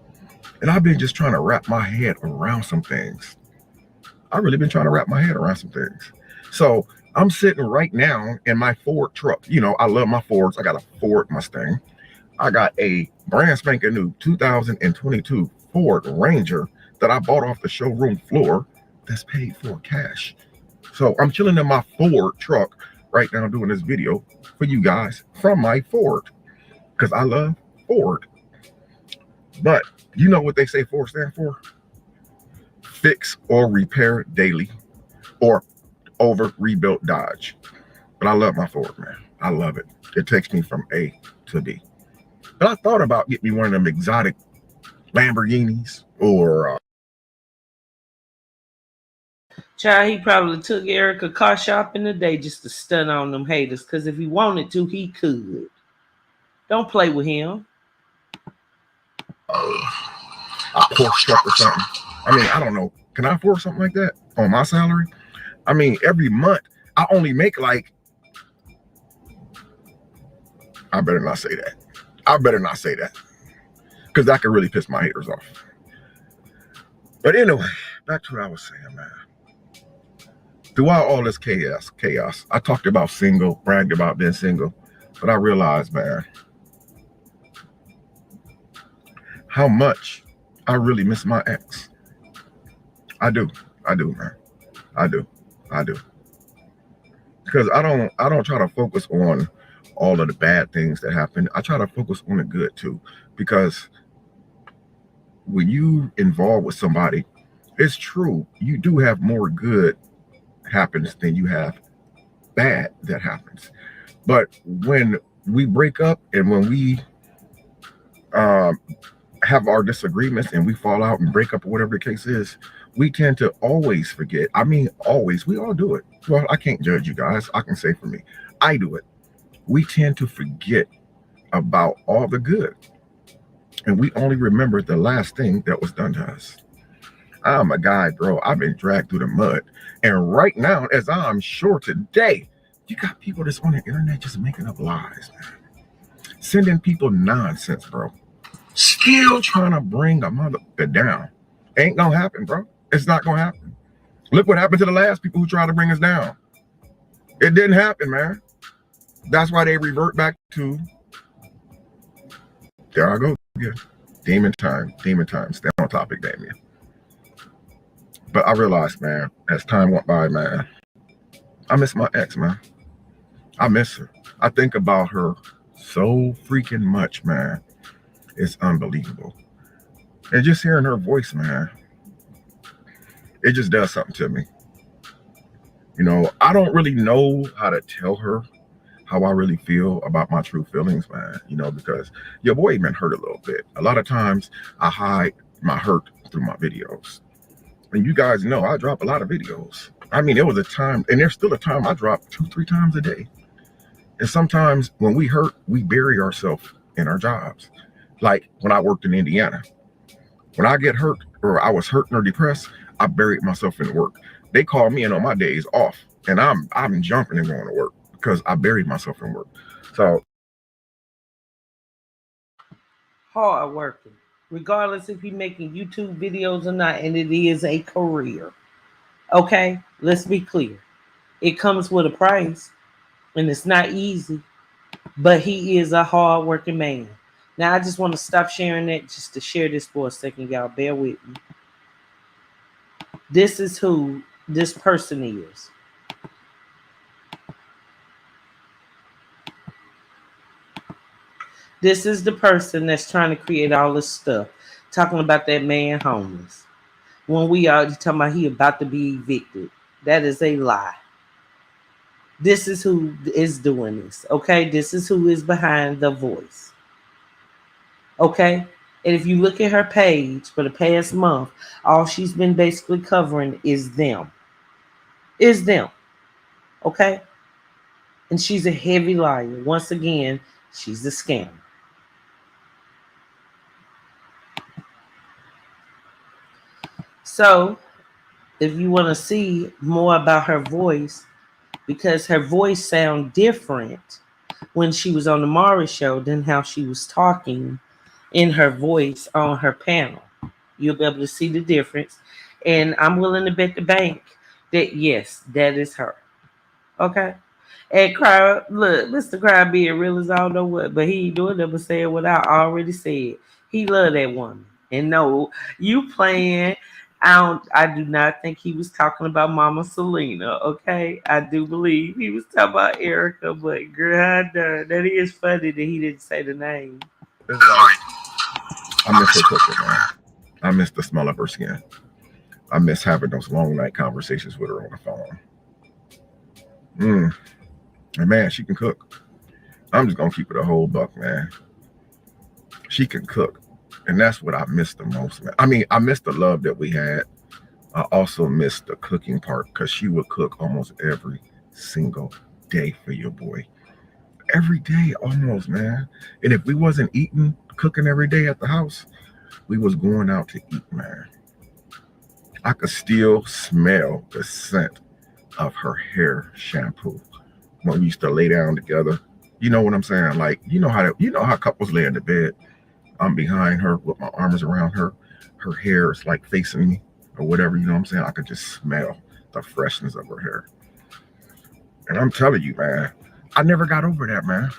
And I've been just trying to wrap my head around some things. I've really been trying to wrap my head around some things. So I'm sitting right now in my Ford truck. You know, I love my Fords. I got a Ford Mustang. I got a brand spanking new 2022 Ford Ranger that I bought off the showroom floor that's paid for cash. So I'm chilling in my Ford truck right now doing this video for you guys from my Ford because I love Ford. But you know what they say Ford stand for? Fix or repair daily or over rebuilt Dodge. But I love my Ford, man. I love it. It takes me from A to B. But I thought about getting me one of them exotic Lamborghinis or Child, he probably took Erica car shopping today just to stun on them haters. Because if he wanted to, he could. Don't play with him. a Porsche truck or something. I mean, I don't know. Can I afford something like that on my salary? I mean, every month I only make like, I better not say that. I better not say that because that could really piss my haters off. But anyway, back to what I was saying, man. Throughout all this chaos, I talked about single, bragged about being single, but I realized, man, how much I really miss my ex. I do, man. I do. Because I don't try to focus on all of the bad things that happen. I try to focus on the good too. Because when you involved with somebody, it's true, you do have more good happens than you have bad that happens. But when we break up and when we have our disagreements and we fall out and break up or whatever the case is, we tend to always forget. I mean, always. We all do it. Well, I can't judge you guys. I can say for me, I do it. We tend to forget about all the good. And we only remember the last thing that was done to us. I'm a guy, bro. I've been dragged through the mud. And right now, as I'm sure today, you got people that's on the internet just making up lies, man. Sending people nonsense, bro. Still trying to bring a mother down. Ain't gonna happen, bro. It's not gonna happen. Look what happened to the last people who tried to bring us down. It didn't happen, man. That's why they revert back to, there I go again. Demon time. Stay on topic, Damien. But I realized, man, as time went by, man, I miss my ex, man. I miss her. I think about her so freaking much, man. It's unbelievable. And just hearing her voice, man, it just does something to me. You know, I don't really know how to tell her how I really feel about my true feelings, man. You know, because your boy been hurt a little bit. A lot of times I hide my hurt through my videos. And you guys know I drop a lot of videos. I mean, there was a time, and there's still a time I drop 2-3 times a day. And sometimes when we hurt, we bury ourselves in our jobs. Like when I worked in Indiana. When I get hurt or I was hurting or depressed, I buried myself in work. They call me in on my days off, and I'm jumping and going to work because I buried myself in work. So Hard working. Regardless if you're making YouTube videos or not, and it is a career. Okay? Let's be clear. It comes with a price, and it's not easy, but he is a hard working man. Now, I just want to stop sharing that just to share this for a second, y'all. Bear with me. This is who this person is. This is the person that's trying to create all this stuff. Talking about that man homeless. When we are talking about he about to be evicted. That is a lie. This is who is doing this. Okay? This is who is behind the voice. Okay? And if you look at her page for the past month, all she's been basically covering is them. Is them. Okay? And she's a heavy liar. Once again, she's a scammer. So, if you want to see more about her voice, because her voice sounds different when she was on the Maury show than how she was talking in her voice on her panel. You'll be able to see the difference. And I'm willing to bet the bank that yes, that is her. Okay. And cry, look, Mr. Cry being real as I don't know what, but he ain't doing nothing but saying what I already said. He love that woman. And no, you playing. I do not think he was talking about Mama Selena, okay? I do believe he was talking about Erica, but girl, that is funny that he didn't say the name. It's like I miss her cooking, man. I miss the smell of her skin. I miss having those long night conversations with her on the phone. And man, she can cook. I'm just gonna keep it a whole buck, man. She can cook. And that's what I miss the most, man. I mean, I miss the love that we had. I also miss the cooking part because she would cook almost every single day for your boy. Every day almost, man. And if we wasn't eating, cooking every day at the house, we was going out to eat, man. I could still smell the scent of her hair shampoo when we used to lay down together. You know what I'm saying? Like, you know how couples lay in the bed. I'm behind her with my arms around her. Her hair is like facing me or whatever, you know what I'm saying? I could just smell the freshness of her hair. And I'm telling you, man, I never got over that, man.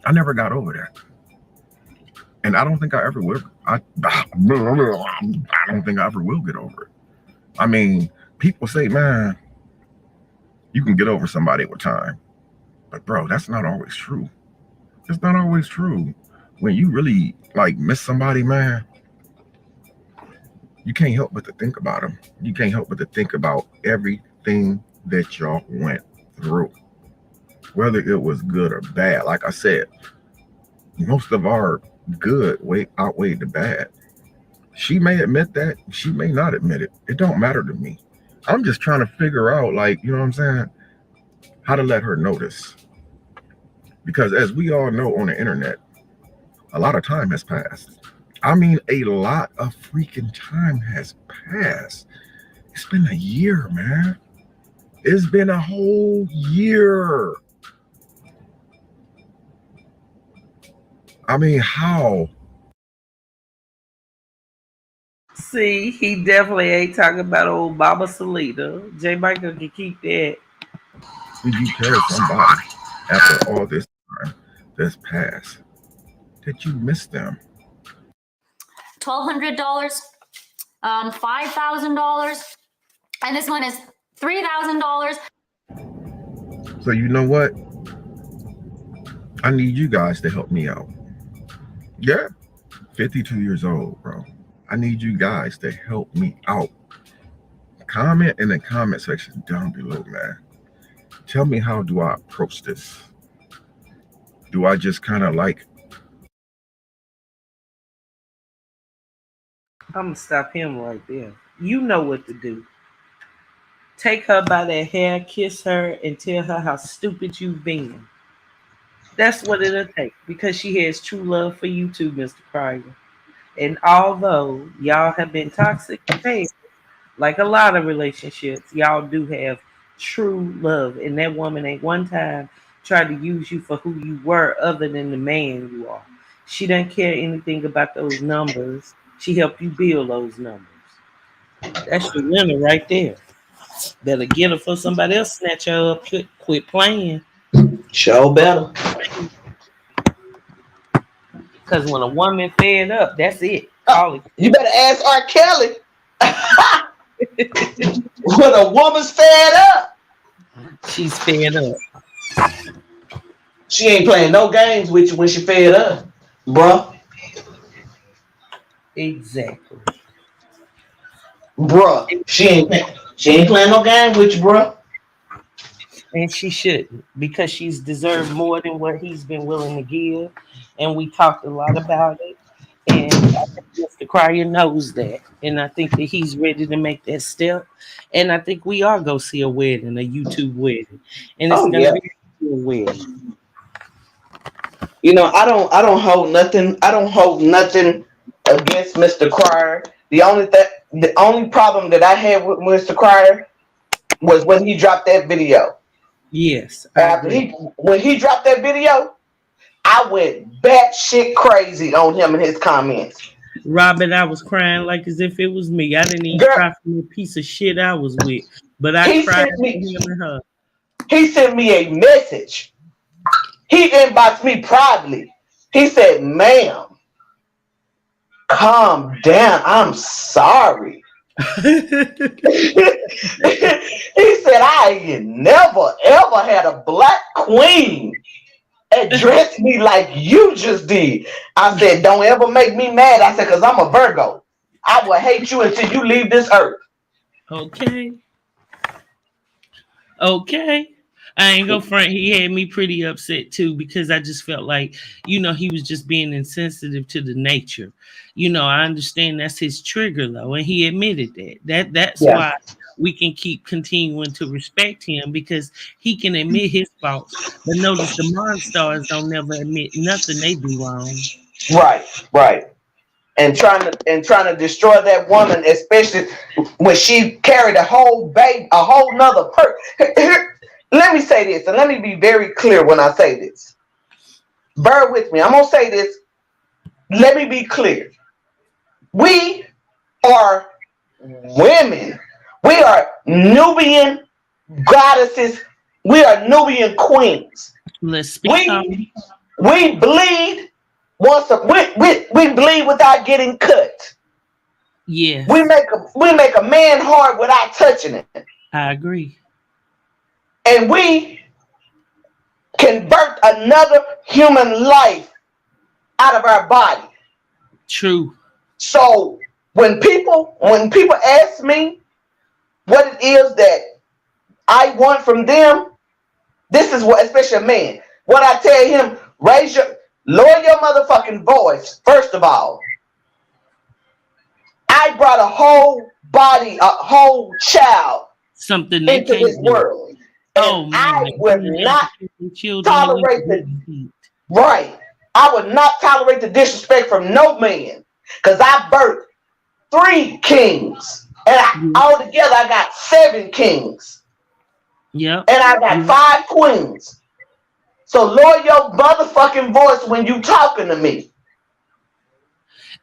I never got over that. And I don't think I ever will. I don't think I ever will get over it. I mean, people say, man, you can get over somebody with time. But bro, that's not always true. It's not always true. When you really like miss somebody, man, you can't help but to think about them. You can't help but to think about everything that y'all went through, whether it was good or bad. Like I said, most of our good outweighed the bad. She may admit that. She may not admit it. It don't matter to me. I'm just trying to figure out, like, you know what I'm saying, how to let her notice. Because as we all know on the internet, a lot of time has passed. I mean, a lot of freaking time has passed. It's been a year, man. It's been a whole year. I mean, how? See, he definitely ain't talking about old Mama Selena. J. Michael can keep that. Did you tell somebody after all this time that's passed that you miss them? $1,200, $5,000, and this one is $3,000. So you know what? I need you guys to help me out. Yeah, 52 years old, bro. I need you guys to help me out. Comment in the comment section down below, man. Tell me, how do I approach this? Do I just kind of like... I'm gonna stop him right there. You know what to do. Take her by the hair, kiss her, and tell her how stupid you've been. That's what it'll take because she has true love for you too, Mr. Cryer. And although y'all have been toxic, hey, like a lot of relationships, y'all do have true love. And that woman ain't one time tried to use you for who you were other than the man you are. She doesn't care anything about those numbers. She helped you build those numbers. That's your winner right there. Better get her for somebody else, snatch her up, quit playing. Show better. Because when a woman fed up, that's it. Call it. You better ask R. Kelly. When a woman's fed up, She's fed up. she ain't playing no games with you when she fed up, bruh. Exactly. Bruh. She ain't playing no game with you, bruh. And she shouldn't, because she's deserved more than what he's been willing to give. And we talked a lot about it. And I think Mr. Cryer knows that. And I think that he's ready to make that step. And I think we are going to see a wedding, a YouTube wedding. And it's going to be a wedding. You know, I don't hold nothing. I don't hold nothing against Mr. Cryer. The only problem that I had with Mr. Cryer was when he dropped that video. Yes. When he dropped that video, I went batshit crazy on him and his comments. Robin, I was crying like as if it was me. I didn't even Girl, cry from the piece of shit I was with, but I he cried sent for me him and her. he sent me a message. He inboxed me privately. He said, "Ma'am, calm down. I'm sorry." He said, "I ain't never ever had a black queen address me like you just did." I said, "Don't ever make me mad." I said, "Because I'm a Virgo. I will hate you until you leave this earth." Okay. Okay. I ain't gonna front. He had me pretty upset too because I just felt like, he was just being insensitive to the nature. I understand that's his trigger though, and he admitted that. That's Yeah. why we can keep continuing to respect him because he can admit his faults. But notice the monstars don't never admit nothing they do wrong. Right, right. And trying to destroy that woman, especially when she carried a whole baby, a whole nother person. Let me say this, and let me be very clear when I say this. Bear with me. I'm gonna say this. Let me be clear. We are women. We are Nubian goddesses. We are Nubian queens. Let's speak on it. We bleed we bleed without getting cut. We Yes, make a man hard without touching it. I agree. And we can birth another human life out of our body. True. So when people ask me what it is that I want from them, this is what, especially a man, what I tell him: lower your motherfucking voice. First of all, I brought a whole body, a whole child Something they into can't this do. world, and Oh man, I would we have not the children that we tolerate the didn't. right. I would not tolerate the disrespect from no man, because I birthed 3 kings, and altogether I got 7 kings, Yep. and I got 5 queens. So lower your motherfucking voice when you talking to me.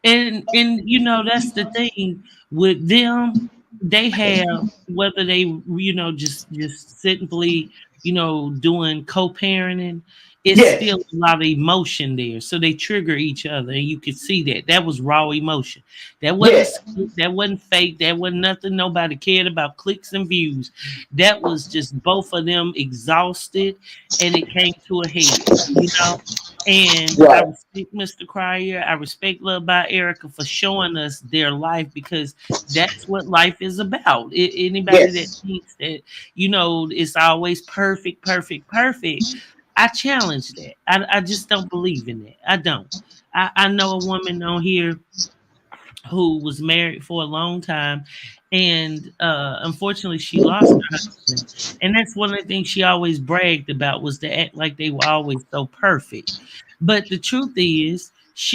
And that's the thing with them. They have whether they just simply doing co-parenting. It's Yes, still a lot of emotion there, so they trigger each other, and you could see that was raw emotion. That wasn't yes, script, that wasn't fake. That wasn't nothing. Nobody cared about clicks and views. That was just both of them exhausted, and it came to a head. And I right, respect Mr. Cryer. I respect Love by Erica for showing us their life because that's what life is about. Anybody that yes, thinks that, it's always perfect, perfect, perfect, I challenge that. I just don't believe in that. I don't. I know a woman on here who was married for a long time, and unfortunately she lost her husband. And that's one of the things she always bragged about, was to act like they were always so perfect. But the truth is,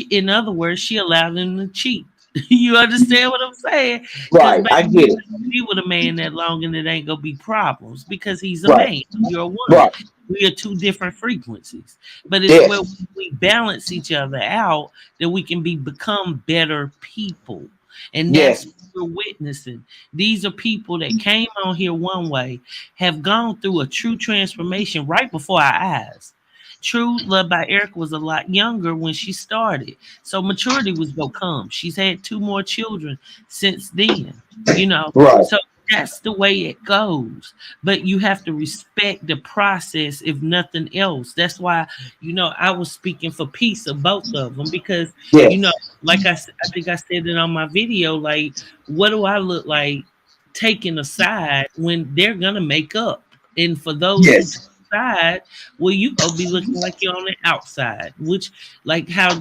in other words, she allowed him to cheat. You understand what I'm saying? Because right. I baby, get you it. be with a man that long and it ain't gonna be problems because he's a Right, man, you're a woman. right. We are two different frequencies. But it's where Yes, we balance each other out that we can become better people. And that's yes, what we're witnessing. These are people that came on here one way, have gone through a true transformation right before our eyes. True Love by Erica was a lot younger when she started. So maturity was gonna come. She's had 2 more children since then, you know. right. So that's the way it goes. But you have to respect the process, if nothing else. That's why, I was speaking for peace of both of them because, you know, Yes, like I think I said it on my video, like, what do I look like taking a side when they're gonna make up? And for those who take yes, a side, well, you gonna be looking like you're on the outside, which like how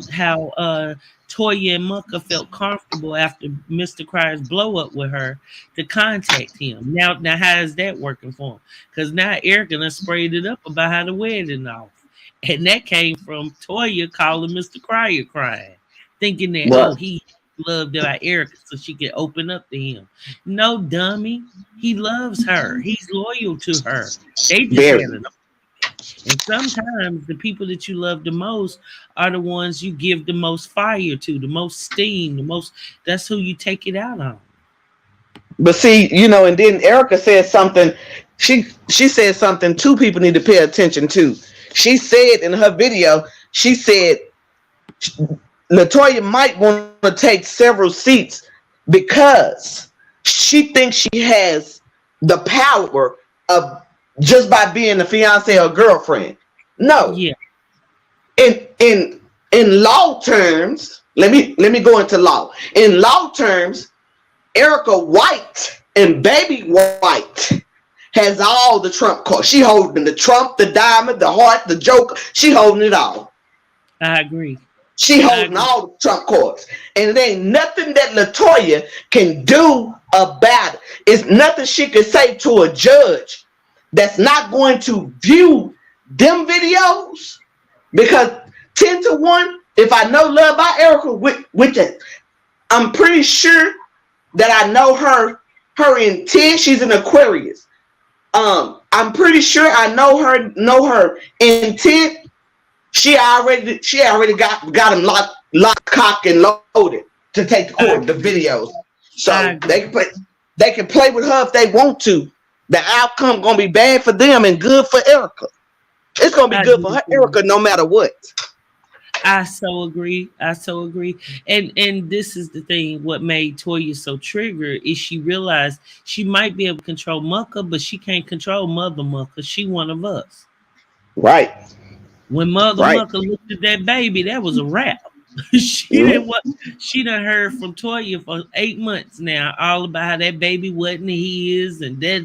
Toya and Mucka felt comfortable after Mr. Cryer's blow up with her to contact him. Now how is that working for him? Because now Erica done sprayed it up about how the wedding off. And that came from Toya calling Mr. Cryer crying, thinking that, right. oh, he loved about Erica so she could open up to him. No, dummy. He loves her. He's loyal to her. They just Very. had an And sometimes the people that you love the most are the ones you give the most fire to, the most steam, the most. That's who you take it out on. But see, and then Erica said something. She said something two people need to pay attention to. She said in her video, she said Latoya might want to take several seats because she thinks she has the power of just by being a fiance or girlfriend. No, Yeah, in law terms, let me go into law. In law terms, Erica White and Baby White has all the trump cards. She holding the trump, the diamond, the heart, the joker. She holding it all. I agree. She I holding agree. all the trump cards. And it ain't nothing that Latoya can do about it. It's nothing she can say to a judge that's not going to view them videos. Because 10 to 1, if I know Love by Erica with it, I'm pretty sure that I know her intent. She's an Aquarius. I'm pretty sure I know her intent. She already got him locked, cock, and loaded to take the court the videos. So they can play with her if they want to. The outcome gonna be bad for them and good for Erica. It's gonna be good for her, Erica, no matter what. I so agree. I so agree. And this is the thing. What made Toya so triggered is she realized she might be able to control Mucka, but she can't control Mother Mucka. She one of us. Right. When Mother Right. Mucka looked at that baby, that was a wrap. She done heard from Toya for 8 months now, all about how that baby wasn't his and that.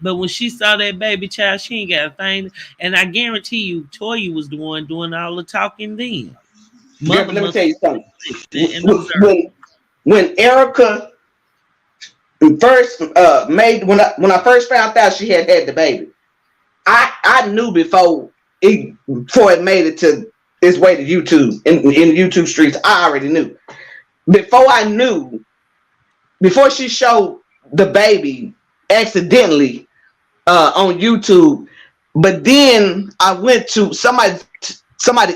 But when she saw that baby child, she ain't got a thing. And I guarantee you, Toya was the one doing all the talking then. Let me tell you something. And observe. When Erica first when I first found out she had the baby, I knew before it made it to its way to YouTube in YouTube streets. I already knew. Before she showed the baby accidentally on YouTube, but then I went to somebody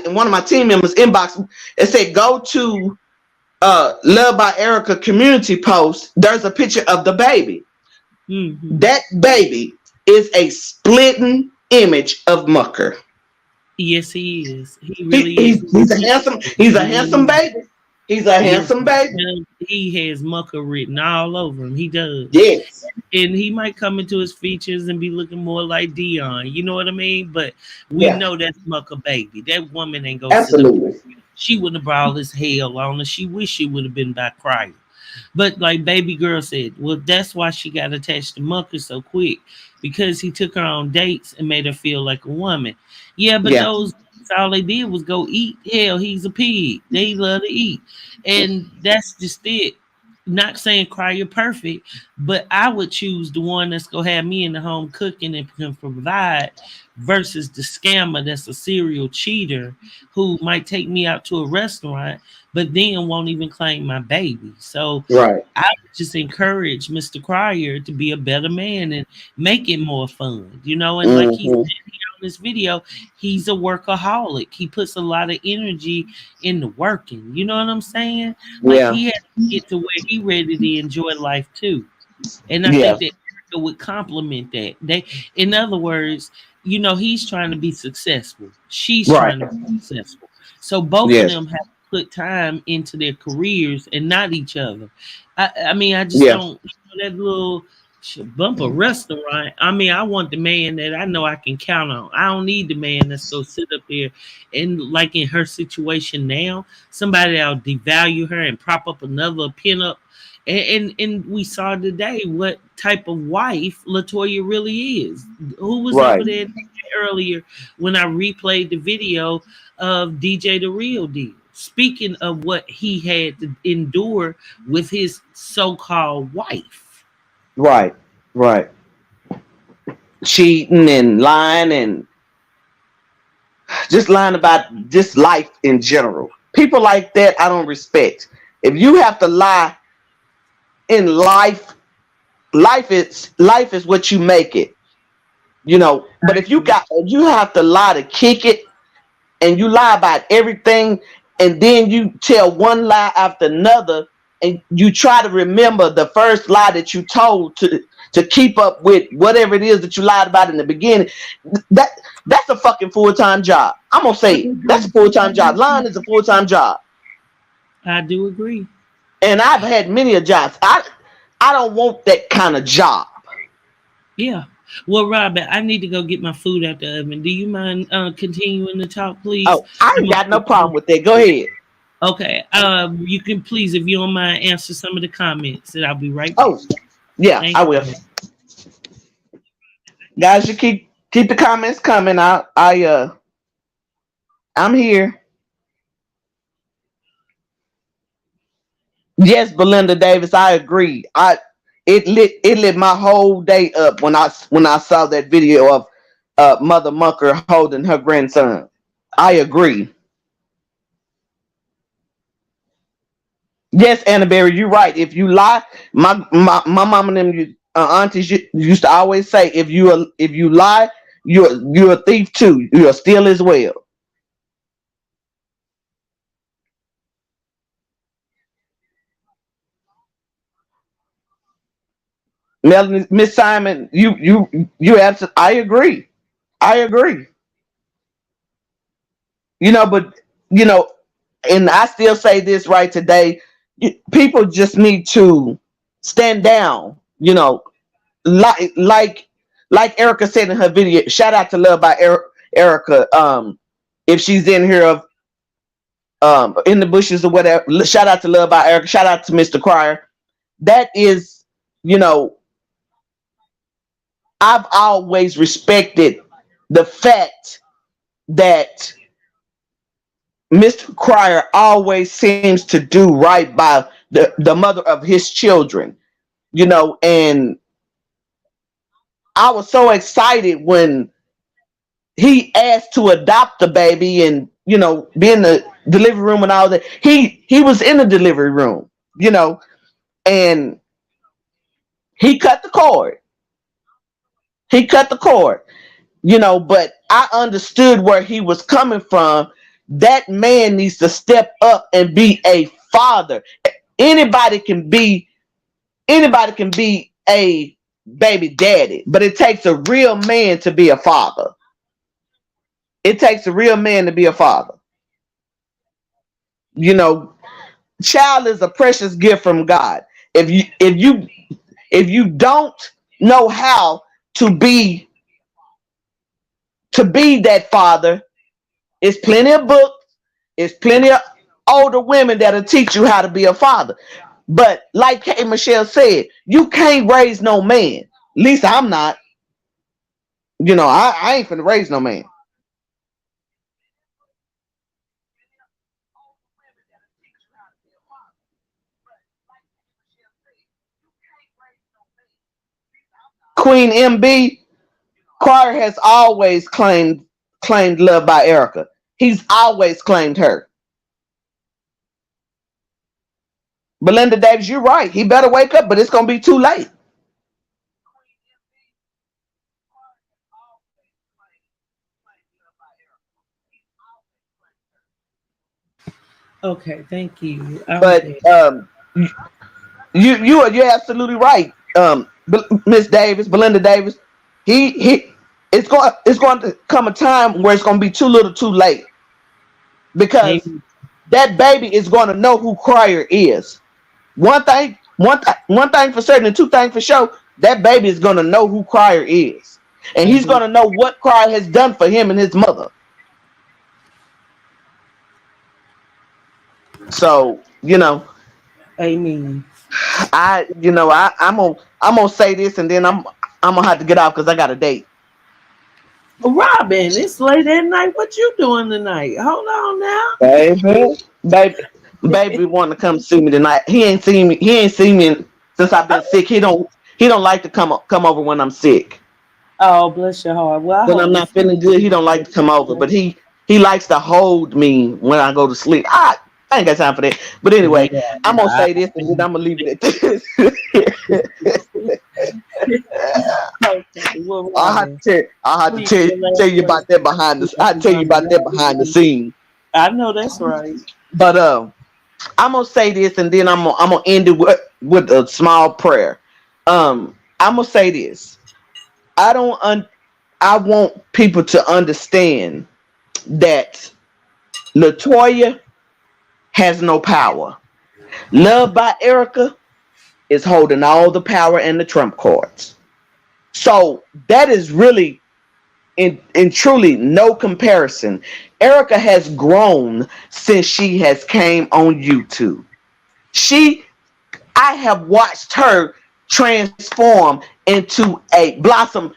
in one of my team members inbox. It said go to Love by Erica community post. There's a picture of the baby. Mm-hmm. That baby is a splitting image of Mucker. Yes, he is. He really is. He's a handsome baby. He's a handsome baby. He has Mucka written all over him. He does. Yes. And he might come into his features and be looking more like Dion. You know what I mean? But we know that's Mucka baby. That woman ain't gonna absolutely. She wouldn't have brought all this hell on her. She wish she would have been by crying. But like baby girl said, well, that's why she got attached to Mucka so quick, because he took her on dates and made her feel like a woman. Yeah, but those all they did was go eat. Hell, he's a pig. They love to eat. And that's just it. Not saying cry you're perfect, but I would choose the one that's gonna have me in the home cooking and can provide versus the scammer that's a serial cheater who might take me out to a restaurant but then won't even claim my baby. So I would just encourage Mr. Cryer to be a better man and make it more fun, and like he said on this video, he's a workaholic. He puts a lot of energy into working. You know what I'm saying? Like he has to get to where he's ready to enjoy life too. And I think that Erica would compliment that. In other words, he's trying to be successful. She's trying to be successful. So both of them have to put time into their careers and not each other. I mean, I just don't that little bumper restaurant. I mean, I want the man that I know I can count on. I don't need the man that's go sit up there and like in her situation now, somebody that'll devalue her and prop up another pinup. And we saw today what type of wife Latoya really is. Who was over there earlier when I replayed the video of DJ The Real Deal? Speaking of what he had to endure with his so-called wife. Right. Cheating and lying and just lying about just life in general. People like that I don't respect. If you have to lie in life is what you make it. You know, but if you have to lie to kick it, and you lie about everything, and then you tell one lie after another, and you try to remember the first lie that you told to keep up with whatever it is that you lied about in the beginning, that that's a fucking full-time job. I'm gonna say it. That's a full-time job. Lying is a full-time job. I do agree. And I've had many a jobs. I don't want that kind of job. Yeah. Well, Robert, I need to go get my food out the oven. Do you mind continuing to talk, please? Oh, I ain't got no problem with that. Go ahead. Okay. You can please, if you don't mind, answer some of the comments, and I'll be right back. Oh, yeah, Thank I will. you. Guys, you keep the comments coming. I'm here. Yes, Belinda Davis, I agree. It lit my whole day up when I saw that video of Mother Mucker holding her grandson. I agree. Yes, Annabelle, you're right. If you lie, my mom and them aunties used to always say, if you lie, you're a thief too. You're a steal as well. Melanie, Miss Simon, you absolutely. I agree. I agree. But you know, and I still say this right today. People just need to stand down. Like Erica said in her video. Shout out to Love by Erica. If she's in here in the bushes or whatever. Shout out to Love by Erica. Shout out to Mr. Crier. That is, you know, I've always respected the fact that Mr. Crier always seems to do right by the mother of his children, and I was so excited when he asked to adopt the baby and, be in the delivery room and all that. He was in the delivery room, and he cut the cord. He cut the cord, but I understood where he was coming from. That man needs to step up and be a father. Anybody can be a baby daddy, but it takes a real man to be a father. It takes a real man to be a father. Child is a precious gift from God. If you don't know how to be that father, it's plenty of books, it's plenty of older women that'll teach you how to be a father. But like Kay Michelle said, you can't raise no man. At least I'm not. I ain't finna raise no man. Queen MB Carter has always claimed Love by Erica. He's always claimed her. Belinda Davis, you're right. He better wake up, but it's gonna be too late. Okay, thank you. But you're absolutely right, Miss Davis, Belinda Davis. He it's going to come a time where it's going to be too little, too late, because that baby is going to know who Crier is. One thing for certain, and two things for sure. That baby is going to know who Crier is, and he's going to know what Crier has done for him and his mother. So, Amen. I'm gonna say this, and then I'm gonna have to get off because I got a date. Robin, it's late at night. What you doing tonight? Hold on now. Baby want to come see me tonight. He ain't seen me since I've been sick. He don't like to come over when I'm sick. Oh, bless your heart. Well, when I'm not feeling good, he don't like to come over, but he likes to hold me when I go to sleep. I ain't got time for that. But anyway, I'm gonna say this, and then I'm gonna leave it at this. Okay. Well, a I have woman. I have to Please, tell, the last tell you about that behind the. I tell you about that behind the person. scene. I know that's right. But I'm gonna say this, and then I'm gonna end it with a small prayer. I'm gonna say this. I don't. I want people to understand that Latoya has no power. Love by Erica is holding all the power and the trump cards. So that is really in truly no comparison. Erica has grown since she has came on YouTube. She I have watched her transform into a blossom.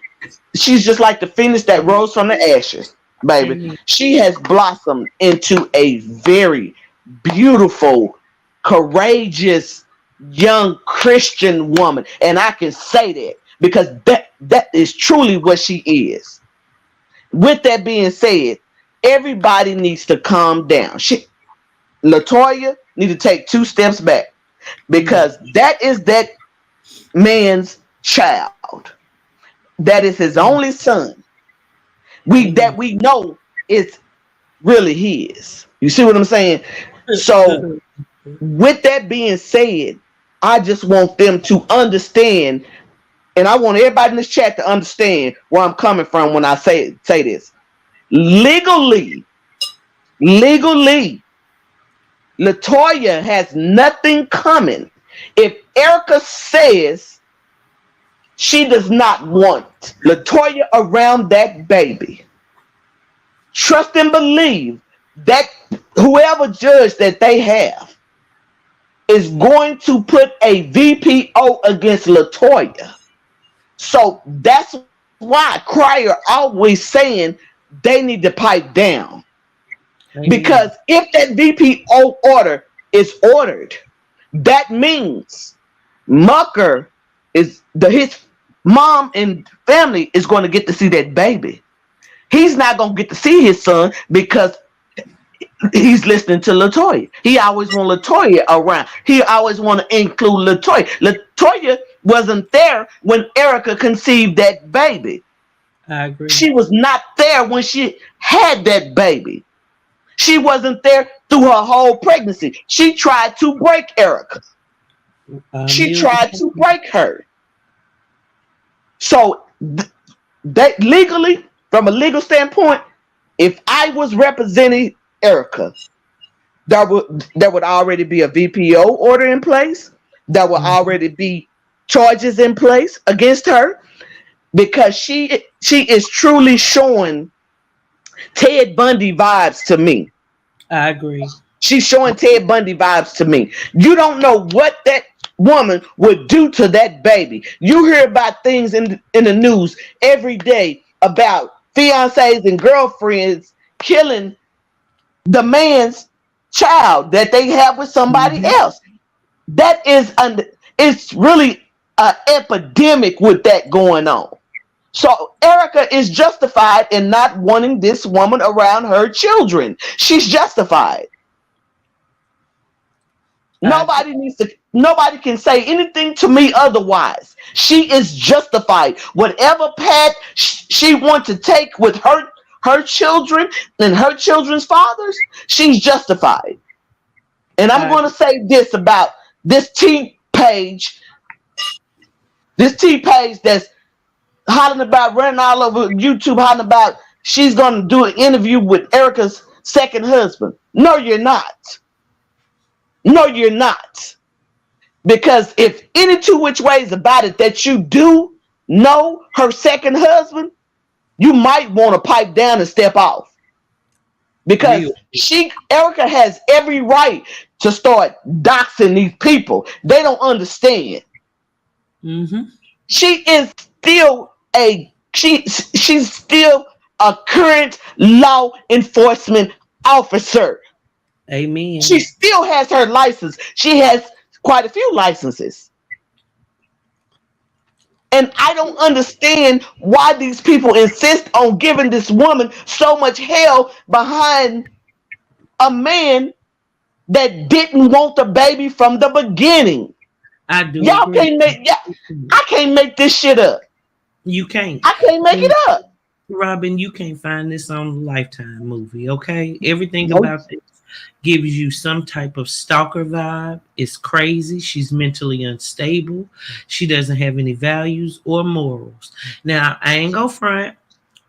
She's just like the phoenix that rose from the ashes, baby. Amen. She has blossomed into a very beautiful, courageous, young Christian woman. And I can say that because that is truly what she is. With that being said, everybody needs to calm down. Latoya need to take 2 steps back because that is that man's child. That is his only son. Amen. We know it's really his. You see what I'm saying? So with that being said, I just want them to understand, and I want everybody in this chat to understand where I'm coming from when I say this. Legally, legally, Latoya has nothing coming. If Erica says she does not want Latoya around that baby, trust and believe that whoever judge that they have is going to put a VPO against Latoya. So that's why Crier always saying they need to pipe down. Amen. Because if that VPO order is ordered, that means Mucker is his mom and family is going to get to see that baby. He's not going to get to see his son because he's listening to Latoya. He always want Latoya around. He always want to include Latoya. Latoya wasn't there when Erica conceived that baby. I agree. She was not there when she had that baby. She wasn't there through her whole pregnancy. She tried to break Erica. She tried to break her. So that legally, from a legal standpoint, if I was representing Erica, there would already be a VPO order in place. There would already be charges in place against her because she is truly showing Ted Bundy vibes to me. I agree. She's showing Ted Bundy vibes to me. You don't know what that woman would do to that baby. You hear about things in the news every day about fiancés and girlfriends killing the man's child that they have with somebody else. That is it's really an epidemic with that going on. So Erica is justified in not wanting this woman around her children. She's justified. Nobody can say anything to me otherwise. She is justified. Whatever path she wants to take with her children and her children's fathers, she's justified. And I'm going to say this about this T page that's hollering about, running all over YouTube, hollering about she's going to do an interview with Erica's second husband. No, you're not. No, you're not. Because if any two which ways about it that you do know her second husband, you might want to pipe down and step off. Because Erica has every right to start doxing these people. They don't understand. She is still she's still a current law enforcement officer. Amen. She still has her license. She has quite a few licenses. And I don't understand why these people insist on giving this woman so much hell behind a man that didn't want the baby from the beginning. I do. I can't make this shit up. You can't. I can't make it up. Robin, you can't find this on a Lifetime movie, okay? Everything Nope. about this gives you some type of stalker vibe. It's crazy. She's mentally unstable. She doesn't have any values or morals. Now, I ain't gonna front.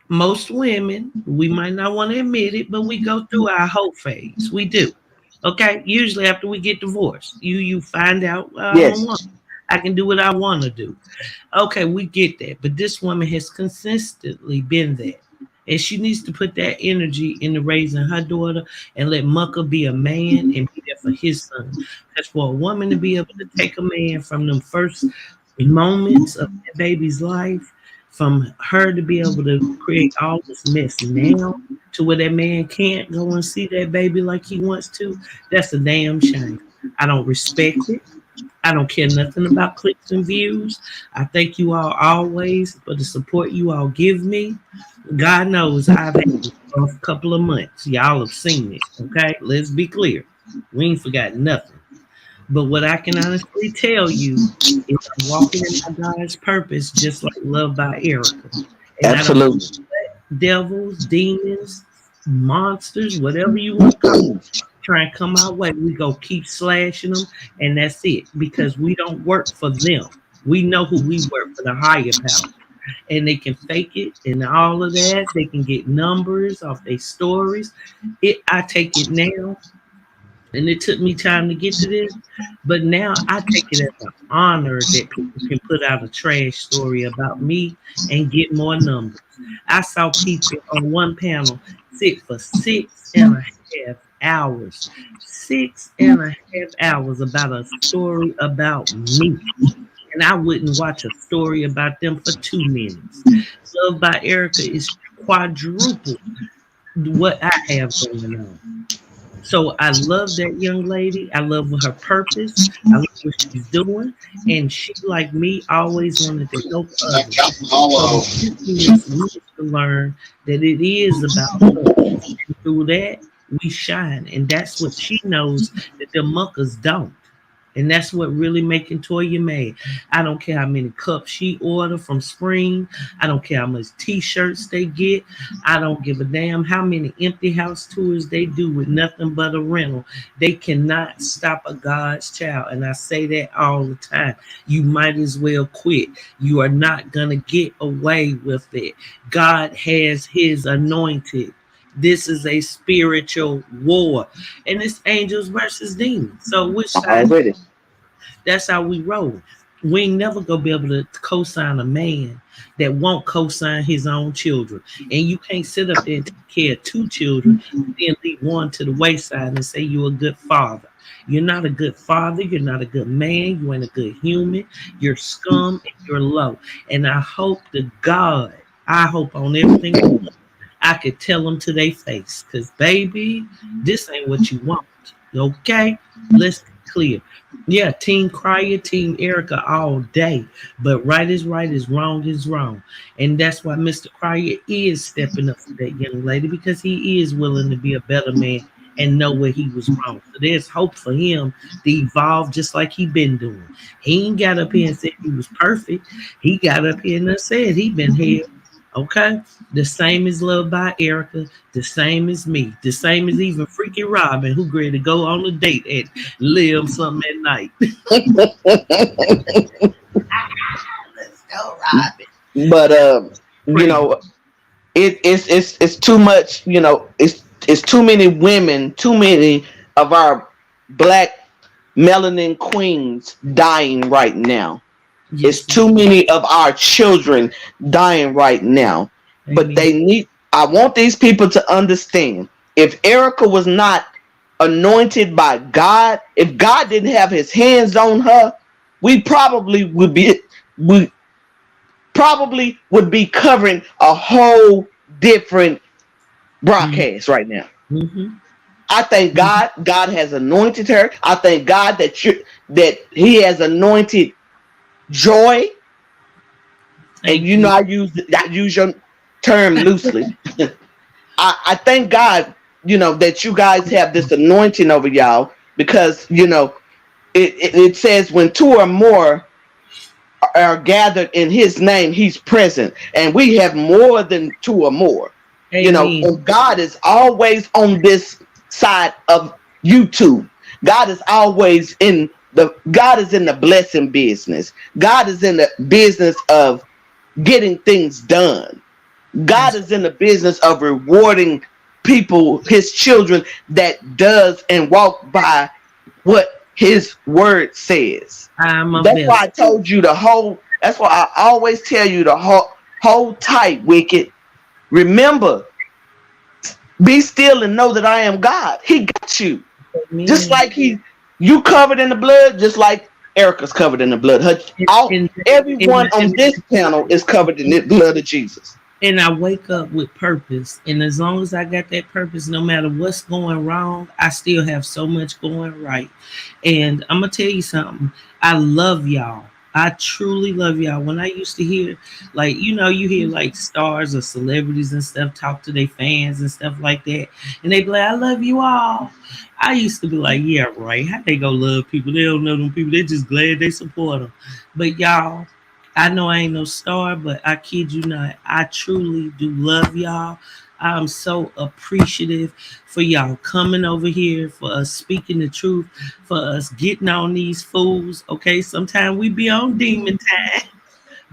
Most women, we might not want to admit it, but we go through our whole phase. We do. Okay? Usually after we get divorced, you find out, well, I'm a woman. Yes. I can do what I want to do. Okay, we get that. But this woman has consistently been that. And she needs to put that energy into raising her daughter and let Mucka be a man and be there for his son. Because for a woman to be able to take a man from them first moments of that baby's life, from her to be able to create all this mess now to where that man can't go and see that baby like he wants to, that's a damn shame. I don't respect it. I don't care nothing about clicks and views. I thank you all always for the support you all give me. God knows I've had a rough couple of months. Y'all have seen it. Okay, let's be clear. We ain't forgot nothing. But what I can honestly tell you is I'm walking in my God's purpose, just like Love by Erica. And I don't Absolutely. devils, demons, monsters, whatever you want to call them, try and come our way. We go keep slashing them, and that's it. Because we don't work for them. We know who we work for, the higher power. And they can fake it and all of that. They can get numbers off their stories. I take it now, and it took me time to get to this, but now I take it as an honor that people can put out a trash story about me and get more numbers. I saw people on one panel sit for 6.5 hours, 6.5 hours about a story about me. And I wouldn't watch a story about them for 2 minutes. Love by Erica is quadruple what I have going on. So I love that young lady. I love her purpose. I love what she's doing. And she, like me, always wanted to help others. So this needs to learn that it is about us. And through that, we shine. And that's what she knows that the muckers don't. And that's what really making Toya mad. I don't care how many cups she order from Spring. I don't care how much t-shirts they get. I don't give a damn how many empty house tours they do with nothing but a rental. They cannot stop a God's child. And I say that all the time. You might as well quit. You are not going to get away with it. God has his anointed. This is a spiritual war, and it's angels versus demons. So which side? Already. That's how we roll. We ain't never gonna be able to co-sign a man that won't co-sign his own children. And you can't sit up there and take care of 2 children, then leave one to the wayside and say you're a good father. You're not a good father. You're not a good man. You ain't a good human. You're scum and you're low. And I hope to God, I hope on everything I could tell them to their face, because baby, this ain't what you want. Okay, let's be clear. Yeah, Team Crier, Team Erica all day, but right is wrong is wrong, and that's why Mr. Crier is stepping up for that young lady, because he is willing to be a better man and know where he was wrong. So there's hope for him to evolve just like he been doing. He ain't got up here and said he was perfect. He got up here and said he been here. Okay, the same as Love by Erica, the same as me, the same as even Freaky Robin, who ready to go on a date and live something at night. Let's go, Robin. But you know, it's too much. You know, it's too many women, too many of our black melanin queens dying right now. It's Yes, too many of our children dying right now. But amen. they need, I want these people to understand, if Erica was not anointed by God, if God didn't have his hands on her, we probably would be covering a whole different broadcast right now. Mm-hmm. I thank Mm-hmm. God has anointed her. I thank God that he has anointed Joy. And Thank you know, you. I use your term loosely. I thank God, you know, that you guys have this anointing over y'all, because you know it says when two or more are gathered in his name, he's present. And we have more than two or more. Amen. And God is always on this side of YouTube. God is in the blessing business. God is in the business of getting things done. God That's is in the business of rewarding people, his children, that does and walk by what his word says. I'm a That's why I vessel. told you that's why I always tell you to hold tight, wicked. Remember, be still and know that I am God. He got you. Just Amen. like you covered in the blood, just like Erica's covered in the blood. And, Everyone on this panel is covered in the blood of Jesus. and I wake up with purpose. And as long as I got that purpose, no matter what's going wrong, I still have so much going right. And I'm gonna tell you something. I love y'all. I truly love y'all. When I used to hear, like, you hear like stars or celebrities and stuff talk to their fans and stuff like that, and they be like, "I love you all." I used to be like, "Yeah, right. How they gonna love people? They don't know them people. They just glad they support them." But y'all, I know I ain't no star, but I kid you not, I truly do love y'all. I'm so appreciative for y'all coming over here, for us speaking the truth, for us getting on these fools. Okay, sometimes we be on demon time,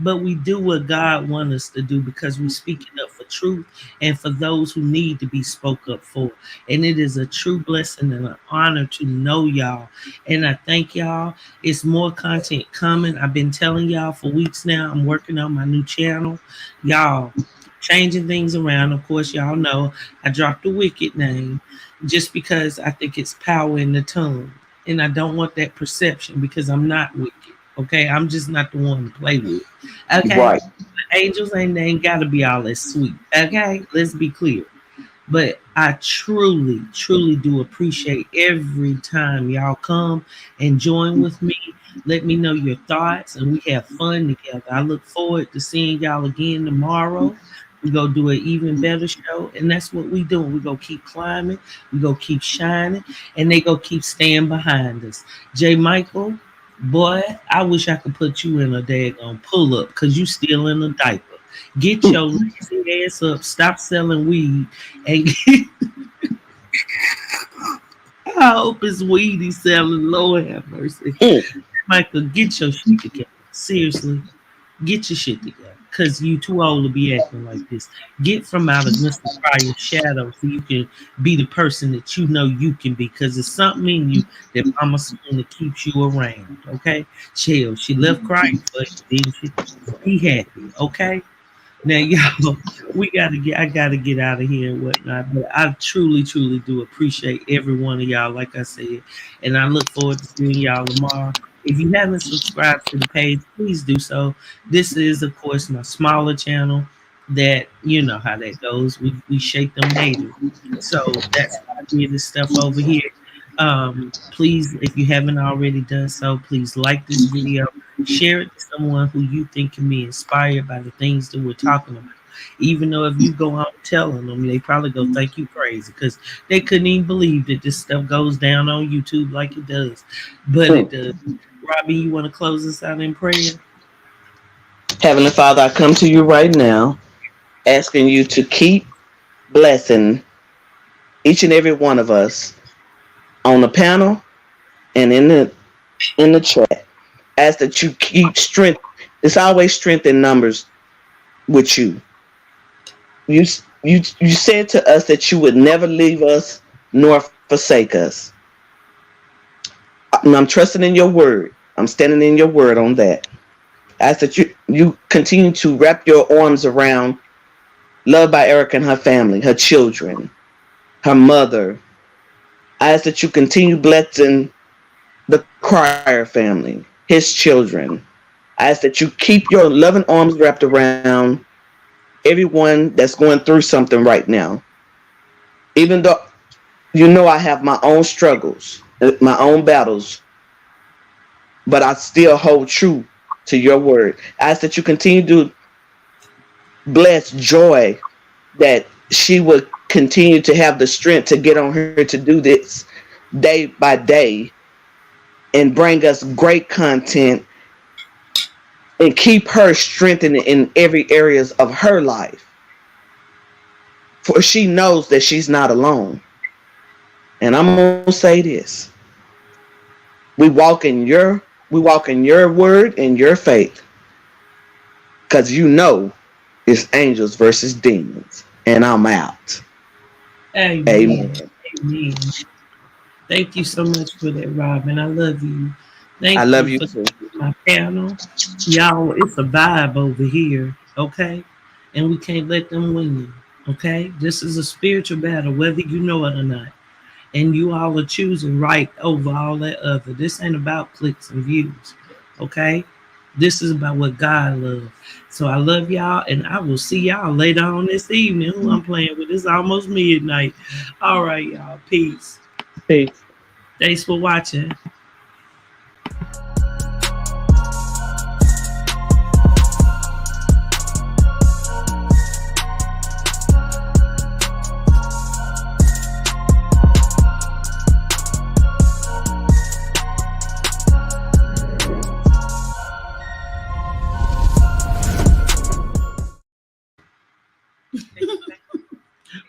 but we do what God wants us to do because we speaking up for truth and for those who need to be spoke up for. And it is a true blessing and an honor to know y'all. And I thank y'all. It's more content coming. I've been telling y'all for weeks now. I'm working on my new channel. Y'all, changing things around. Of course, y'all know I dropped the wicked name just because I think it's power in the tongue. And I don't want that perception because I'm not wicked. Okay, I'm just not the one to play with. Okay, Right. angels ain't gotta be all that sweet. Okay, let's be clear. But I truly, truly do appreciate every time y'all come and join with me. Let me know your thoughts, and we have fun together. I look forward to seeing y'all again tomorrow. We go do an even better show, and that's what we do. We go keep climbing, we go keep shining, and they go keep staying behind us. J. Michael, boy, I wish I could put you in a daggone pull up because you still in a diaper. Get your lazy ass up. Stop selling weed and I hope it's weed he's selling. Lord have mercy. Mm. Michael, get your shit together. Seriously, get your shit together. Cause you too old to be acting like this. Get from out of Mr. Pryor's shadow so you can be the person that you know you can be. Cause there's something in you that Mama Spoon that keeps you around. Okay? Chill. She left crying for you, didn't she? Be happy, okay? Now, y'all, I gotta get out of here and whatnot. But I truly, truly do appreciate every one of y'all, like I said, and I look forward to seeing y'all tomorrow. If you haven't subscribed to the page, please do so. This is, of course, my smaller channel. That you know how that goes. We shake them haters. So that's why I did this stuff over here. Please, if you haven't already done so, please like this video, share it to someone who you think can be inspired by the things that we're talking about. Even though if you go out telling them, they probably go think you crazy because they couldn't even believe that this stuff goes down on YouTube like it does. But it does. Robbie, you want to close us out in prayer? Heavenly Father, I come to you right now, asking you to keep blessing each and every one of us on the panel and in the chat. Ask that you keep strength. It's always strength in numbers with you. You said to us that you would never leave us nor forsake us. And I'm trusting in your word. I'm standing in your word on that. Ask that you continue to wrap your arms around Love by Erica and her family, her children, her mother. I ask that you continue blessing the Crier family, his children. I ask that you keep your loving arms wrapped around everyone that's going through something right now. Even though I have my own struggles, my own battles, but I still hold true to your word. I ask that you continue to bless Joy, that she would continue to have the strength to get on her to do this day by day and bring us great content and keep her strengthened in every areas of her life. For she knows that she's not alone. And I'm gonna say this. We walk in your word and your faith. Cause you know it's angels versus demons. And I'm out. Amen. Amen. Amen. Thank you so much for that, Robin. I love you. I Thank love you you for too. my panel. Y'all, it's a vibe over here, okay? And we can't let them win, okay? This is a spiritual battle, whether you know it or not. And you all are choosing right over all that other. This ain't about clicks and views, okay? This is about what God loves. So I love y'all, and I will see y'all later on this evening. Who I'm playing with? It's almost midnight. All right, y'all. Peace. Peace. Thanks for watching.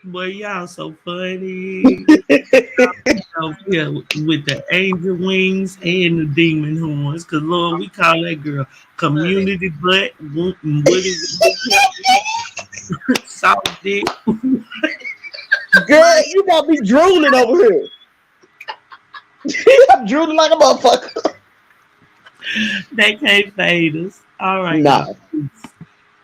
Boy, y'all so funny. Out here with the angel wings and the demon horns. Cause Lord, we call that girl community butt. What is it? Soft dick. Girl, you got me drooling over here. I'm drooling like a motherfucker. They can't fade us. All right, y'all. Nah. Peace.